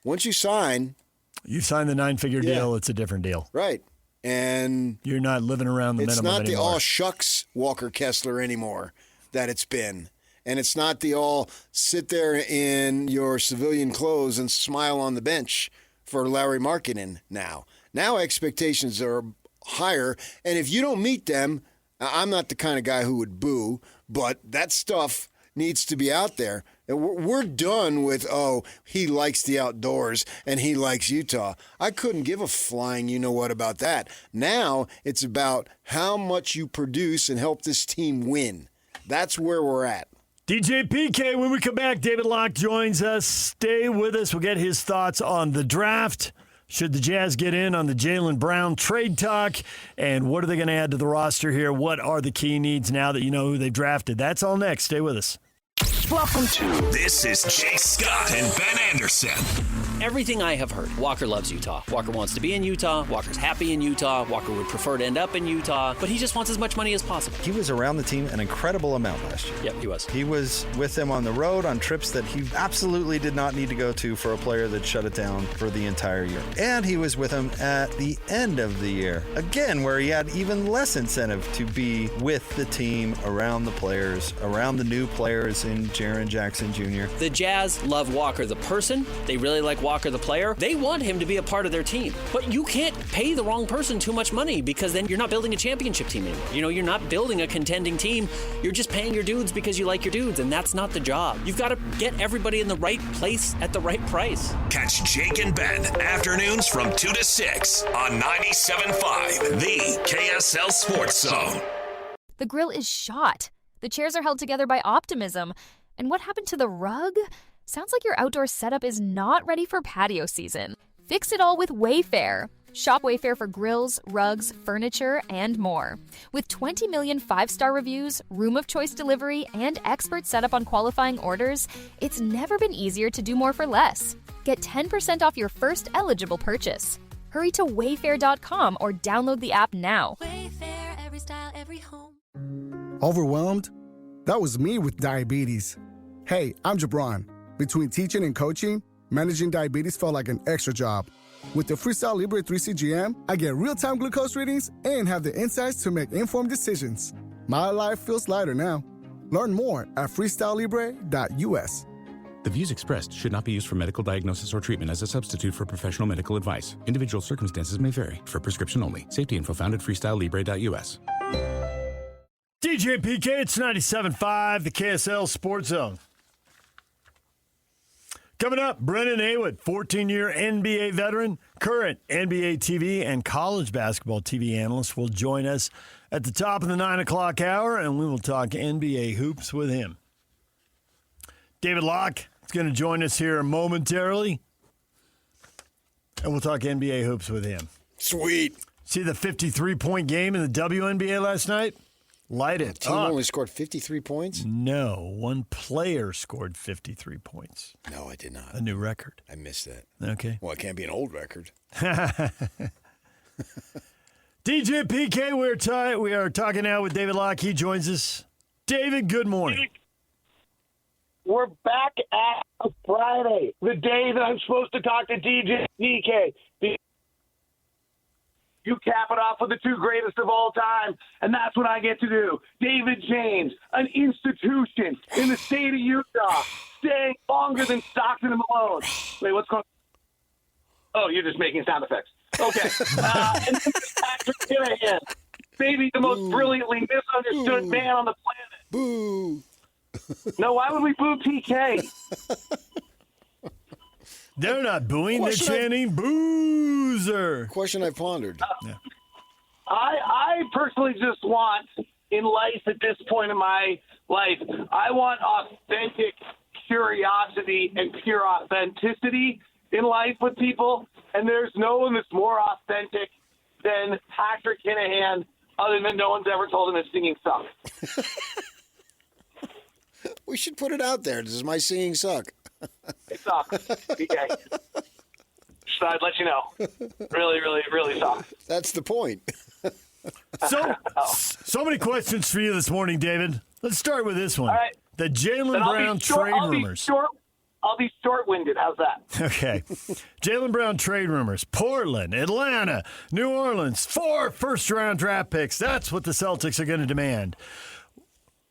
Once you sign... You sign the 9-figure deal, it's a different deal. Right. And... You're not living around the minimum anymore. It's not the all-shucks Walker Kessler anymore that it's been. And it's not the all sit there in your civilian clothes and smile on the bench for Larry Markkinen now. Now expectations are higher, and if you don't meet them, I'm not the kind of guy who would boo, but that stuff needs to be out there. And we're done with, he likes the outdoors and he likes Utah. I couldn't give a flying you-know-what about that. Now it's about how much you produce and help this team win. That's where we're at. DJ PK, when we come back, David Locke joins us. Stay with us. We'll get his thoughts on the draft. Should the Jazz get in on the Jaylen Brown trade talk? And what are they going to add to the roster here? What are the key needs now that you know who they've drafted? That's all next. Stay with us. Welcome to This is Jay Scott and Ben Anderson. Everything I have heard, Walker loves Utah. Walker wants to be in Utah. Walker's happy in Utah. Walker would prefer to end up in Utah, but he just wants as much money as possible. He was around the team an incredible amount last year. Yep, he was. He was with them on the road on trips that he absolutely did not need to go to for a player that shut it down for the entire year. And he was with them at the end of the year, again, where he had even less incentive to be with the team, around the players, around the new players in Jaren Jackson Jr. The Jazz love Walker the person. They really like Walker the player. They want him to be a part of their team. But you can't pay the wrong person too much money because then you're not building a championship team anymore. You know, you're not building a contending team. You're just paying your dudes because you like your dudes, and that's not the job. You've got to get everybody in the right place at the right price. Catch Jake and Ben afternoons from 2 to 6 on 97.5, the KSL Sports Zone. The grill is shot. The chairs are held together by optimism. And what happened to the rug? Sounds like your outdoor setup is not ready for patio season. Fix it all with Wayfair. Shop Wayfair for grills, rugs, furniture, and more. With 20 million 5-star reviews, room of choice delivery, and expert setup on qualifying orders, it's never been easier to do more for less. Get 10% off your first eligible purchase. Hurry to wayfair.com or download the app now. Wayfair, every style, every home. Overwhelmed? That was me with diabetes. Hey, I'm Jabron. Between teaching and coaching, managing diabetes felt like an extra job. With the Freestyle Libre 3 CGM, I get real-time glucose readings and have the insights to make informed decisions. My life feels lighter now. Learn more at freestylelibre.us. The views expressed should not be used for medical diagnosis or treatment as a substitute for professional medical advice. Individual circumstances may vary. For prescription only. Safety info found at freestylelibre.us. DJ PK, it's 97.5, the KSL Sports Zone. Coming up, Brennan Haywood, 14-year NBA veteran, current NBA TV and college basketball TV analyst, will join us at the top of the 9 o'clock hour, and we will talk NBA hoops with him. David Locke is going to join us here momentarily, and we'll talk NBA hoops with him. Sweet. See the 53-point game in the WNBA last night? Light it. The team only scored 53 points? No, one player scored 53 points. No, I did not. A new record. I missed that. Okay. Well, it can't be an old record. DJ PK, we are talking now with David Locke. He joins us. David, good morning. We're back at Friday, the day that I'm supposed to talk to DJ PK. You cap it off with the two greatest of all time, and that's what I get to do. David James, an institution in the state of Utah, staying longer than Stockton and Malone. Wait, what's going on? Oh, you're just making sound effects. Okay. And this is Patrick Kinahan, maybe the most brilliantly misunderstood man on the planet. Boo. No, why would we boo PK? They're not booing, they're chanting boozer. Question I pondered. I personally just want, in life at this point in my life, I want authentic curiosity and pure authenticity in life with people, and there's no one that's more authentic than Patrick Kinahan, other than no one's ever told him his singing sucks. We should put it out there. Does my singing suck? It sucks. PK. So I'd let you know. Really, really, really sucks. That's the point. So many questions for you this morning, David. Let's start with this one. All right. The Jaylen Brown trade rumors. I'll be short-winded. How's that? Okay. Jaylen Brown trade rumors. Portland, Atlanta, New Orleans, 4 first-round draft picks. That's what the Celtics are going to demand.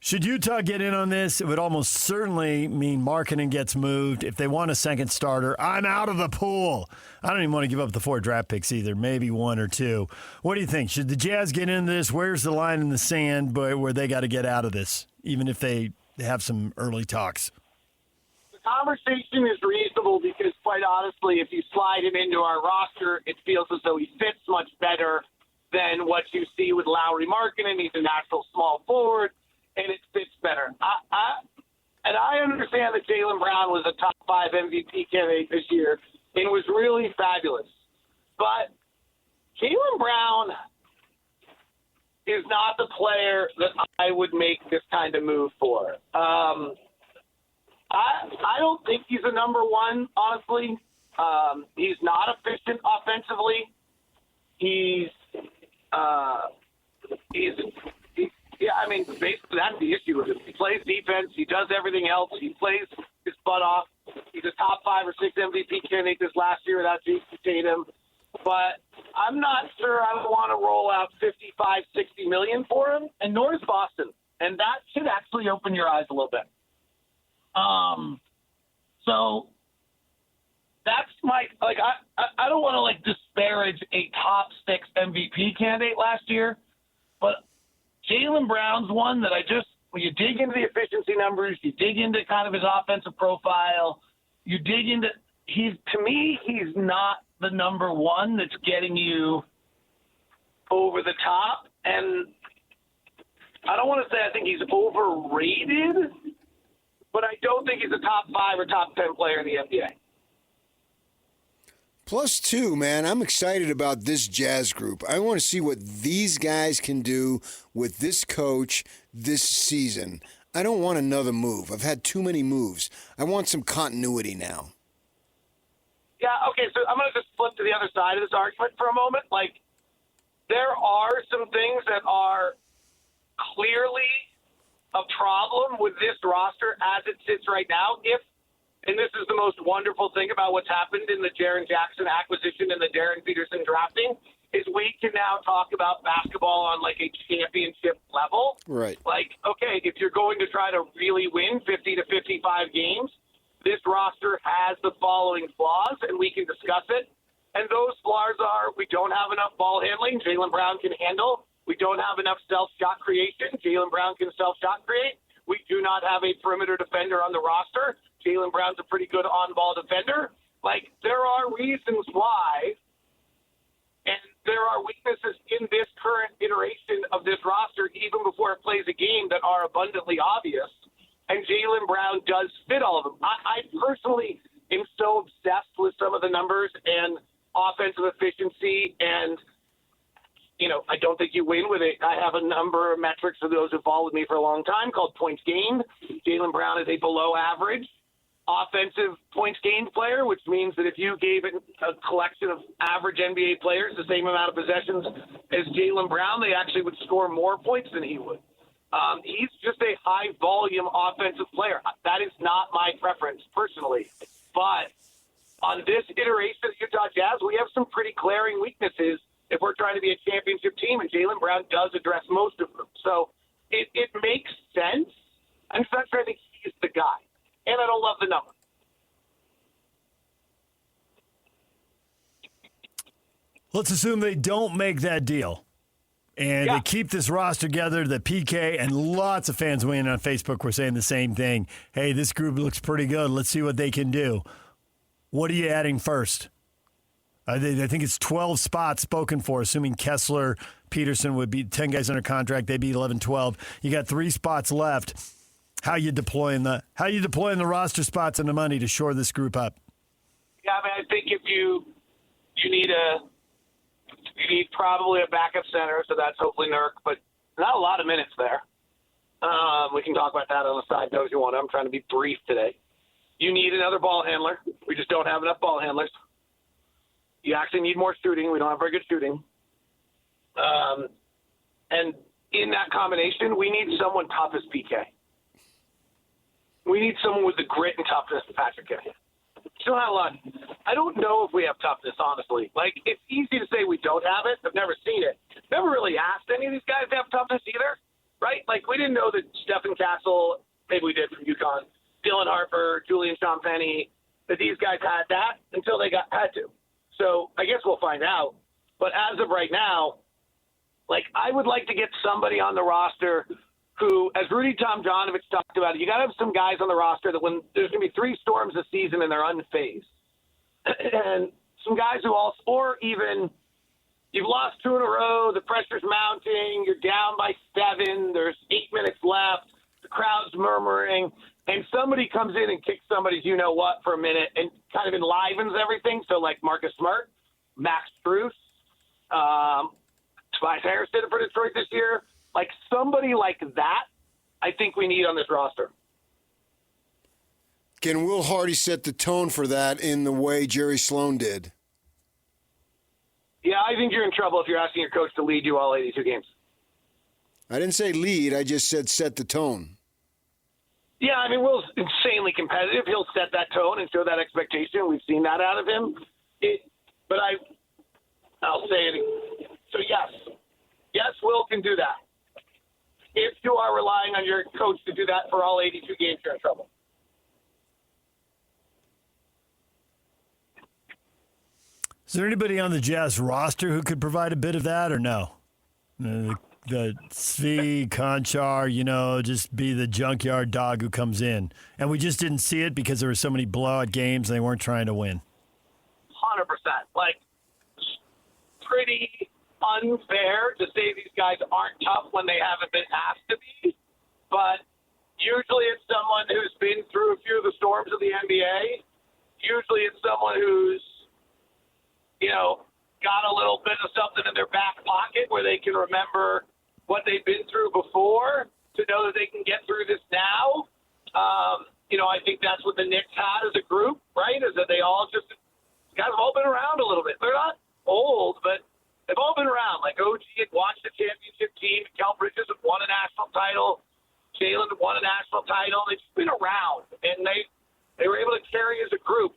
Should Utah get in on this, it would almost certainly mean Markkanen gets moved. If they want a second starter, I'm out of the pool. I don't even want to give up the 4 draft picks either, maybe 1 or 2. What do you think? Should the Jazz get into this? Where's the line in the sand where they got to get out of this, even if they have some early talks? The conversation is reasonable because, quite honestly, if you slide him into our roster, it feels as though he fits much better than what you see with Lauri Markkanen. He's a natural small forward. And it fits better. I understand that Jaylen Brown was a top 5 MVP candidate this year and was really fabulous. But Jaylen Brown is not the player that I would make this kind of move for. I don't think he's a number 1, honestly. He's not efficient offensively. Yeah, I mean, basically that's the issue with him. He plays defense. He does everything else. He plays his butt off. He's a top 5 or 6 MVP candidate this last year without Jason Tatum. But I'm not sure I want to roll out $55, $60 million for him, and nor is Boston. And that should actually open your eyes a little bit. So that's my I don't want to disparage a top 6 MVP candidate last year, but Jaylen Brown's one that when you dig into the efficiency numbers, you dig into kind of his offensive profile, you dig into to me, he's not the number 1 that's getting you over the top. And I don't want to say I think he's overrated, but I don't think he's a top 5 or top 10 player in the NBA. +2, man. I'm excited about this Jazz group. I want to see what these guys can do with this coach this season. I don't want another move. I've had too many moves. I want some continuity now. Yeah, okay, so I'm going to just flip to the other side of this argument for a moment. There are some things that are clearly a problem with this roster as it sits right now. And this is the most wonderful thing about what's happened in the Jaren Jackson acquisition and the Darryn Peterson drafting, is we can now talk about basketball on a championship level. Right. Okay, if you're going to try to really win 50 to 55 games, this roster has the following flaws, and we can discuss it. And those flaws are: we don't have enough ball handling. Jaylen Brown can handle. We don't have enough self-shot creation. Jaylen Brown can self-shot create. We do not have a perimeter defender on the roster. Jaylen Brown's a pretty good on-ball defender. There are reasons why, and there are weaknesses in this current iteration of this roster, even before it plays a game, that are abundantly obvious. And Jaylen Brown does fit all of them. I personally am so obsessed with some of the numbers and offensive efficiency, and I don't think you win with it. I have a number of metrics for those who followed me for a long time called points gained. Jaylen Brown is a below average offensive points gained player, which means that if you gave it a collection of average NBA players the same amount of possessions as Jaylen Brown, they actually would score more points than he would. He's just a high-volume offensive player. That is not my preference personally. But on this iteration of the Utah Jazz, we have some pretty glaring weaknesses if we're trying to be a championship team, and Jaylen Brown does address most of them. So it makes sense. I'm just not sure I think he's the guy. And I don't love the number. Let's assume they don't make that deal. And they keep this roster together. The PK and lots of fans weighing on Facebook were saying the same thing. Hey, this group looks pretty good. Let's see what they can do. What are you adding first? I think it's 12 spots spoken for, assuming Kessler, Peterson would be 10 guys under contract. They'd be 11, 12. You got 3 spots left. How you deploying the roster spots and the money to shore this group up? Yeah, I think if you need probably a backup center, so that's hopefully Nurk, but not a lot of minutes there. We can talk about that on the side note if you want. I'm trying to be brief today. You need another ball handler. We just don't have enough ball handlers. You actually need more shooting. We don't have very good shooting. And in that combination, we need someone tough as PK. We need someone with the grit and toughness of Patrick Kane. Still not a lot. I don't know if we have toughness, honestly. Like, it's easy to say we don't have it. I've never seen it. Never really asked any of these guys to have toughness either, right? Like, we didn't know that Stephen Castle, maybe we did from UConn, Dylan Harper, Julian Champagny, that these guys had that until they had to. So I guess we'll find out. But as of right now, like, I would like to get somebody on the roster who, as Rudy Tomjanovich talked about, you got to have some guys on the roster that when there's going to be 3 storms a season and they're unfazed. And some guys who also, or even you've lost 2 in a row, the pressure's mounting, you're down by 7, there's 8 minutes left, the crowd's murmuring, and somebody comes in and kicks somebody's you-know-what for a minute and kind of enlivens everything. So, like Marcus Smart, Max Strus, Tobias Harris did it for Detroit this year. Like, somebody like that, I think we need on this roster. Can Will Hardy set the tone for that in the way Jerry Sloan did? Yeah, I think you're in trouble if you're asking your coach to lead you all 82 games. I didn't say lead. I just said set the tone. Yeah, I mean, Will's insanely competitive. He'll set that tone and show that expectation. We've seen that out of him. But I'll say it. So, yes, Will can do that. If you are relying on your coach to do that for all 82 games, you're in trouble. Is there anybody on the Jazz roster who could provide a bit of that or no? The Svi, Konchar, just be the junkyard dog who comes in. And we just didn't see it because there were so many blowout games and they weren't trying to win. 100%. Like, pretty unfair to say these guys aren't tough when they haven't been asked to be, but usually it's someone who's been through a few of the storms of the NBA. Usually it's someone who's, got a little bit of something in their back pocket where they can remember what they've been through before to know that they can get through this now. I think that's what the Knicks had as a group, right, is that they all just – guys have all been around a little bit. They're not old, but they've all been around. Like OG had watched the championship team. Cal Bridges had won a national title. Jaylen had won a national title. They've just been around, and they were able to carry as a group.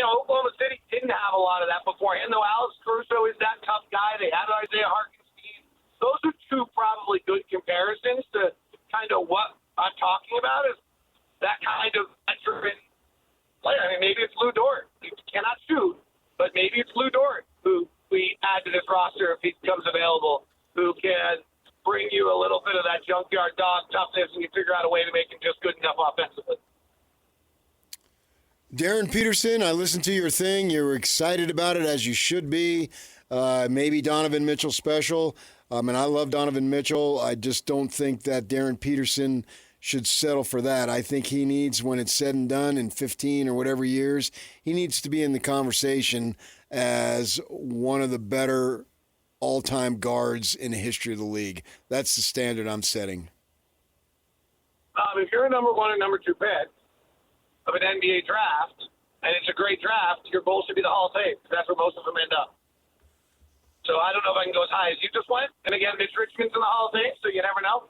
Oklahoma City didn't have a lot of that beforehand, though Alex Caruso is that tough guy. They had Isaiah Hartenstein. Those are 2 probably good comparisons to kind of what I'm talking about is that kind of veteran player. I mean, maybe it's Lou Dort. He cannot shoot, but maybe it's Lou Dort who we add to this roster if he becomes available, who can bring you a little bit of that junkyard dog toughness and you figure out a way to make him just good enough offensively. Darryn Peterson, I listened to your thing. You were excited about it, as you should be. Maybe Donovan Mitchell special. And I love Donovan Mitchell. I just don't think that Darryn Peterson should settle for that. I think he needs, when it's said and done in 15 or whatever years, he needs to be in the conversation as one of the better all-time guards in the history of the league. That's the standard I'm setting. If you're a number 1 and number 2 pick of an NBA draft, and it's a great draft, your goal should be the Hall of Fame. That's where most of them end up. So I don't know if I can go as high as you just went. And again, Mitch Richmond's in the Hall of Fame, so you never know.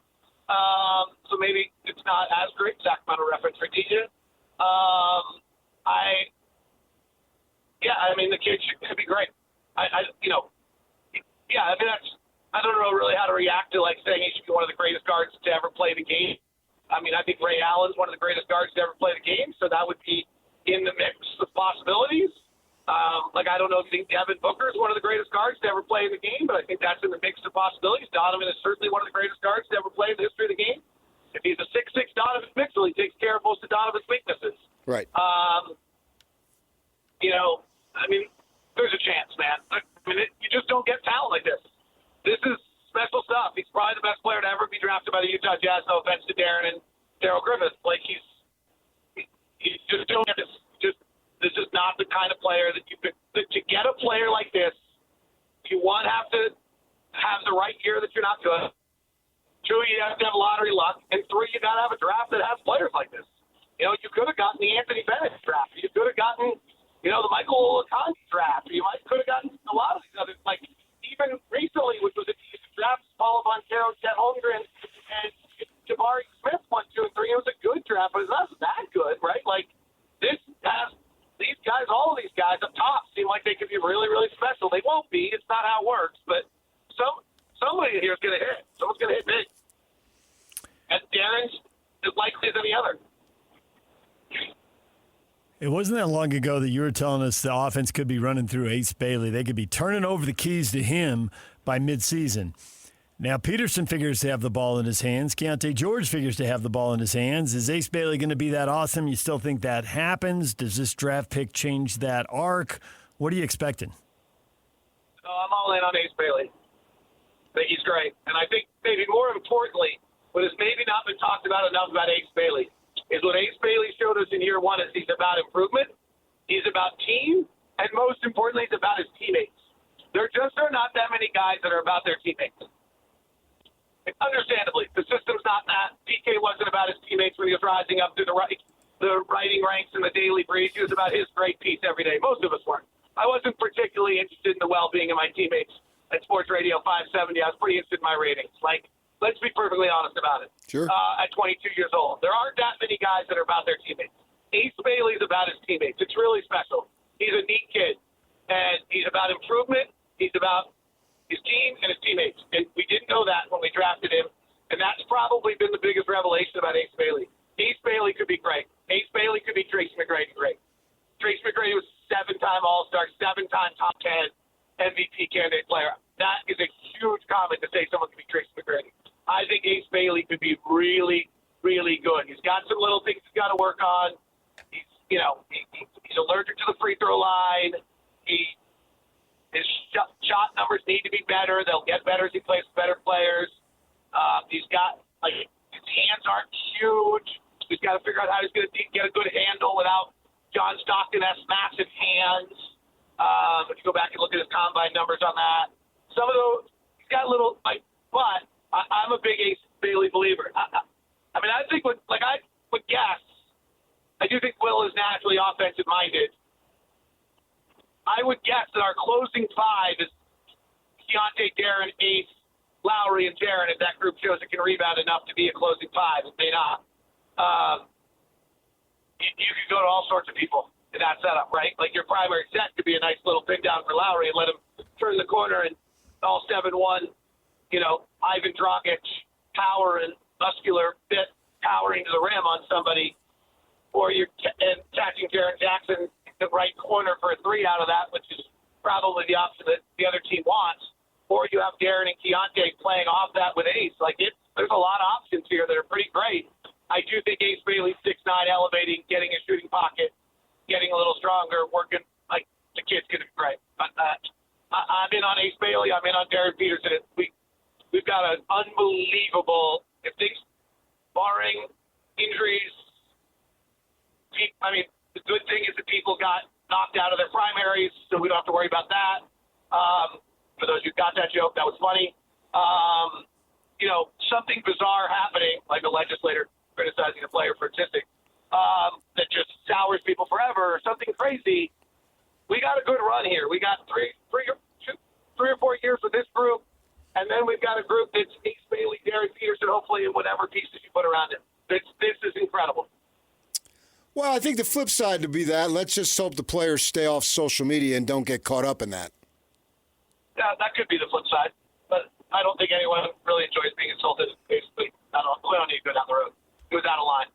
So maybe it's not as great. Sacramento reference for DJ. The kid should be great. I don't know really how to react to like saying he should be one of the greatest guards to ever play the game. I think Ray Allen's one of the greatest guards to ever play the game, so that would be in the mix of possibilities. I don't know if you think Devin Booker is one of the greatest guards to ever play in the game, but I think that's in the mix of possibilities. Donovan is certainly one of the greatest guards to ever play in the history of the game. If he's a 6'6" Donovan Mitchell, he takes care of most of Donovan's weaknesses. Right. There's a chance, man. You just don't get talent like this. This is special stuff. He's probably the best player to ever be drafted by the Utah Jazz. No offense to Darren and Daryl Griffith. He's just don't get this. This is not the kind of player that you could. To get a player like this, you have to have the right year that you're not good. 2, you have to have lottery luck, and 3, you got to have a draft that has players like this. You know, you could have gotten the Anthony Bennett draft. You could have gotten, the Michael Olakani draft. You could have gotten a lot of these others, like even recently, which was a decent draft, Paul Montero, Chet Holmgren, and Jabari Smith 1, 2, and 3. It was a good draft, but it's not that good, right? Like, these guys, all of these guys up top seem like they could be really, really special. They won't be. It's not how it works, but somebody here is going to hit. Someone's going to hit big. And Darryn's as likely as any other. It wasn't that long ago that you were telling us the offense could be running through Ace Bailey. They could be turning over the keys to him by midseason. Now, Peterson figures to have the ball in his hands. Keontae George figures to have the ball in his hands. Is Ace Bailey going to be that awesome? You still think that happens? Does this draft pick change that arc? What are you expecting? I'm all in on Ace Bailey. I think he's great. And I think maybe more importantly, what has maybe not been talked about enough about Ace Bailey is what Ace Bailey showed us in year 1 is he's about improvement, he's about team, and most importantly, he's about his teammates. There just are not that many guys that are about their teammates. Understandably, the system's not that. PK wasn't about his teammates when he was rising up through the writing ranks and the daily breeze. He was about his great piece every day. Most of us weren't. I wasn't particularly interested in the well-being of my teammates at Sports Radio 570. I was pretty interested in my ratings. Like, let's be perfectly honest about it. Sure. At 22 years old, there aren't that many guys that are about their teammates. Ace Bailey's about his teammates. It's really special. He's a neat kid, and he's about improvement. He's about his team and his teammates, and we didn't know that when we drafted him, and that's probably been the biggest revelation about Ace Bailey. Ace Bailey could be great. Ace Bailey could be Tracy McGrady great. Tracy McGrady was 7-time All-Star, 7-time top 10 MVP candidate player. That is a huge comment to say someone could be Tracy McGrady. I think Ace Bailey could be really, really good. He's got some little things he's got to work on. He's allergic to the free throw line. His shot numbers need to be better. They'll get better as he plays with better players. He's got, his hands aren't huge. He's got to figure out how he's going to get a good handle without John Stockton-esque massive hands. If you go back and look at his combine numbers on that. Some of those, he's got a little, but I'm a big Ace Bailey believer. I think I would guess, I do think Will is naturally offensive-minded. I would guess that our closing 5 is Keontae, Darryn, Ace, Lowry, and Darryn. If that group shows it can rebound enough to be a closing 5, it may not. You could go to all sorts of people in that setup, right? Like your primary set could be a nice little pin down for Lowry and let him turn the corner and all 7-1, Ivan Dragic, power and muscular fit powering to the rim on somebody, or you're catching Jaren Jackson the right corner for a 3 out of that, which is probably the option that the other team wants, or you have Darryn and Keontae playing off that with Ace. There's a lot of options here that are pretty great. I do think Ace Bailey 6'9", elevating, getting a shooting pocket, getting a little stronger, working like the kid's going to be great. But I'm in on Ace Bailey. I'm in on Darryn Peterson. We've got an unbelievable, if things, barring injuries, the good thing is that people got knocked out of their primaries, so we don't have to worry about that. For those who got that joke, that was funny. Something bizarre happening, like a legislator criticizing a player for autistic, that just sours people forever, or something crazy. We got a good run here. We got three or 4 years with this group, and then we've got a group that's Ace Bailey, Darryn Peterson, hopefully, and whatever pieces you put around it. This is incredible. Well, I think the flip side to be that, let's just hope the players stay off social media and don't get caught up in that. Yeah, that could be the flip side. But I don't think anyone really enjoys being insulted. Basically, we don't need to go down the road. It was out of line.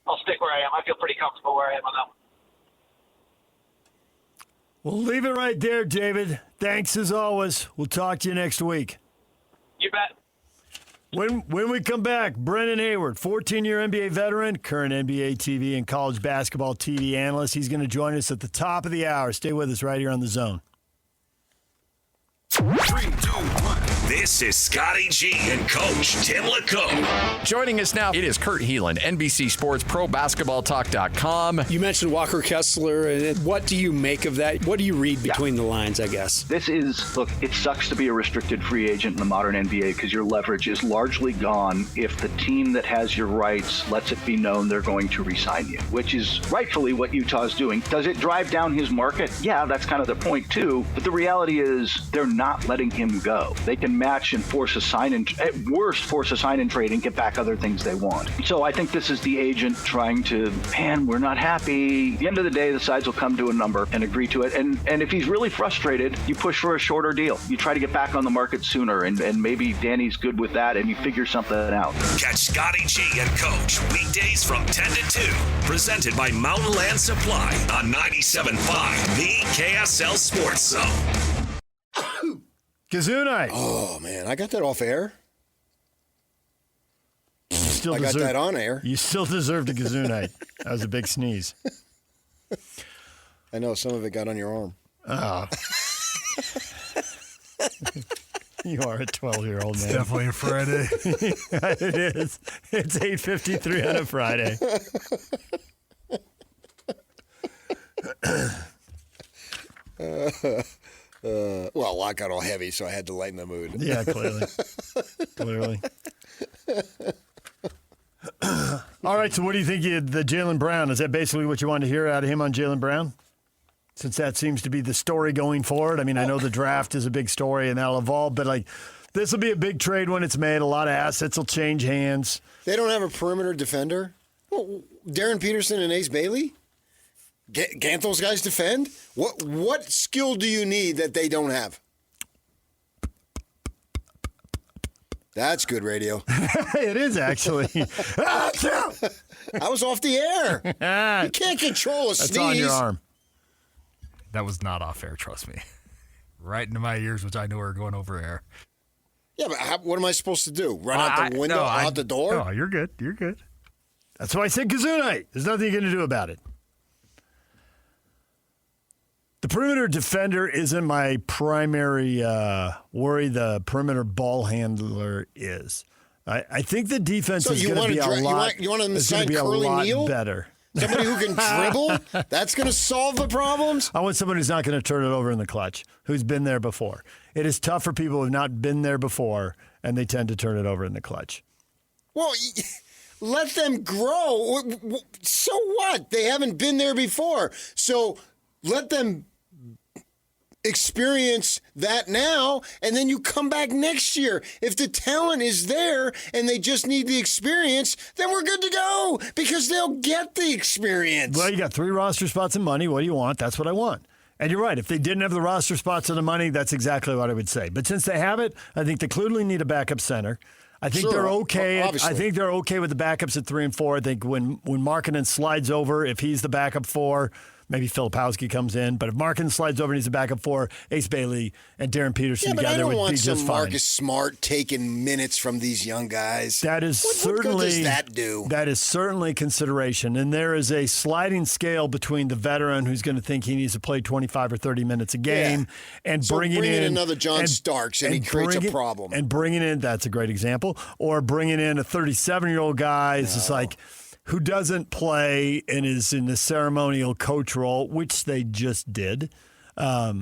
I'll stick where I am. I feel pretty comfortable where I am on that one. We'll leave it right there, David. Thanks as always. We'll talk to you next week. You bet. When we come back, Brennan Haywood, 14-year NBA veteran, current NBA TV and college basketball TV analyst. He's going to join us at the top of the hour. Stay with us right here on The Zone. 3, 2, 1. This is Scotty G and Coach Tim LaCombe. Joining us now, it is Kurt Helin, NBC Sports ProBasketballTalk.com. You mentioned Walker Kessler, and what do you make of that? What do you read between the lines, I guess? This is, look, it sucks to be a restricted free agent in the modern NBA because your leverage is largely gone if the team that has your rights lets it be known they're going to re-sign you, which is rightfully what Utah's doing. Does it drive down his market? Yeah, that's kind of the point too. But the reality is they're not letting him go. They can match and force a sign-in, at worst, force a sign-in trade and get back other things they want. So I think this is the agent trying to, man, we're not happy. At the end of the day, the sides will come to a number and agree to it. And if he's really frustrated, you push for a shorter deal. You try to get back on the market sooner, and maybe Danny's good with that, and you figure something out. Catch Scotty G and Coach weekdays from 10 to 2. Presented by Mountain Land Supply on 97.5, the KSL Sports Zone. Kazoo night. Oh, man. I got that off air. I got that on air. You still deserved a kazoo night. That was a big sneeze. I know. Some of it got on your arm. Oh. You are a 12-year-old man. It's definitely a Friday. It is. It's 8:53 on a Friday. Well, Locke got all heavy, so I had to lighten the mood. Yeah, clearly. Clearly. All right, so what do you think of the Jaylen Brown? Is that basically what you wanted to hear out of him on Jaylen Brown? Since that seems to be the story going forward. I mean, I know the draft is a big story and that'll evolve, but like this will be a big trade when it's made. A lot of assets will change hands. They don't have a perimeter defender? Well, Darryn Peterson and Ace Bailey? Can't those guys defend? What skill do you need that they don't have? That's good radio. It is, actually. I was off the air. You can't control a sneeze. That's on your arm. That was not off air, trust me. Right into my ears, which I know are going over air. Yeah, but what am I supposed to do? Run out the window, out the door? No, you're good. You're good. That's why I said kazoo night. There's nothing you're going to do about it. The perimeter defender isn't my primary worry. The perimeter ball handler is. I think the defense is going to be a lot. You want them to sign Curly Neal? Better. Somebody who can dribble? That's going to solve the problems? I want someone who's not going to turn it over in the clutch, who's been there before. It is tough for people who have not been there before, and they tend to turn it over in the clutch. Well, let them grow. So what? They haven't been there before. So let them experience that now, and then you come back next year. If the talent is there and they just need the experience, then we're good to go because they'll get the experience. Well, you got 3 roster spots and money. What do you want? That's what I want. And you're right. If they didn't have the roster spots and the money, that's exactly what I would say. But since they have it, I think they clearly need a backup center. I think they're okay. I think they're okay with the backups at 3 and 4. I think when Markkanen slides over, if he's the backup 4, maybe Filipowski comes in. But if Markkanen slides over and he's the backup 4, Ace Bailey and Darryn Peterson together would be just fine. I don't want some Marcus Smart taking minutes from these young guys. That is certainly. What good does that do? That is certainly consideration. And there is a sliding scale between the veteran who's going to think he needs to play 25 or 30 minutes a game and bringing in another John Starks and he creates a problem. And bringing in, that's a great example, or bringing in a 37-year-old guy is just like, who doesn't play and is in the ceremonial coach role, which they just did. I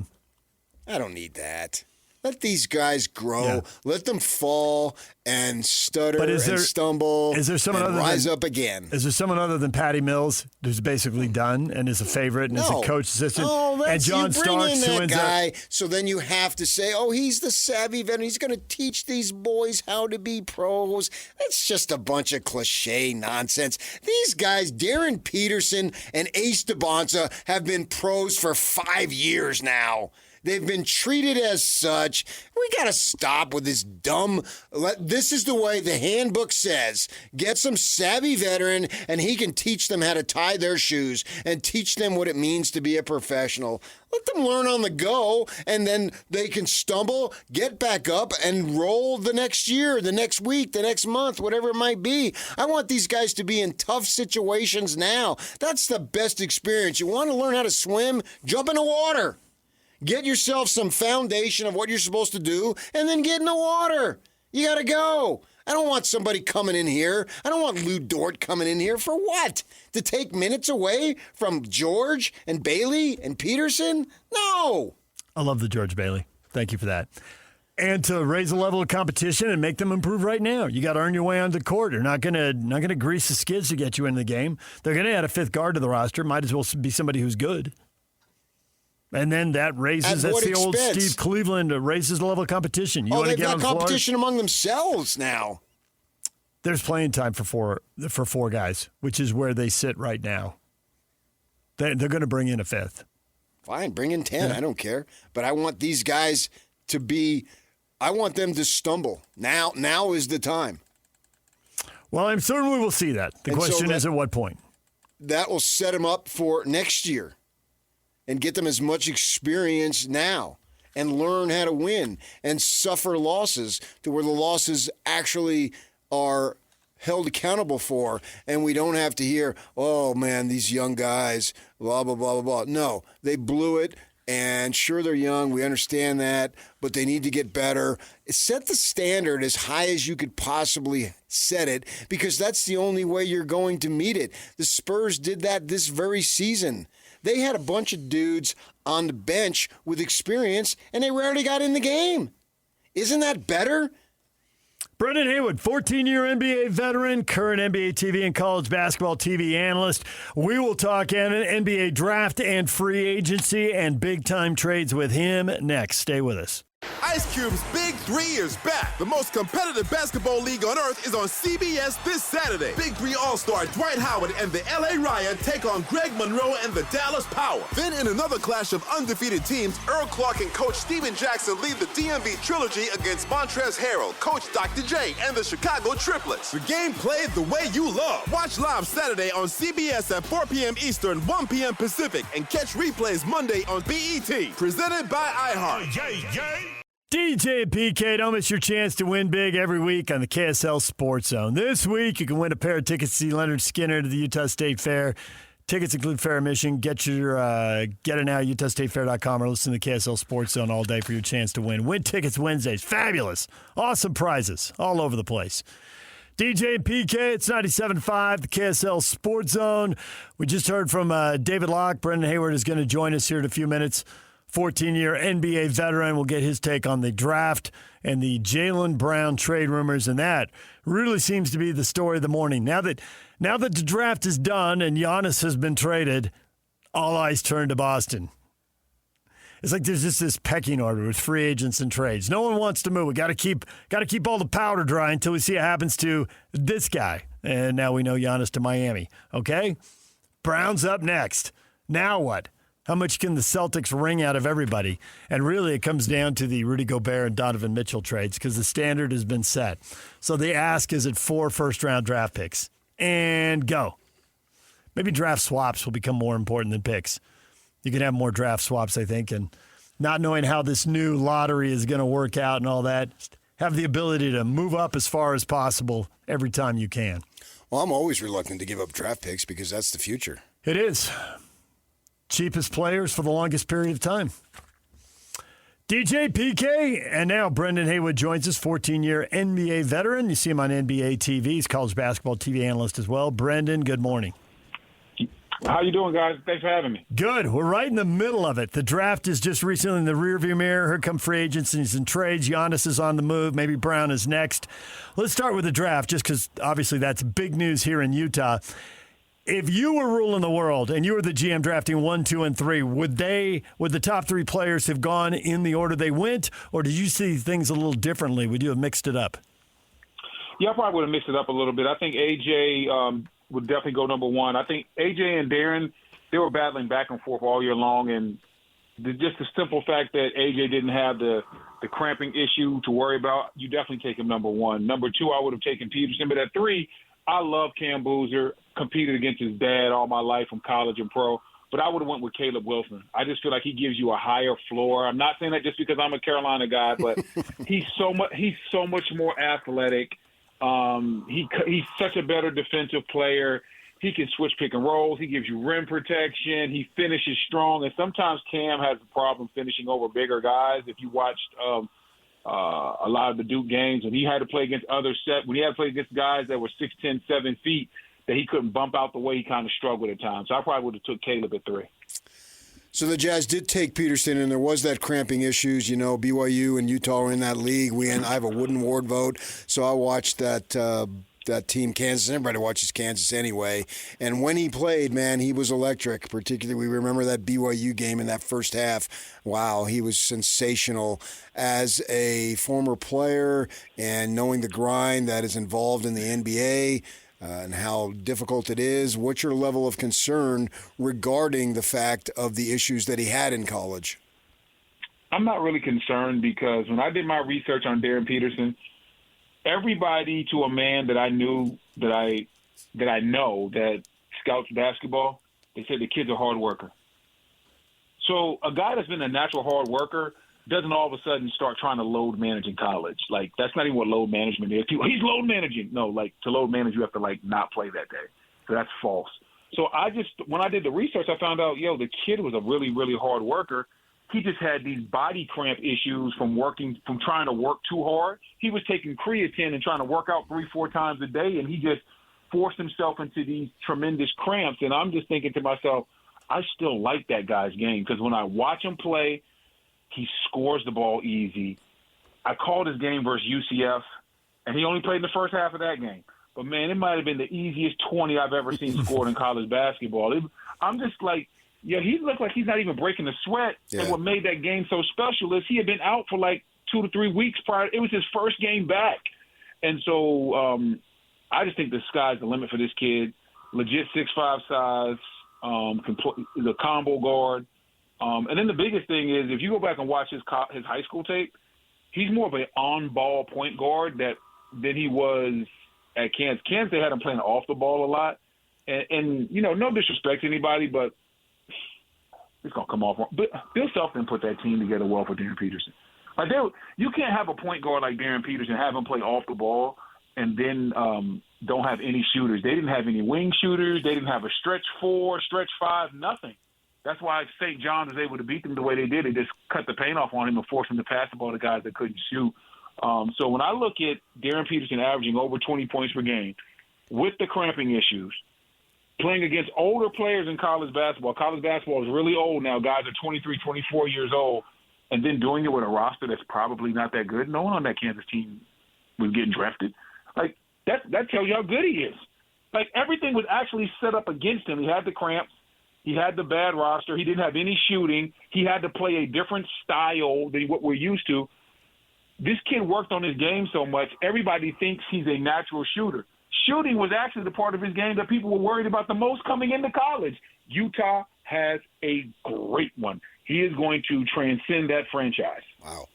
don't need that. Let these guys grow. Yeah. Let them fall and stutter and stumble and rise up again. Is there someone other than Patty Mills who's basically done and is a favorite and is a coach assistant? And John Starks, who ends guy, so then you have to say, he's the savvy veteran. He's going to teach these boys how to be pros. That's just a bunch of cliche nonsense. These guys, Darryn Peterson and Ace Dybantsa, have been pros for 5 years now. They've been treated as such. We got to stop with this dumb. This is the way the handbook says. Get some savvy veteran, and he can teach them how to tie their shoes and teach them what it means to be a professional. Let them learn on the go, and then they can stumble, get back up, and roll the next year, the next week, the next month, whatever it might be. I want these guys to be in tough situations now. That's the best experience. You want to learn how to swim? Jump in the water. Get yourself some foundation of what you're supposed to do, and then get in the water. You got to go. I don't want somebody coming in here. I don't want Lou Dort coming in here for what? To take minutes away from George and Bailey and Peterson? No. I love the George Bailey. Thank you for that. And to raise the level of competition and make them improve right now. You got to earn your way onto the court. They're not gonna grease the skids to get you in the game. They're going to add a fifth guard to the roster. Might as well be somebody who's good. And then that raises, that's the old Steve Cleveland, raises the level of competition. They've got competition among themselves now. There's playing time for four guys, which is where they sit right now. They're going to bring in a fifth. Fine, bring in 10. I don't care. But I want these guys to be, I want them to stumble. Now is the time. Well, I'm certain we will see that. The question is at what point? That will set them up for next year and get them as much experience now and learn how to win and suffer losses to where the losses actually are held accountable for, and we don't have to hear, oh, man, these young guys, blah, blah, blah, blah, blah. No, they blew it, and sure, they're young. We understand that, but they need to get better. Set the standard as high as you could possibly set it, because that's the only way you're going to meet it. The Spurs did that this very season. They had a bunch of dudes on the bench with experience, and they rarely got in the game. Isn't that better? Brendan Haywood, 14-year NBA veteran, current NBA TV and college basketball TV analyst. We will talk NBA draft and free agency and big-time trades with him next. Stay with us. Ice Cube's Big 3 is back. The most competitive basketball league on earth is on CBS this Saturday. Big 3 All-Star Dwight Howard and the LA Riot take on Greg Monroe and the Dallas Power. Then in another clash of undefeated teams, Earl Clark and Coach Steven Jackson lead the DMV Trilogy against Montrezl Harrell, Coach Dr. J, and the Chicago Triplets. The game played the way you love. Watch live Saturday on CBS at 4 p.m. Eastern, 1 p.m. Pacific, and catch replays Monday on BET. Presented by iHeart. DJ and PK, don't miss your chance to win big every week on the KSL Sports Zone. This week, you can win a pair of tickets to see Leonard Skinner to the Utah State Fair. Tickets include fair admission. Get it now, utahstatefair.com, or listen to the KSL Sports Zone all day for your chance to win. Win tickets Wednesdays. Fabulous. Awesome prizes all over the place. DJ and PK, it's 97.5, the KSL Sports Zone. We just heard from David Locke. Brendan Haywood is going to join us here in a few minutes. 14-year NBA veteran will get his take on the draft and the Jaylen Brown trade rumors, and that really seems to be the story of the morning. Now that the draft is done and Giannis has been traded, all eyes turn to Boston. It's like there's just this pecking order with free agents and trades. No one wants to move. We got to keep all the powder dry until we see what happens to this guy. And now we know Giannis to Miami. Okay, Brown's up next. Now what? How much can the Celtics wring out of everybody? And really, it comes down to the Rudy Gobert and Donovan Mitchell trades because the standard has been set. So the ask is at 4 first-round draft picks. And go. Maybe draft swaps will become more important than picks. You can have more draft swaps, I think, and not knowing how this new lottery is going to work out and all that, have the ability to move up as far as possible every time you can. Well, I'm always reluctant to give up draft picks because that's the future. It is. Cheapest players for the longest period of time. DJ PK, and now Brendan Haywood joins us, 14-year NBA veteran. You see him on NBA TV. He's college basketball TV analyst as well. Brendan, good morning. How you doing, guys? Thanks for having me. Good. We're right in the middle of it. The draft is just recently in the rearview mirror. Here come free agencies and trades. Giannis is on the move. Maybe Brown is next. Let's start with the draft, just because obviously that's big news here in Utah. If you were ruling the world and you were the GM drafting 1, 2, and 3, would the top 3 players have gone in the order they went, or did you see things a little differently? Would you have mixed it up? Yeah, I probably would have mixed it up a little bit. I think AJ would definitely go number 1. I think AJ and Darryn, they were battling back and forth all year long, and just the simple fact that AJ didn't have the cramping issue to worry about, you definitely take him number 1. Number 2, I would have taken Peterson, but at 3, I love Cam Boozer. Competed against his dad all my life from college and pro, but I would have went with Caleb Wilson. I just feel like he gives you a higher floor. I'm not saying that just because I'm a Carolina guy, but he's so much more athletic. He's such a better defensive player. He can switch pick and rolls. He gives you rim protection. He finishes strong. And sometimes Cam has a problem finishing over bigger guys. If you watched a lot of the Duke games, and he had to play against when he had to play against guys that were 6'10", 7 feet, that he couldn't bump out the way, he kind of struggled at times. So I probably would have took Caleb at 3. So the Jazz did take Peterson, and there was that cramping issues. You know, BYU and Utah were in that league. I have a wooden ward vote, so I watched that team, Kansas. Everybody watches Kansas anyway. And when he played, man, he was electric. Particularly, we remember that BYU game in that first half. Wow, he was sensational. As a former player and knowing the grind that is involved in the NBA, and how difficult it is, what's your level of concern regarding the fact of the issues that he had in college? I'm not really concerned because when I did my research on Darryn Peterson, everybody to a man that I knew that I know that scouts basketball, they said the kid's a hard worker. So a guy that's been a natural hard worker doesn't all of a sudden start trying to load manage in college. Like, that's not even what load management is. He's load managing. No, like, to load manage, you have to, like, not play that day. So that's false. So when I did the research, I found out, the kid was a really, really hard worker. He just had these body cramp issues from trying to work too hard. He was taking creatine and trying to work out 3-4 times a day, and he just forced himself into these tremendous cramps. And I'm just thinking to myself, I still like that guy's game because when I watch him play, he scores the ball easy. I called his game versus UCF, and he only played in the first half of that game. But, man, it might have been the easiest 20 I've ever seen scored in college basketball. I'm just like, he looked like he's not even breaking a sweat. Yeah. And what made that game so special is he had been out for like 2 to 3 weeks prior. It was his first game back. And so I just think the sky's the limit for this kid. Legit 6'5" size, the combo guard. And then the biggest thing is if you go back and watch his high school tape, he's more of an on-ball point guard than he was at Kansas. Kansas, they had him playing off the ball a lot. And no disrespect to anybody, but it's going to come off wrong. But Bill Self didn't put that team together well for Darryn Peterson. Like you can't have a point guard like Darryn Peterson, have him play off the ball, and then don't have any shooters. They didn't have any wing shooters. They didn't have a stretch 4, stretch 5, nothing. That's why St. John was able to beat them the way they did. They just cut the paint off on him and forced him to pass the ball to guys that couldn't shoot. So when I look at Darryn Peterson averaging over 20 points per game with the cramping issues, playing against older players in college basketball is really old now. Guys are 23, 24 years old, and then doing it with a roster that's probably not that good. No one on that Kansas team was getting drafted. Like, that tells you how good he is. Like, everything was actually set up against him. He had the cramps. He had the bad roster. He didn't have any shooting. He had to play a different style than what we're used to. This kid worked on his game so much, everybody thinks he's a natural shooter. Shooting was actually the part of his game that people were worried about the most coming into college. Utah has a great one. He is going to transcend that franchise. Wow.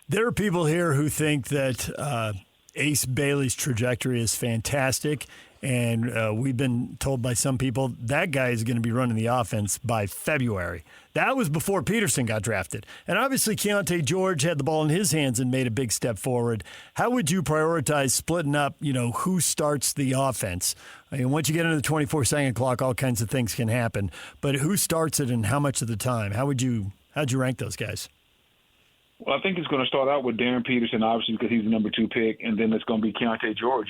There are people here who think that Ace Bailey's trajectory is fantastic. And we've been told by some people that guy is going to be running the offense by February. That was before Peterson got drafted. And obviously Keontae George had the ball in his hands and made a big step forward. How would you prioritize splitting up, who starts the offense? I mean, once you get into the 24-second clock, all kinds of things can happen. But who starts it and how much of the time? How'd you rank those guys? Well, I think it's going to start out with Darryn Peterson, obviously, because he's the number 2 pick, and then it's going to be Keontae George.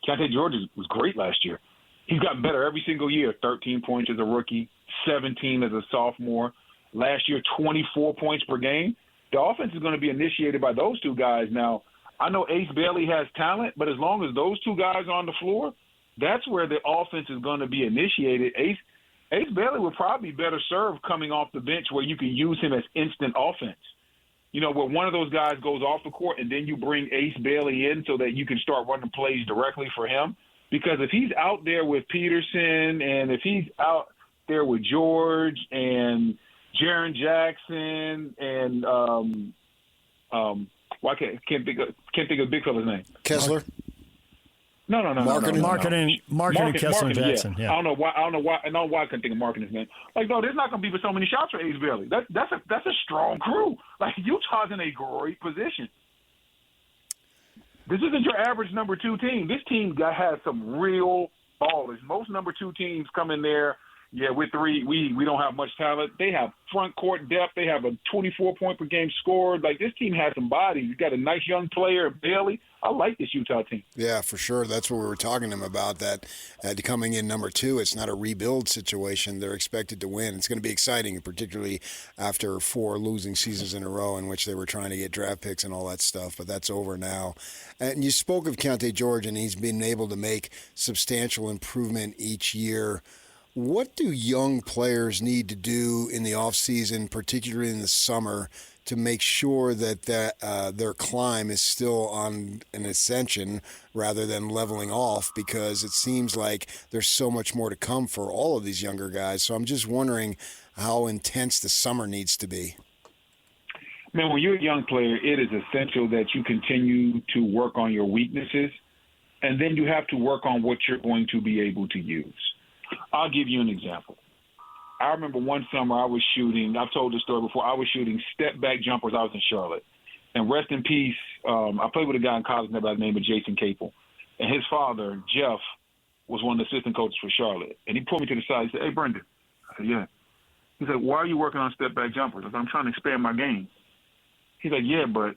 Keontae George was great last year. He's gotten better every single year. 13 points as a rookie, 17 as a sophomore. Last year, 24 points per game. The offense is going to be initiated by those two guys. Now, I know Ace Bailey has talent, but as long as those two guys are on the floor, that's where the offense is going to be initiated. Ace Bailey will probably be better served coming off the bench where you can use him as instant offense. Where one of those guys goes off the court and then you bring Ace Bailey in so that you can start running plays directly for him. Because if he's out there with Peterson and if he's out there with George and Jaren Jackson and can't think of the big fella's name. Kessler. No. Marketing Kessler Jackson. Yeah. I don't know why I couldn't think of marketing name. Like, no, there's not going to be so many shots for Ace Bailey. That's a strong crew. Like, Utah's in a great position. This isn't your average number 2 team. This team has some real ballers. Most number 2 teams come in there. Yeah, we're 3. We don't have much talent. They have front court depth. They have a 24-point per game score. Like, this team has some body. You got a nice young player, Bailey. I like this Utah team. Yeah, for sure. That's what we were talking to him about, that coming in number 2, it's not a rebuild situation. They're expected to win. It's going to be exciting, particularly after 4 losing seasons in a row in which they were trying to get draft picks and all that stuff, but that's over now. And you spoke of Keontae George, and he's been able to make substantial improvement each year. What do young players need to do in the offseason, particularly in the summer, to make sure that their climb is still on an ascension rather than leveling off? Because it seems like there's so much more to come for all of these younger guys. So I'm just wondering how intense the summer needs to be. Man, when you're a young player, it is essential that you continue to work on your weaknesses, and then you have to work on what you're going to be able to use. I'll give you an example. I remember one summer I was shooting, I've told this story before, I was shooting step-back jumpers. I was in Charlotte. And rest in peace, I played with a guy in college by the name of Jason Capel. And his father, Jeff, was one of the assistant coaches for Charlotte. And he pulled me to the side. He said, "Hey, Brendan." I said, "Yeah." He said, "Why are you working on step-back jumpers?" I said, "I'm trying to expand my game." He's like, "Yeah, but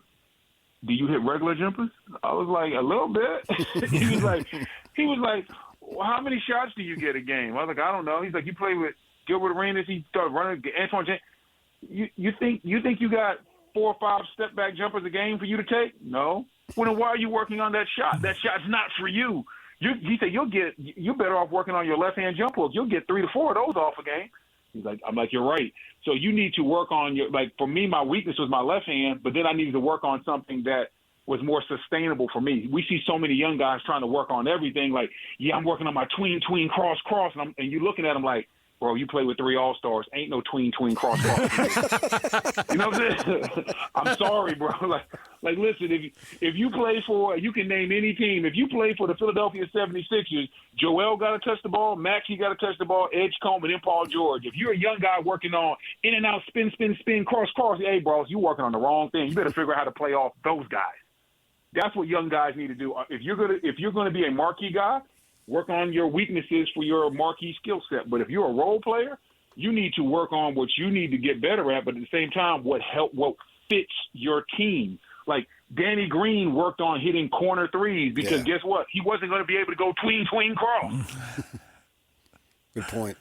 do you hit regular jumpers?" I was like, "A little bit." He was like, "Well, how many shots do you get a game?" I was like, "I don't know." He's like, "You play with Gilbert Arenas." He started running. Antoine James. You think you got 4 or 5 step back jumpers a game for you to take? No. Well, then why are you working on that shot? That shot's not for you. He said you're better off working on your left hand jump hook. You'll get 3 to 4 of those off a game. He's like, I'm like, "You're right." So you need to work on your, like, for me, my weakness was my left hand, but then I needed to work on something that was more sustainable for me. We see so many young guys trying to work on everything. Like, yeah, I'm working on my tween, cross, and you're looking at them like, bro, you play with 3 All-Stars. Ain't no tween, cross. You know what I'm saying? I'm sorry, bro. Like, listen, if you play for, you can name any team. If you play for the Philadelphia 76ers, Joel got to touch the ball, Maxey got to touch the ball, Edgecombe, and then Paul George. If you're a young guy working on in and out, spin, cross, hey, bro, you're working on the wrong thing. You better figure out how to play off those guys. That's what young guys need to do. If you're gonna be a marquee guy, work on your weaknesses for your marquee skill set. But if you're a role player, you need to work on what you need to get better at. But at the same time, what fits your team. Like Danny Green worked on hitting corner threes because guess what? He wasn't going to be able to go tween, cross. Good point.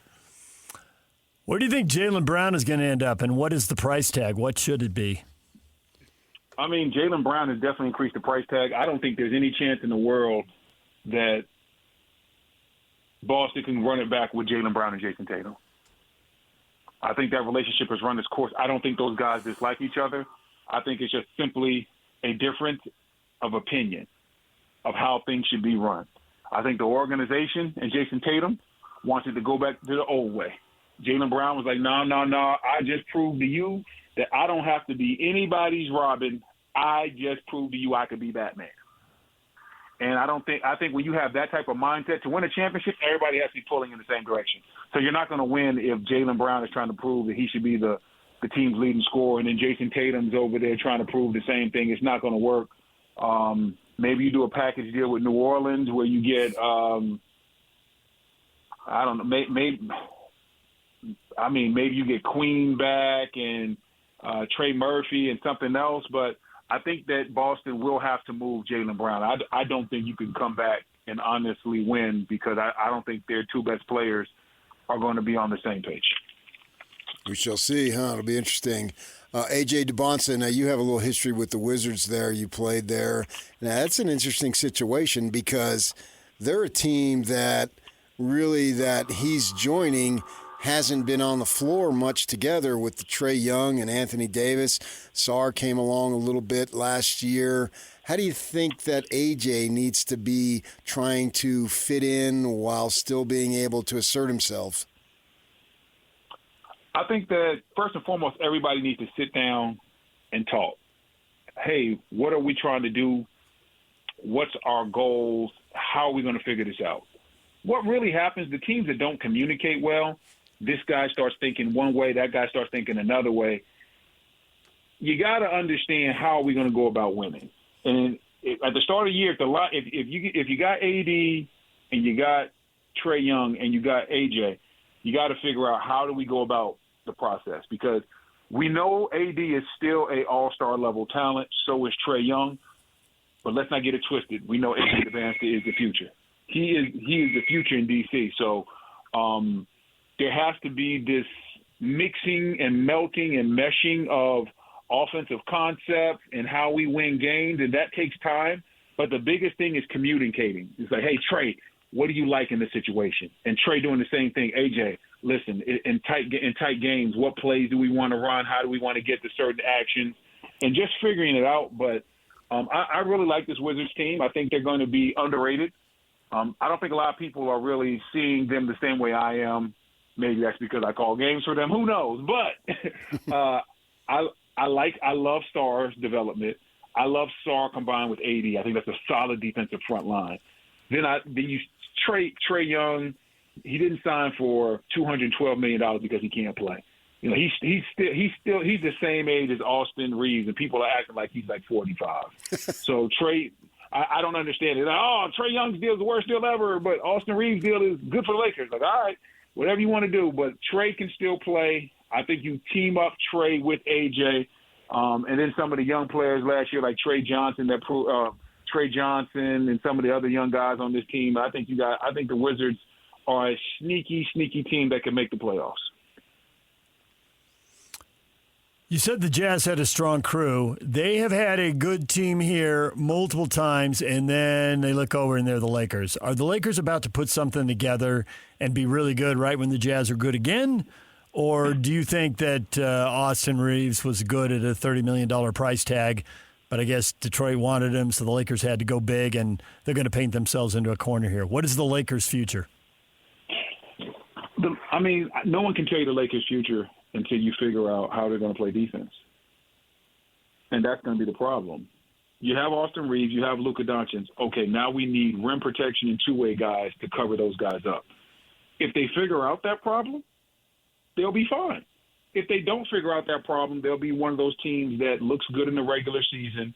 Where do you think Jaylen Brown is going to end up, and what is the price tag? What should it be? I mean, Jaylen Brown has definitely increased the price tag. I don't think there's any chance in the world that Boston can run it back with Jaylen Brown and Jason Tatum. I think that relationship has run its course. I don't think those guys dislike each other. I think it's just simply a difference of opinion of how things should be run. I think the organization and Jason Tatum wants it to go back to the old way. Jaylen Brown was like, no, I just proved to you that I don't have to be anybody's Robin. I just proved to you I could be Batman. And I think when you have that type of mindset to win a championship, everybody has to be pulling in the same direction. So you're not going to win if Jaylen Brown is trying to prove that he should be the team's leading scorer, and then Jason Tatum's over there trying to prove the same thing. It's not going to work. Maybe you do a package deal with New Orleans where you get, I don't know, maybe you get Queen back and Trey Murphy and something else, but I think that Boston will have to move Jaylen Brown. I don't think you can come back and honestly win because I don't think their 2 best players are going to be on the same page. We shall see, huh? It'll be interesting. A.J. Dybantsa, now you have a little history with the Wizards there. You played there. Now, that's an interesting situation because they're a team that really that he's joining hasn't been on the floor much together with the Trae Young and Anthony Davis. Sarr came along a little bit last year. How do you think that AJ needs to be trying to fit in while still being able to assert himself? I think that first and foremost, everybody needs to sit down and talk. Hey, what are we trying to do? What's our goals? How are we going to figure this out? What really happens, the teams that don't communicate well, this guy starts thinking one way, that guy starts thinking another way. You got to understand how are we going to go about winning. And at the start of the year, if you got AD and you got Trae Young and you got AJ, you got to figure out how do we go about the process, because we know AD is still a all-star level talent. So is Trae Young. But let's not get it twisted. We know AD Dybantsa is the future. He is the future in DC. So there has to be this mixing and melting and meshing of offensive concepts and how we win games, and that takes time. But the biggest thing is communicating. It's like, hey, Trae, what do you like in this situation? And Trae doing the same thing. AJ, listen, in tight games, what plays do we want to run? How do we want to get to certain actions? And just figuring it out. But I really like this Wizards team. I think they're going to be underrated. I don't think a lot of people are really seeing them the same way I am. Maybe that's because I call games for them. Who knows? But I love Starr's development. I love Starr combined with AD. I think that's a solid defensive front line. Then you Trae Young. He didn't sign for $212 million because he can't play. You know, he's the same age as Austin Reeves, and people are acting like he's like 45. So Trae, I don't understand it. Trae Young's deal is the worst deal ever, but Austin Reeves' deal is good for the Lakers. Like, all right, whatever you want to do, but Trae can still play. I think you team up Trae with AJ, and then some of the young players last year like Trey Johnson, and some of the other young guys on this team. I think the Wizards are a sneaky team that can make the playoffs. You said the Jazz had a strong crew. They have had a good team here multiple times, and then they look over and they're the Lakers. Are the Lakers about to put something together and be really good right when the Jazz are good again? Or do you think that Austin Reeves was good at a $30 million price tag, but I guess Detroit wanted him, so the Lakers had to go big, and they're going to paint themselves into a corner here? What is the Lakers' future? No one can tell you the Lakers' future until you figure out how they're going to play defense. And that's going to be the problem. You have Austin Reeves, you have Luka Doncic. Okay, now we need rim protection and two-way guys to cover those guys up. If they figure out that problem, they'll be fine. If they don't figure out that problem, they'll be one of those teams that looks good in the regular season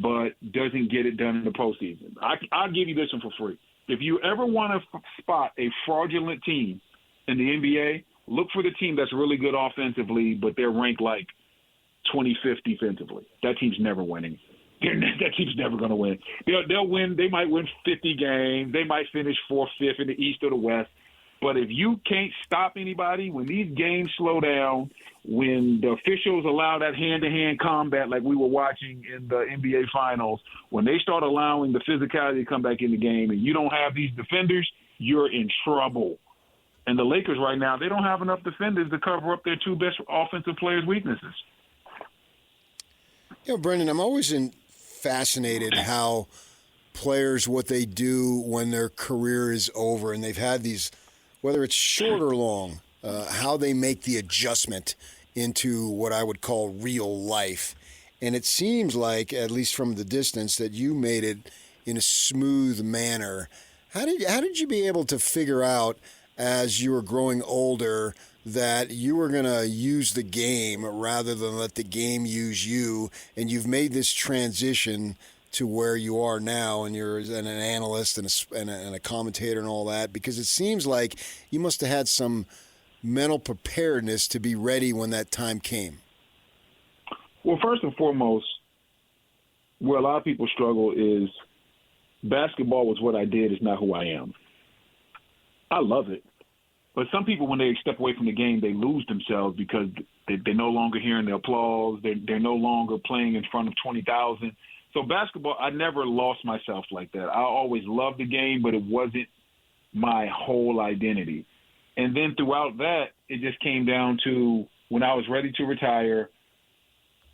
but doesn't get it done in the postseason. I'll give you this one for free. If you ever want to spot a fraudulent team in the NBA, look for the team that's really good offensively, but they're ranked like 25th defensively. That team's never winning. That team's never going to win. They'll win. They might win 50 games. They might finish 4th, 5th in the East or the West. But if you can't stop anybody, when these games slow down, when the officials allow that hand-to-hand combat like we were watching in the NBA Finals, when they start allowing the physicality to come back in the game and you don't have these defenders, you're in trouble. And the Lakers right now, they don't have enough defenders to cover up their two best offensive players' weaknesses. Brendan, I'm always fascinated how players, what they do when their career is over and they've had these, whether it's short or long, how they make the adjustment into what I would call real life. And it seems like, at least from the distance, that you made it in a smooth manner. How did you be able to figure out, as you were growing older, that you were going to use the game rather than let the game use you, and you've made this transition to where you are now, and you're an analyst and a commentator and all that? Because it seems like you must have had some mental preparedness to be ready when that time came. Well, first and foremost, where a lot of people struggle is basketball was what I did, is not who I am. I love it. But some people, when they step away from the game, they lose themselves because they're no longer hearing the applause. They're no longer playing in front of 20,000. So basketball, I never lost myself like that. I always loved the game, but it wasn't my whole identity. And then throughout that, it just came down to when I was ready to retire,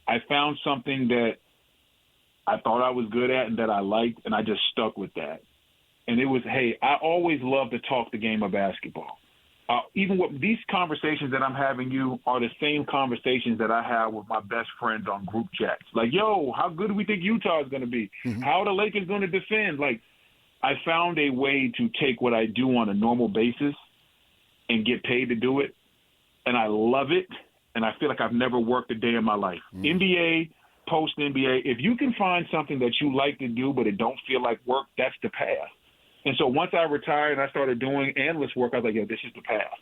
I found something that I thought I was good at and that I liked, and I just stuck with that. And it was, hey, I always love to talk the game of basketball. Even what these conversations that I'm having you are the same conversations that I have with my best friends on group chats. Like, yo, how good do we think Utah is going to be? Mm-hmm. How are the Lakers going to defend? Like, I found a way to take what I do on a normal basis and get paid to do it, and I love it, and I feel like I've never worked a day in my life. Mm-hmm. NBA, post-NBA, if you can find something that you like to do but it don't feel like work, that's the path. And so once I retired and I started doing analyst work, I was like, yeah, this is the path.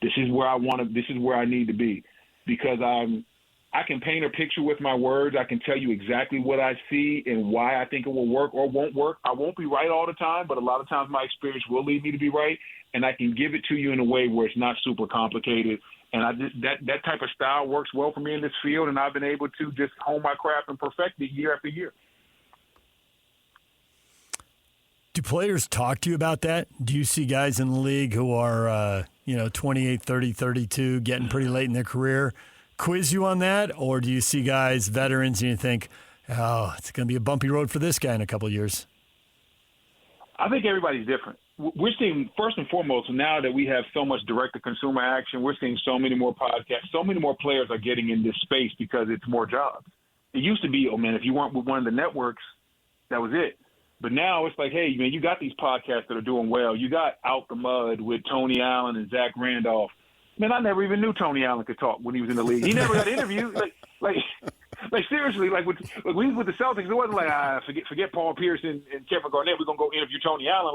This is where I want to. This is where I need to be, because I can paint a picture with my words. I can tell you exactly what I see and why I think it will work or won't work. I won't be right all the time, but a lot of times my experience will lead me to be right, and I can give it to you in a way where it's not super complicated. And that type of style works well for me in this field, and I've been able to just hone my craft and perfect it year after year. Do players talk to you about that? Do you see guys in the league who are, 28, 30, 32, getting pretty late in their career, quiz you on that? Or do you see guys, veterans, and you think, oh, it's going to be a bumpy road for this guy in a couple of years? I think everybody's different. We're seeing, first and foremost, now that we have so much direct-to-consumer action, we're seeing so many more podcasts, so many more players are getting in this space because it's more jobs. It used to be, oh, man, if you weren't with one of the networks, that was it. But now it's like, hey, man, you got these podcasts that are doing well. You got Out the Mud with Tony Allen and Zach Randolph. Man, I never even knew Tony Allen could talk when he was in the league. He never got interviewed. Like seriously, when he was with the Celtics, it wasn't like, forget Paul Pierce and Kevin Garnett. We're gonna go interview Tony Allen.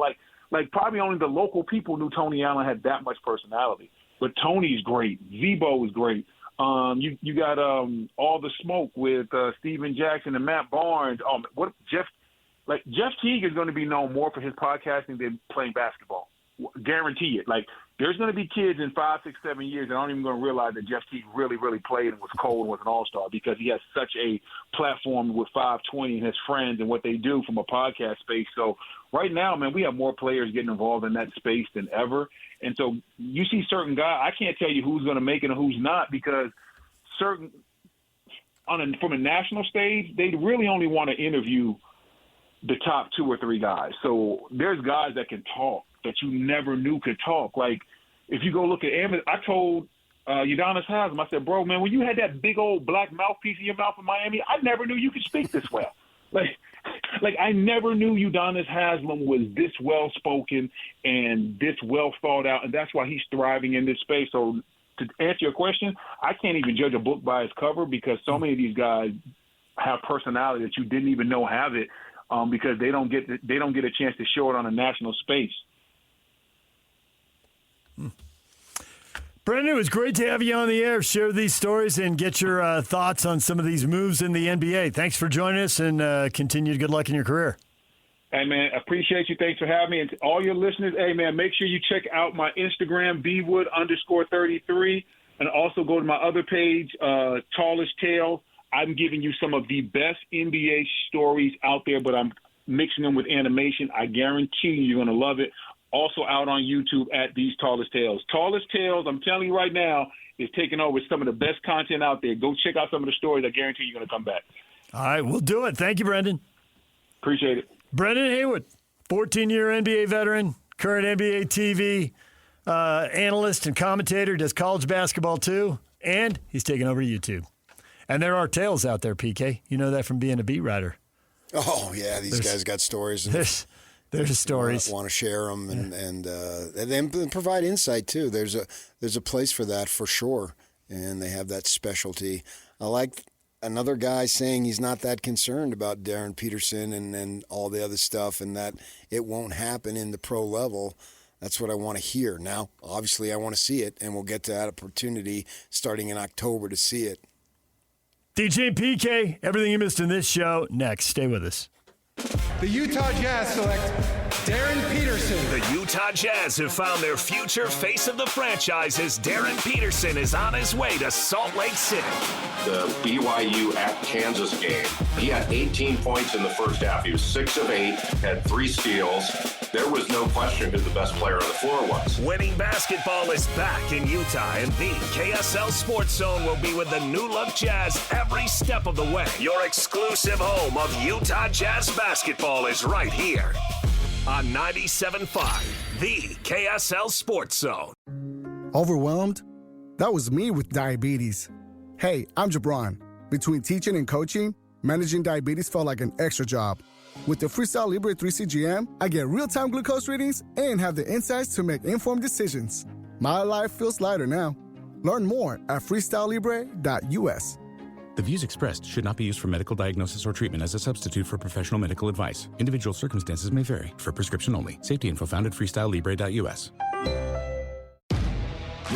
Like probably only the local people knew Tony Allen had that much personality. But Tony's great. Zebo is great. You got All the Smoke with Steven Jackson and Matt Barnes. Jeff Teague is going to be known more for his podcasting than playing basketball. Guarantee it. Like, there's going to be kids in 5, 6, 7 years that aren't even going to realize that Jeff Teague really, really played and was cold and was an all-star, because he has such a platform with 520 and his friends and what they do from a podcast space. So right now, man, we have more players getting involved in that space than ever. And so you see certain guys, I can't tell you who's going to make it and who's not, because from a national stage, they really only want to interview the top 2 or 3 guys. So there's guys that can talk that you never knew could talk. Like, if you go look at I told Udonis Haslem, I said, bro, man, when you had that big old black mouthpiece in your mouth in Miami, I never knew you could speak this well. Like I never knew Udonis Haslem was this well-spoken and this well thought out, and that's why he's thriving in this space. So to answer your question, I can't even judge a book by its cover, because so many of these guys have personality that you didn't even know have it. Because they don't get a chance to show it on a national space. Brendan, it was great to have you on the air, share these stories, and get your thoughts on some of these moves in the NBA. Thanks for joining us, and continued good luck in your career. Hey, man, appreciate you. Thanks for having me. And to all your listeners, hey, man, make sure you check out my Instagram, bwood_33, and also go to my other page, Tallest Tale. I'm giving you some of the best NBA stories out there, but I'm mixing them with animation. I guarantee you're going to love it. Also out on YouTube at These Tallest Tales. Tallest Tales, I'm telling you right now, is taking over some of the best content out there. Go check out some of the stories. I guarantee you're going to come back. All right, we'll do it. Thank you, Brendan. Appreciate it. Brendan Haywood, 14-year NBA veteran, current NBA TV analyst and commentator, does college basketball too, and he's taking over YouTube. And there are tales out there, PK. You know that from being a beat writer. Oh, yeah. These guys got stories. There's stories. Want to share them and they provide insight, too. There's a place for that for sure, and they have that specialty. I like another guy saying he's not that concerned about Darryn Peterson and all the other stuff, and that it won't happen in the pro level. That's what I want to hear. Now, obviously, I want to see it, and we'll get to that opportunity starting in October to see it. DJ and PK, everything you missed in this show, next. Stay with us. The Utah Jazz select Darryn Peterson. The Utah Jazz have found their future face of the franchise as Darryn Peterson is on his way to Salt Lake City. The BYU at Kansas game, he had 18 points in the first half. He was 6 of 8, had 3 steals. There was no question who the best player on the floor was. Winning basketball is back in Utah, and the KSL Sports Zone will be with the New Look Jazz every step of the way. Your exclusive home of Utah Jazz basketball is right here on 97.5, the KSL Sports Zone. Overwhelmed? That was me with diabetes. Hey, I'm Jabron. Between teaching and coaching, managing diabetes felt like an extra job. With the Freestyle Libre 3C GM, I get real-time glucose readings and have the insights to make informed decisions. My life feels lighter now. Learn more at freestylelibre.us. The views expressed should not be used for medical diagnosis or treatment as a substitute for professional medical advice. Individual circumstances may vary. For prescription only. Safety info found at freestylelibre.us.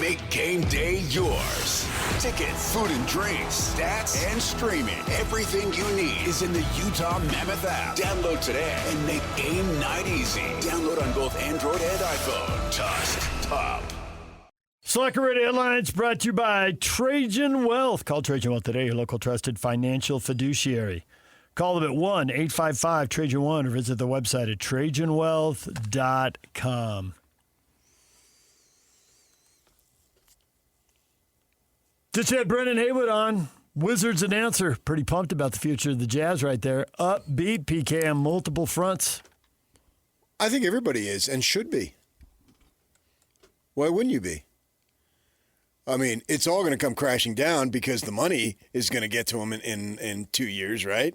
Make game day yours. Tickets, food and drinks, stats, and streaming. Everything you need is in the Utah Mammoth app. Download today and make game night easy. Download on both Android and iPhone. Tusk Top. Slacker Radio Headlines brought to you by Trajan Wealth. Call Trajan Wealth today, your local trusted financial fiduciary. Call them at 1-855-TRAJAN1 or visit the website at TrajanWealth.com. Just had Brendan Haywood on, Wizards announcer. Pretty pumped about the future of the Jazz right there. Upbeat, PK, on multiple fronts. I think everybody is and should be. Why wouldn't you be? I mean, it's all going to come crashing down because the money is going to get to them in 2 years, right?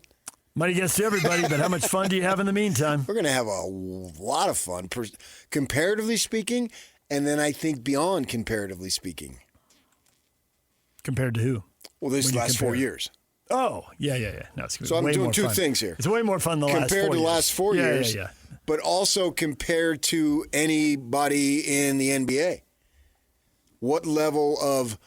Money gets to everybody, but how much fun do you have in the meantime? We're going to have a lot of fun, comparatively speaking, and then I think beyond comparatively speaking. Compared to who? Well, this last 4 years. Oh, yeah. No, it's so I'm way doing more two fun. things here. It's way more fun than the last 4 years. Compared to the last 4 years, Yeah. but also compared to anybody in the NBA. What level of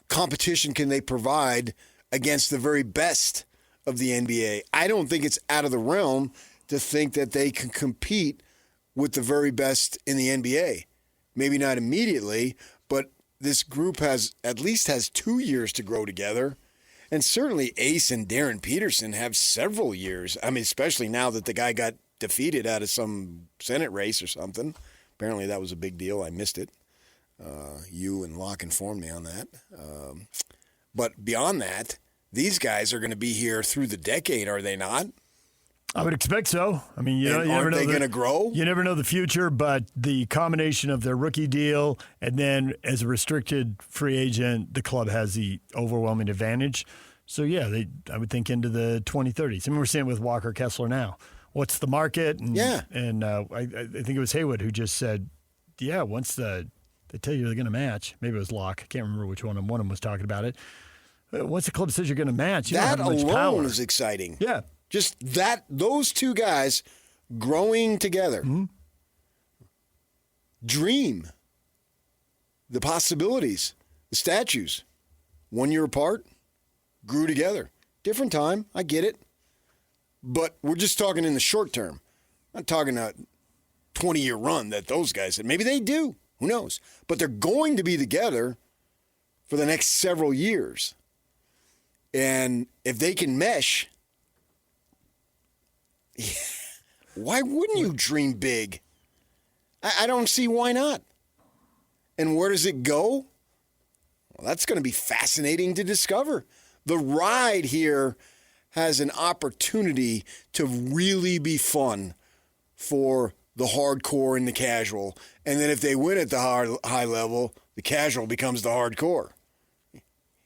competition can they provide against the very best of the NBA? I don't think it's out of the realm to think that they can compete with the very best in the NBA. Maybe not immediately, but this group at least has 2 years to grow together. And certainly Ace and Darryn Peterson have several years. I mean, especially now that the guy got defeated out of some Senate race or something. Apparently that was a big deal. I missed it. You and Locke informed me on that. But beyond that, these guys are going to be here through the decade, are they not? I would expect so. I mean, you never know. Aren't they going to grow? You never know the future, but the combination of their rookie deal and then as a restricted free agent, the club has the overwhelming advantage. So, yeah, I would think into the 2030s. I mean, we're seeing it with Walker Kessler now. What's the market? And, And I think it was Haywood who just said, once they tell you they're going to match, maybe it was Locke. I can't remember which one of them was talking about it. Once the club says you're going to match, you that don't have much alone power. is exciting. Yeah. Just those two guys growing together. Mm-hmm. Dream. The possibilities. The statues. 1 year apart. Grew together. Different time. I get it. But we're just talking in the short term. I'm not talking a 20-year run that those guys had. Maybe they do. Who knows? But they're going to be together for the next several years. And if they can mesh, why wouldn't you dream big? I don't see why not. And where does it go? Well, that's going to be fascinating to discover. The ride here has an opportunity to really be fun for the hardcore and the casual. And then if they win at the high level, the casual becomes the hardcore.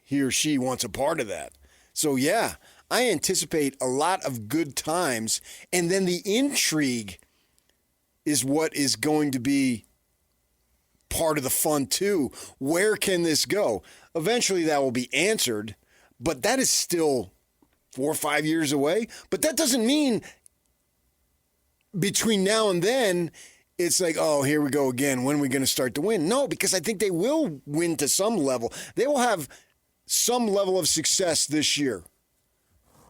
He or she wants a part of that. So, yeah, I anticipate a lot of good times. And then the intrigue is what is going to be part of the fun, too. Where can this go? Eventually that will be answered, but that is still 4 or 5 years away. But that doesn't mean between now and then it's like, oh, here we go again. When are we going to start to win? No, because I think they will win to some level. They will have some level of success this year.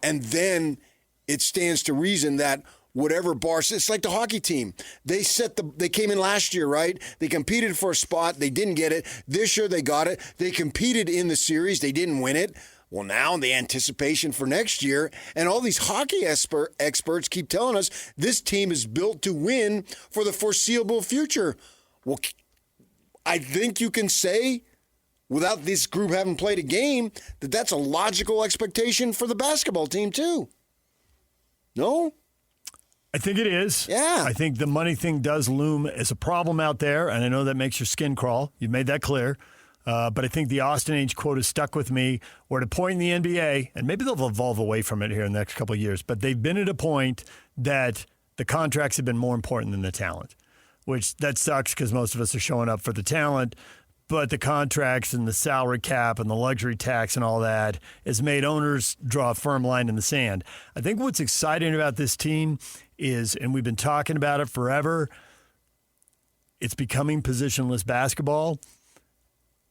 And then it stands to reason that whatever bar, it's like the hockey team. They came in last year, right? They competed for a spot. They didn't get it. This year they got it. They competed in the series. They didn't win it. Well, now the anticipation for next year, and all these hockey experts keep telling us this team is built to win for the foreseeable future. Well, I think you can say, without this group having played a game, that that's a logical expectation for the basketball team too. No? I think it is. Yeah. I think the money thing does loom as a problem out there, and I know that makes your skin crawl. You've made that clear. But I think the Austin Age quote has stuck with me. We're at a point in the NBA, and maybe they'll evolve away from it here in the next couple of years, but they've been at a point that the contracts have been more important than the talent, which that sucks because most of us are showing up for the talent. But the contracts and the salary cap and the luxury tax and all that has made owners draw a firm line in the sand. I think what's exciting about this team is, and we've been talking about it forever, it's becoming positionless basketball.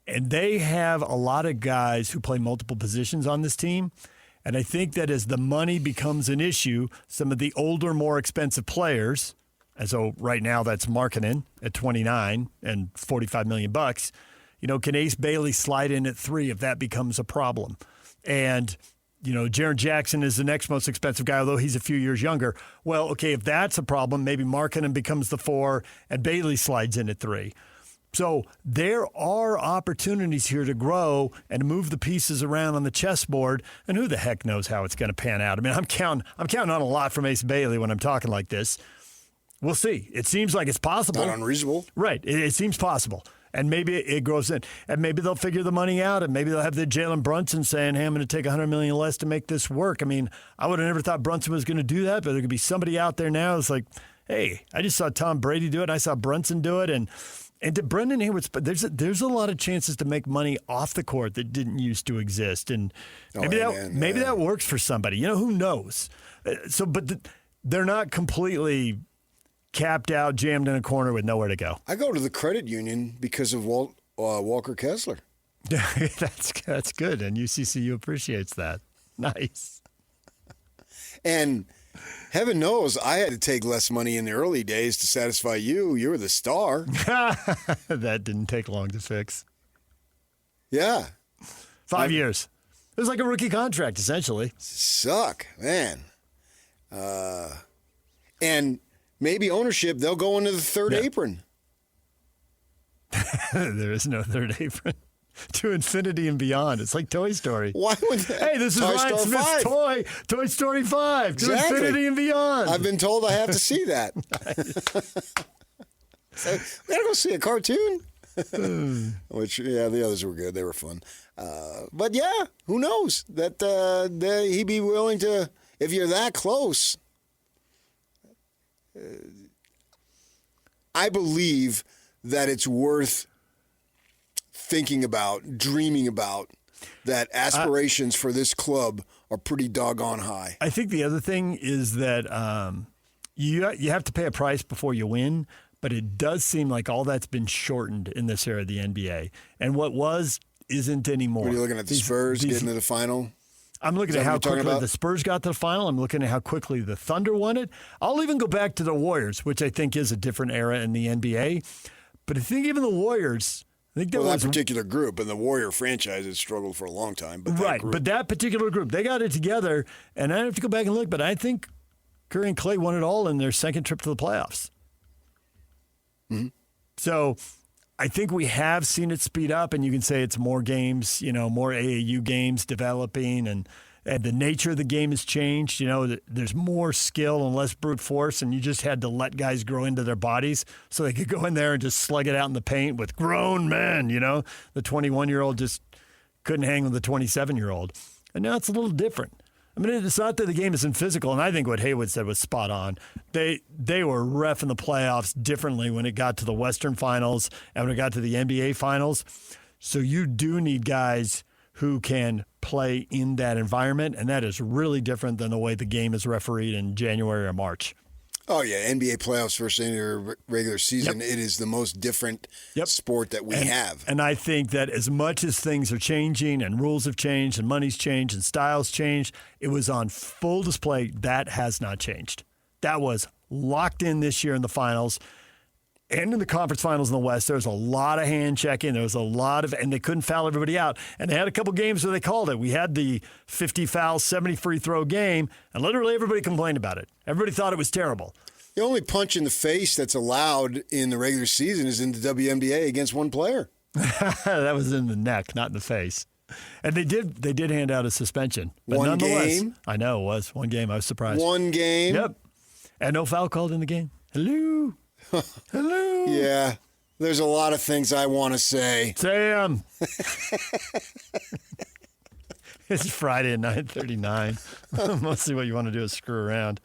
And they have a lot of guys who play multiple positions on this team. And I think that as the money becomes an issue, some of the older, more expensive players, and so right now that's Markkanen at 29 and $45 million. Can Ace Bailey slide in at 3 if that becomes a problem? And, Jaren Jackson is the next most expensive guy, although he's a few years younger. Well, okay, if that's a problem, maybe Markkanen becomes the 4 and Bailey slides in at 3. So there are opportunities here to grow and move the pieces around on the chessboard, and who the heck knows how it's going to pan out. I mean, I'm counting on a lot from Ace Bailey when I'm talking like this. We'll see. It seems like it's possible. Not unreasonable. Right. It seems possible. And maybe it grows in. And maybe they'll figure the money out, and maybe they'll have the Jaylen Brunson saying, hey, I'm going to take $100 million less to make this work. I mean, I would have never thought Brunson was going to do that, but there could be somebody out there now that's like, hey, I just saw Tom Brady do it, and I saw Brunson do it, and to Brendan Haywood's, there's a lot of chances to make money off the court that didn't used to exist, and maybe that works for somebody. Who knows? But they're not completely capped out, jammed in a corner with nowhere to go. I go to the credit union because of Walker Kessler. That's good, and UCCU appreciates that. Nice. And heaven knows I had to take less money in the early days to satisfy you. You were the star. That didn't take long to fix. Yeah. 5 years. It was like a rookie contract, essentially. Suck, man. And maybe ownership, they'll go into the third apron. There is no third apron. To infinity and beyond. It's like Toy Story. Why would that? Hey, this is Ryan Smith's Toy Story 5. Exactly. To infinity and beyond. I've been told I have to see that. So, we got to go see a cartoon. Which, the others were good. They were fun. But, yeah, who knows? That he'd be willing to, if you're that close. I believe that it's worth thinking about, dreaming about, that aspirations for this club are pretty doggone high. I think the other thing is that you have to pay a price before you win, but it does seem like all that's been shortened in this era of the NBA. And what was isn't anymore. What are you looking at, the Spurs getting to the final? I'm looking at how quickly the Spurs got to the final. I'm looking at how quickly the Thunder won it. I'll even go back to the Warriors, which I think is a different era in the NBA. But I think even the Warriors, that particular group and the Warrior franchise has struggled for a long time. But that particular group, they got it together. And I have to go back and look, but I think Curry and Clay won it all in their second trip to the playoffs. Mm-hmm. So I think we have seen it speed up, and you can say it's more games, more AAU games developing, and the nature of the game has changed. There's more skill and less brute force, and you just had to let guys grow into their bodies so they could go in there and just slug it out in the paint with grown men. The 21-year-old just couldn't hang with the 27-year-old. And now it's a little different. I mean, it's not that the game isn't physical, and I think what Haywood said was spot on. They were reffing the playoffs differently when it got to the Western Finals and when it got to the NBA Finals. So you do need guys who can play in that environment, and that is really different than the way the game is refereed in January or March. Oh, yeah, NBA playoffs versus any regular season, It is the most different sport that we have. And I think that as much as things are changing and rules have changed and money's changed and styles changed, it was on full display. That has not changed. That was locked in this year in the finals. And in the conference finals in the West, there was a lot of hand checking. There was a lot of, and they couldn't foul everybody out. And they had a couple games where they called it. We had the 50 foul, 70 free throw game, and literally everybody complained about it. Everybody thought it was terrible. The only punch in the face that's allowed in the regular season is in the WNBA against one player. That was in the neck, not in the face. And they did hand out a suspension. But one nonetheless, game? I know it was one game. I was surprised. One game? Yep. And no foul called in the game. Hello. Hello. Yeah. There's a lot of things I want to say. Sam. It's Friday at 9:39. Mostly what you want to do is screw around.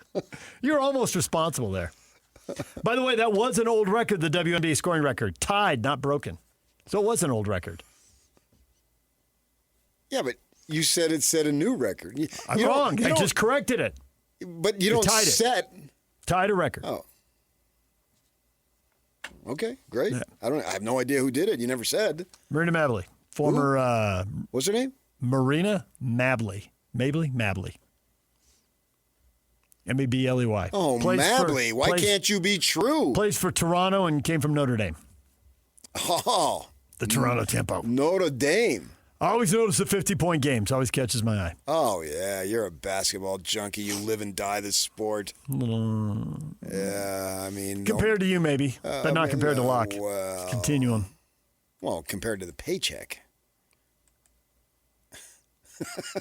You're almost responsible there. By the way, that was an old record, the WNBA scoring record. Tied, not broken. So it was an old record. Yeah, but you said it set a new record. I'm wrong. I just corrected it. But you don't tied set. Tied a record. Oh. Okay, great. Yeah. I have no idea who did it. You never said. Marina Mabley. Former. What's her name? Marina Mabley. Mabley? Mabley. Oh, Mabley. Why can't you be true? Plays for Toronto and came from Notre Dame. Oh. The Toronto Tempo. Notre Dame. I always notice the 50-point games. Always catches my eye. Oh, yeah. You're a basketball junkie. You live and die this sport. Yeah, I mean. Compared to you, maybe. But not compared to Locke. Well, Continuum. Well, compared to the paycheck.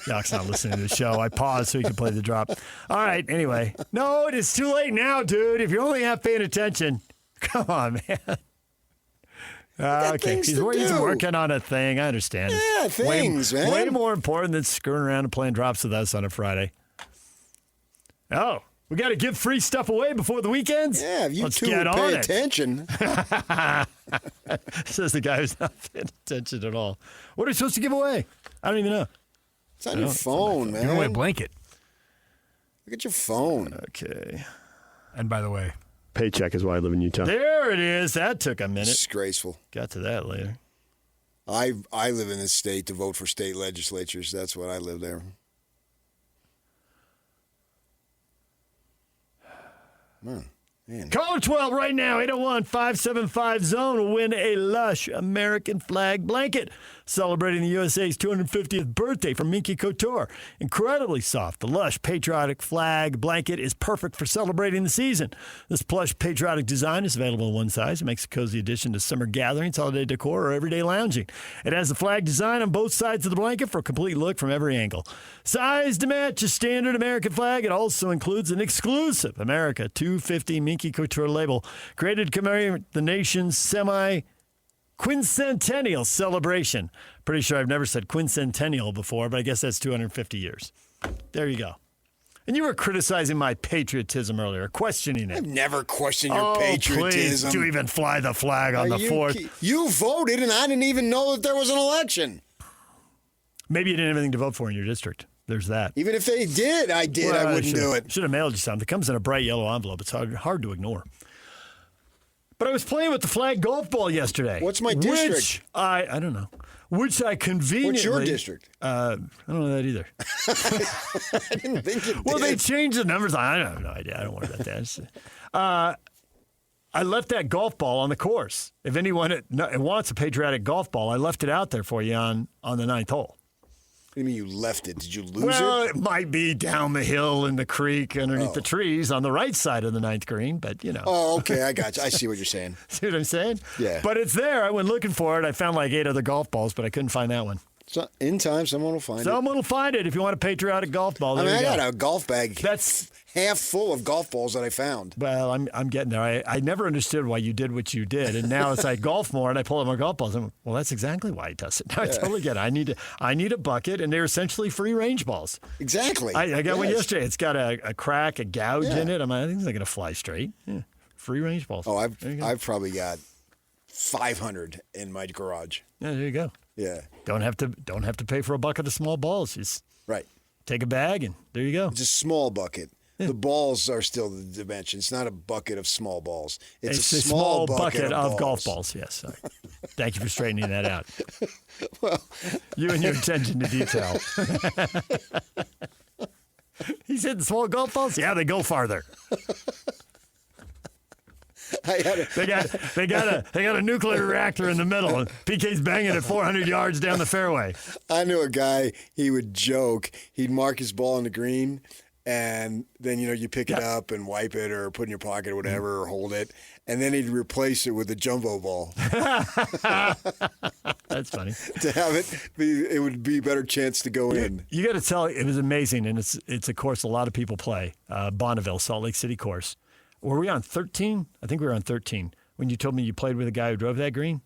Locke's not listening to the show. I paused so he could play the drop. All right, anyway. No, it is too late now, dude. If you're only half paying attention, come on, man. Okay, he's working on a thing. I understand. Yeah, things, man. Way more important than screwing around and playing drops with us on a Friday. Oh, we got to give free stuff away before the weekends? Yeah, if you Let's two get would pay on attention. Says the guy who's not paying attention at all. What are we supposed to give away? I don't even know. It's on your phone, man. Give away a blanket. Look at your phone. Okay. And by the way, paycheck is why I live in Utah. There it is. That took a minute. Disgraceful. Got to that later. I live in this state to vote for state legislatures. That's what I live there. Man. Caller 12 right now, 801-575-ZONE will win a lush American flag blanket. Celebrating the USA's 250th birthday from Minky Couture. Incredibly soft, the lush patriotic flag blanket is perfect for celebrating the season. This plush patriotic design is available in one size. It makes a cozy addition to summer gatherings, holiday decor, or everyday lounging. It has the flag design on both sides of the blanket for a complete look from every angle. Size to match a standard American flag. It also includes an exclusive America 250 Minky Couture label created to commemorate the nation's quincentennial celebration. Pretty sure I've never said quincentennial before, but I guess that's 250 years. There you go. And you were criticizing my patriotism earlier, questioning it. I've never questioned your patriotism. Please, to even fly the flag on the 4th. You voted, and I didn't even know that there was an election. Maybe you didn't have anything to vote for in your district. There's that. Even if they did, I wouldn't do it. Should have mailed you something. It comes in a bright yellow envelope. It's hard to ignore. But I was playing with the flag golf ball yesterday. What's my district? Which I don't know. Which I conveniently... What's your district? I don't know that either. I didn't think you did. Well, they changed the numbers. I have no idea. I don't worry about that. I left that golf ball on the course. If anyone wants a patriotic golf ball, I left it out there for you on the 9th hole. What do you mean you left it? Did you lose it? Well, it might be down the hill in the creek underneath the trees on the right side of the 9th green, but you know. Oh, okay. I got you. I see what you're saying. See what I'm saying? Yeah. But it's there. I went looking for it. I found like 8 other golf balls, but I couldn't find that one. So in time, someone will find it. Someone will find it if you want a patriotic golf ball. I got a golf bag that's half full of golf balls that I found. Well, I'm getting there. I never understood why you did what you did, and now as I golf more and I pull out more golf balls, well, that's exactly why he does it. Now I totally get it. I need a bucket, and they're essentially free range balls. Exactly. I got one yesterday. It's got a crack, a gouge in it. I think it's not going to fly straight. Yeah. Free range balls. Oh, I've probably got 500 in my garage. Yeah, there you go. Yeah. Don't have to pay for a bucket of small balls. Just take a bag and there you go. It's a small bucket. Yeah. The balls are still the dimension. It's not a bucket of small balls. It's a small bucket of golf balls. Yes. Sorry. Thank you for straightening that out. Well, you and your attention to detail. He said the small golf balls? Yeah, they go farther. They got a nuclear reactor in the middle, and PK's banging it 400 yards down the fairway. I knew a guy. He would joke. He'd mark his ball on the green, and then you pick it up and wipe it, or put it in your pocket, or whatever, or hold it, and then he'd replace it with a jumbo ball. That's funny. To have it would be a better chance to go in. You got to tell, it was amazing, and it's a course a lot of people play. Bonneville, Salt Lake City course. Were we on 13? I think we were on 13 when you told me you played with a guy who drove that green.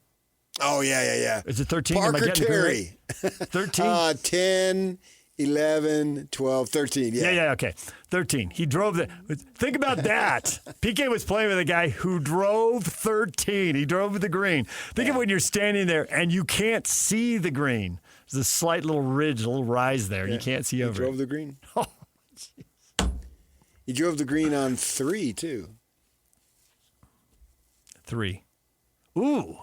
Oh, yeah. Is it 13? Parker Terry. 13? 10. 11, 12, 13. Yeah, okay. 13. He drove the. Think about that. PK was playing with a guy who drove 13. He drove the green. Think of when you're standing there and you can't see the green. There's a slight little ridge, a little rise there. You can't see over it. He drove the green. Oh, jeez. He drove the green on 3, too. 3. Ooh.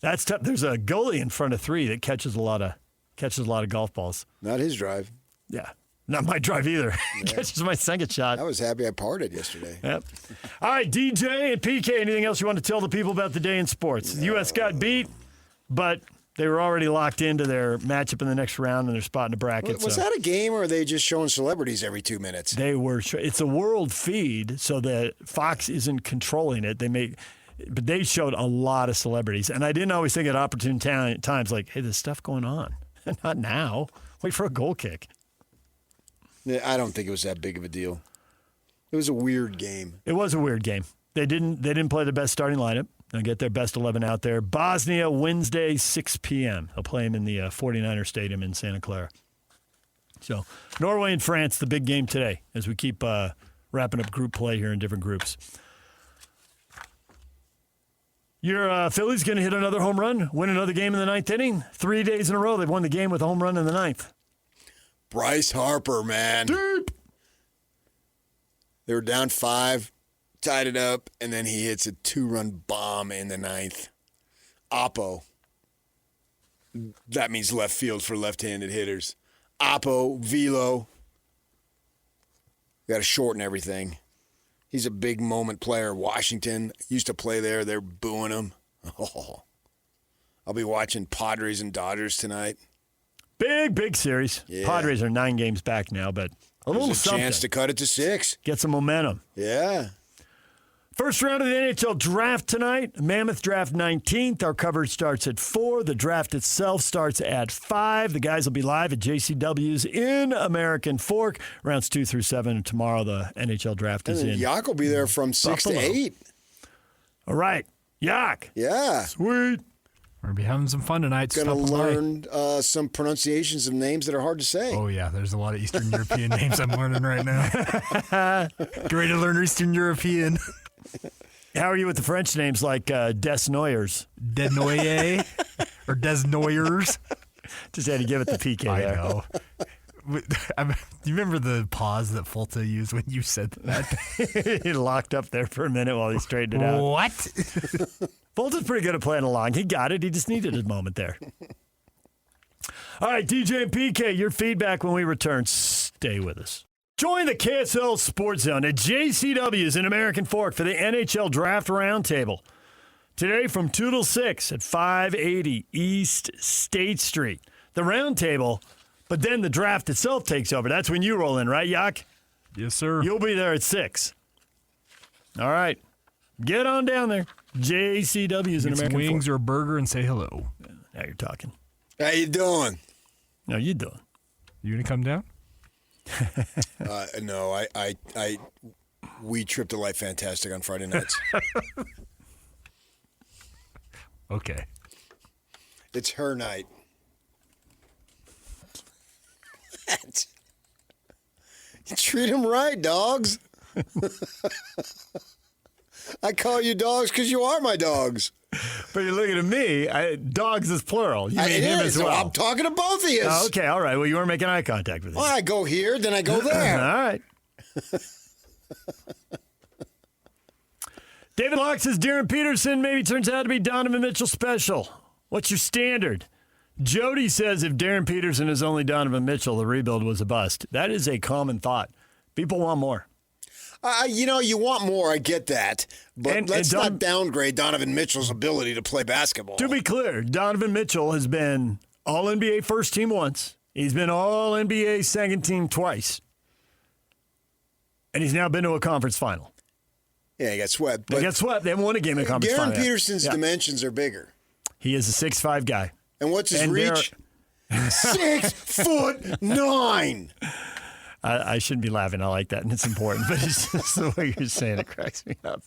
That's tough. There's a goalie in front of 3 that catches a lot of golf balls. Not his drive. Yeah. Not my drive either. Catches my second shot. I was happy I parted yesterday. Yep. All right, DJ and PK, anything else you want to tell the people about the day in sports? The U.S. got beat, but they were already locked into their matchup in the next round and their spot in the bracket. Was that a game, or are they just showing celebrities every 2 minutes? They were. It's a world feed, so that Fox isn't controlling it. But they showed a lot of celebrities. And I didn't always think at opportune times, like, hey, there's stuff going on. Not now. Wait for a goal kick. I don't think it was that big of a deal. It was a weird game. It was a weird game. They didn't play the best starting lineup. They'll get their best 11 out there. Bosnia, Wednesday, 6 p.m. They'll play them in the 49er Stadium in Santa Clara. So Norway and France, the big game today, as we keep wrapping up group play here in different groups. Your Phillies going to hit another home run, win another game in the ninth inning. 3 days in a row, they've won the game with a home run in the ninth. Bryce Harper, man. Deep. They were down 5, tied it up, and then he hits a 2-run bomb in the ninth. Oppo. That means left field for left-handed hitters. Oppo, velo. Got to shorten everything. He's a big moment player. Washington used to play there. They're booing him. Oh. I'll be watching Padres and Dodgers tonight. Big series. Yeah. Padres are 9 games back now, but There's a something. Chance to cut it to 6. Get some momentum. Yeah. First round of the NHL draft tonight. Mammoth draft 19th. Our coverage starts at 4. The draft itself starts at 5. The guys will be live at JCW's in American Fork. Rounds 2 through 7. And tomorrow the NHL draft is in. Yak will be there from 6 Buffalo. to 8. All right. Yak. Yeah. Sweet. We're going to be having some fun tonight. Going to learn some pronunciations of names that are hard to say. Oh, yeah. There's a lot of Eastern European names I'm learning right now. Get ready to learn Eastern European. How are you with the French names like Desnoyers? Desnoyer or Desnoyers? Just had to give it the PK there. I know. Do you remember the pause that Folta used when you said that? He locked up there for a minute while he straightened it out. What? Folta's pretty good at playing along. He got it. He just needed a moment there. All right, DJ and PK, your feedback when we return. Stay with us. Join the KSL Sports Zone at JCW's in American Fork for the NHL Draft Roundtable. Today from 2 till 6 at 580 East State Street. The roundtable, but then the draft itself takes over. That's when you roll in, right, Yak? Yes, sir. You'll be there at 6. All right. Get on down there. JCW's in American Fork. Wings or a burger and say hello. Now you're talking. How you doing? How you doing? You gonna come down? No, we tripped to Life Fantastic on Friday nights. Okay. It's her night. You treat them right, dogs. I call you dogs because you are my dogs. But you're looking at me. Dogs is plural. You mean him as well. I'm talking to both of you. Oh, okay, all right. Well, you weren't making eye contact with him. Well, I go here, then I go there. All right. David Locke says Darryn Peterson maybe turns out to be Donovan Mitchell special. What's your standard? Jody says if Darryn Peterson is only Donovan Mitchell, the rebuild was a bust. That is a common thought. People want more. You want more. I get that. But let's not downgrade Donovan Mitchell's ability to play basketball. To be clear, Donovan Mitchell has been All-NBA first team once. He's been All-NBA second team twice. And he's now been to a conference final. Yeah, he got swept. They got swept. They haven't won a game in a conference final. Darryn Peterson's dimensions are bigger. He is a 6'5" guy. And what's his reach? 6'9". I shouldn't be laughing. I like that, and it's important. But it's just the way you're saying it cracks me up.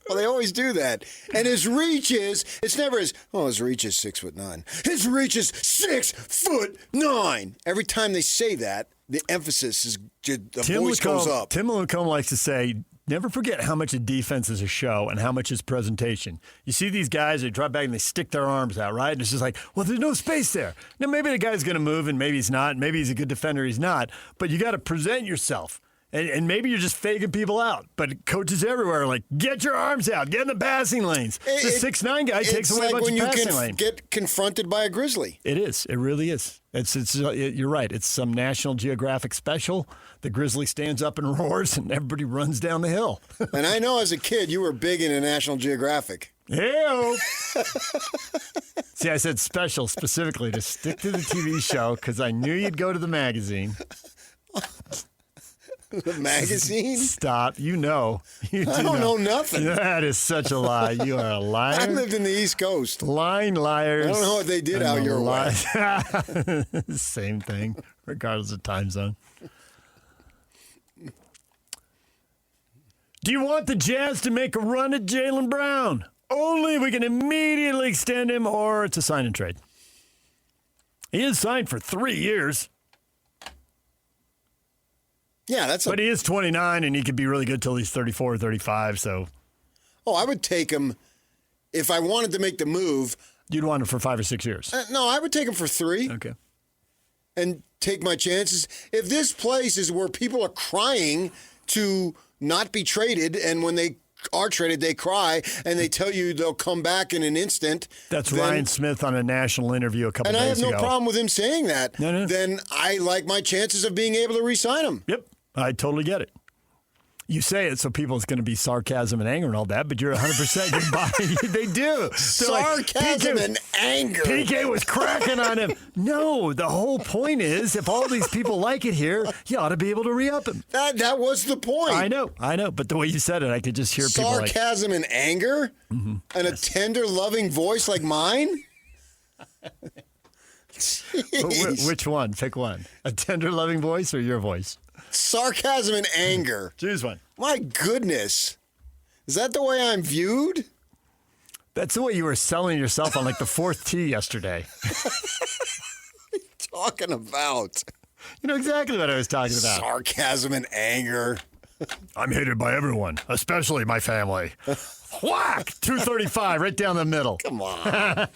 Well, they always do that. And his reach is, it's never his reach is 6'9". His reach is 6'9". Every time they say that, the emphasis is, the voice goes up. Tim Lacombe likes to say, never forget how much a defense is a show and how much is presentation. You see these guys, they drop back and they stick their arms out, right? And it's just like, well, there's no space there. Now, maybe the guy's going to move and maybe he's not. Maybe he's a good defender, he's not. But you got to present yourself. And maybe you're just faking people out. But coaches everywhere are like, get your arms out. Get in the passing lanes. The 6'9" guy takes away a bunch of passing lane. It's like when you get confronted by a Grizzly. It is. It really is. You're right. It's some National Geographic special. The Grizzly stands up and roars, and everybody runs down the hill. And I know as a kid you were big into National Geographic. Hey-o. See, I said special specifically to stick to the TV show because I knew you'd go to the magazine. The magazine? Stop. You know. I don't know nothing. That is such a lie. You are a liar. I lived in the East Coast. Lying liars. I don't know what they did out your way. Same thing, regardless of time zone. Do you want the Jazz to make a run at Jaylen Brown? Only we can immediately extend him or it's a sign and trade. He is signed for 3 years. Yeah, but he is 29, and he could be really good till he's 34 or 35. So, I would take him if I wanted to make the move. You'd want him for 5 or 6 years. No, I would take him for 3. Okay, and take my chances. If this place is where people are crying to not be traded, and when they are traded, they cry and they tell you they'll come back in an instant. That's Ryan Smith on a national interview a couple days ago. And I have no problem with him saying that. No. Then I like my chances of being able to re-sign him. Yep. I totally get it. You say it so people, it's going to be sarcasm and anger and all that, but you're 100% goodbye. They do. Sarcasm and anger. PK was cracking on him. No, the whole point is if all these people like it here, you ought to be able to re-up him. That was the point. I know. But the way you said it, I could just hear people like... Sarcasm and anger? Mm-hmm. And a tender, loving voice like mine? Which one? Pick one. A tender, loving voice or your voice? Sarcasm and anger. Choose one. My goodness. Is that the way I'm viewed? That's the way you were selling yourself on like the 4th tee yesterday. What are you talking about? You know exactly what I was talking about. Sarcasm and anger. I'm hated by everyone, especially my family. Whack! 235 right down the middle. Come on.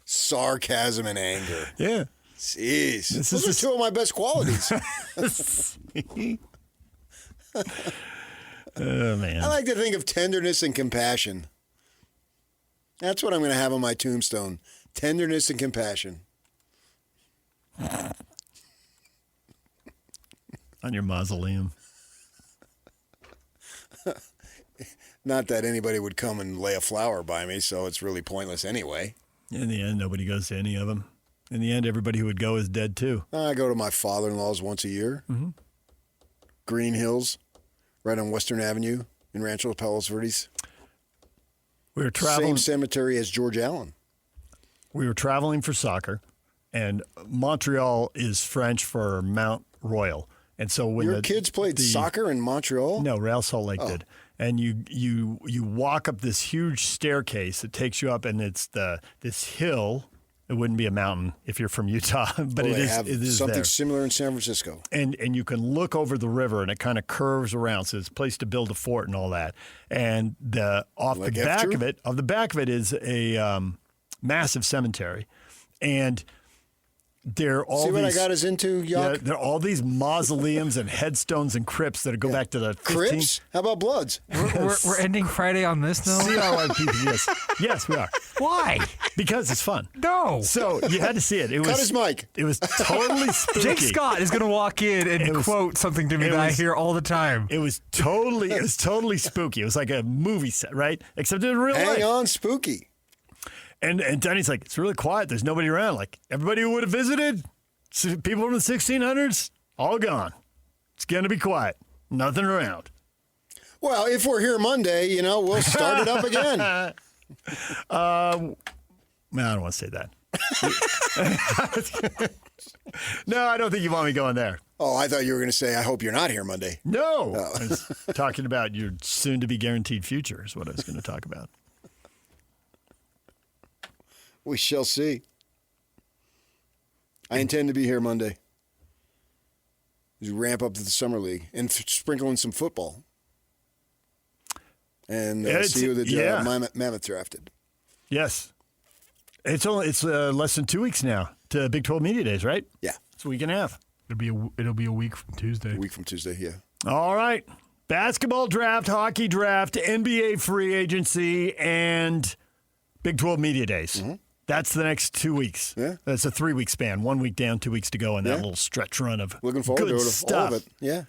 Sarcasm and anger. Yeah. Jeez. Those are two of my best qualities. Oh, man. I like to think of tenderness and compassion. That's what I'm going to have on my tombstone. Tenderness and compassion. On your mausoleum. Not that anybody would come and lay a flower by me, so it's really pointless anyway. In the end, nobody goes to any of them. In the end, everybody who would go is dead, too. I go to my father-in-law's once a year. Mm-hmm. Green Hills, right on Western Avenue in Rancho Palos Verdes. We were traveling. Same cemetery as George Allen. We were traveling for soccer, and Montreal is French for Mount Royal. And so when your kids played soccer in Montreal? No, Real Salt Lake did. And you walk up this huge staircase that takes you up, and it's this hill. It wouldn't be a mountain if you're from Utah, but it is something there. Similar in San Francisco. And you can look over the river, and it kind of curves around, so it's a place to build a fort and all that. And off the back of it is a massive cemetery, and there are all See what these, I got us into, Yuck? Yeah, there are all these mausoleums and headstones and crypts that go back to the 15th. Crypts? How about Bloods? We're ending Friday on this note? Yes, we are. Why? Because it's fun. No. So you had to see it. Cut his mic. It was totally spooky. Jake Scott is going to walk in and quote something to me that I hear all the time. It was totally spooky. It was like a movie set, right? Except in real life. Hang on, spooky. And Danny's like, it's really quiet. There's nobody around. Like, everybody who would have visited, people from the 1600s, all gone. It's going to be quiet. Nothing around. Well, if we're here Monday, we'll start it up again. I don't want to say that. No, I don't think you want me going there. Oh, I thought you were going to say, I hope you're not here Monday. No. I was talking about your soon-to-be guaranteed future is what I was going to talk about. We shall see. I intend to be here Monday. As we ramp up to the Summer League and sprinkle in some football. And see who the Mammoth drafted. Yes. It's less than 2 weeks now to Big 12 Media Days, right? Yeah. It's a week and a half. It'll be a week from Tuesday. A week from Tuesday, yeah. All right. Basketball draft, hockey draft, NBA free agency, and Big 12 Media Days. Mm-hmm. That's the next 2 weeks. Yeah. That's a 3-week span. 1 week down, 2 weeks to go in that little stretch run of looking forward good to stuff. All of it. Yeah.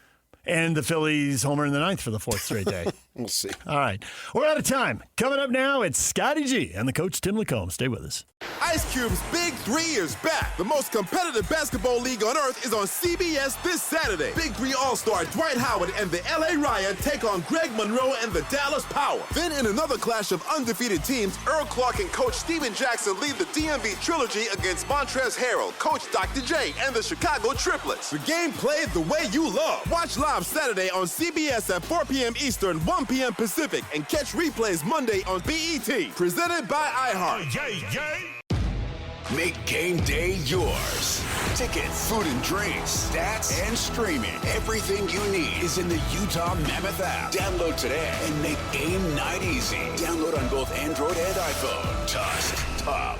And the Phillies homer in the ninth for the fourth straight day. We'll see. All right. We're out of time. Coming up now, it's Scotty G and the coach, Tim Lacombe. Stay with us. Ice Cube's Big 3 is back. The most competitive basketball league on earth is on CBS this Saturday. Big 3 All-Star Dwight Howard and the LA Riot take on Greg Monroe and the Dallas Power. Then in another clash of undefeated teams, Earl Clark and coach Steven Jackson lead the DMV trilogy against Montrezl Harrell, coach Dr. J, and the Chicago Triplets. The game played the way you love. Watch live Saturday on CBS at 4 p.m. Eastern, 1 p.m. Pacific, and catch replays Monday on BET. Presented by iHeart. Make game day yours. Tickets, food and drinks, stats, and streaming. Everything you need is in the Utah Mammoth app. Download today and make game night easy. Download on both Android and iPhone. Tusk Top.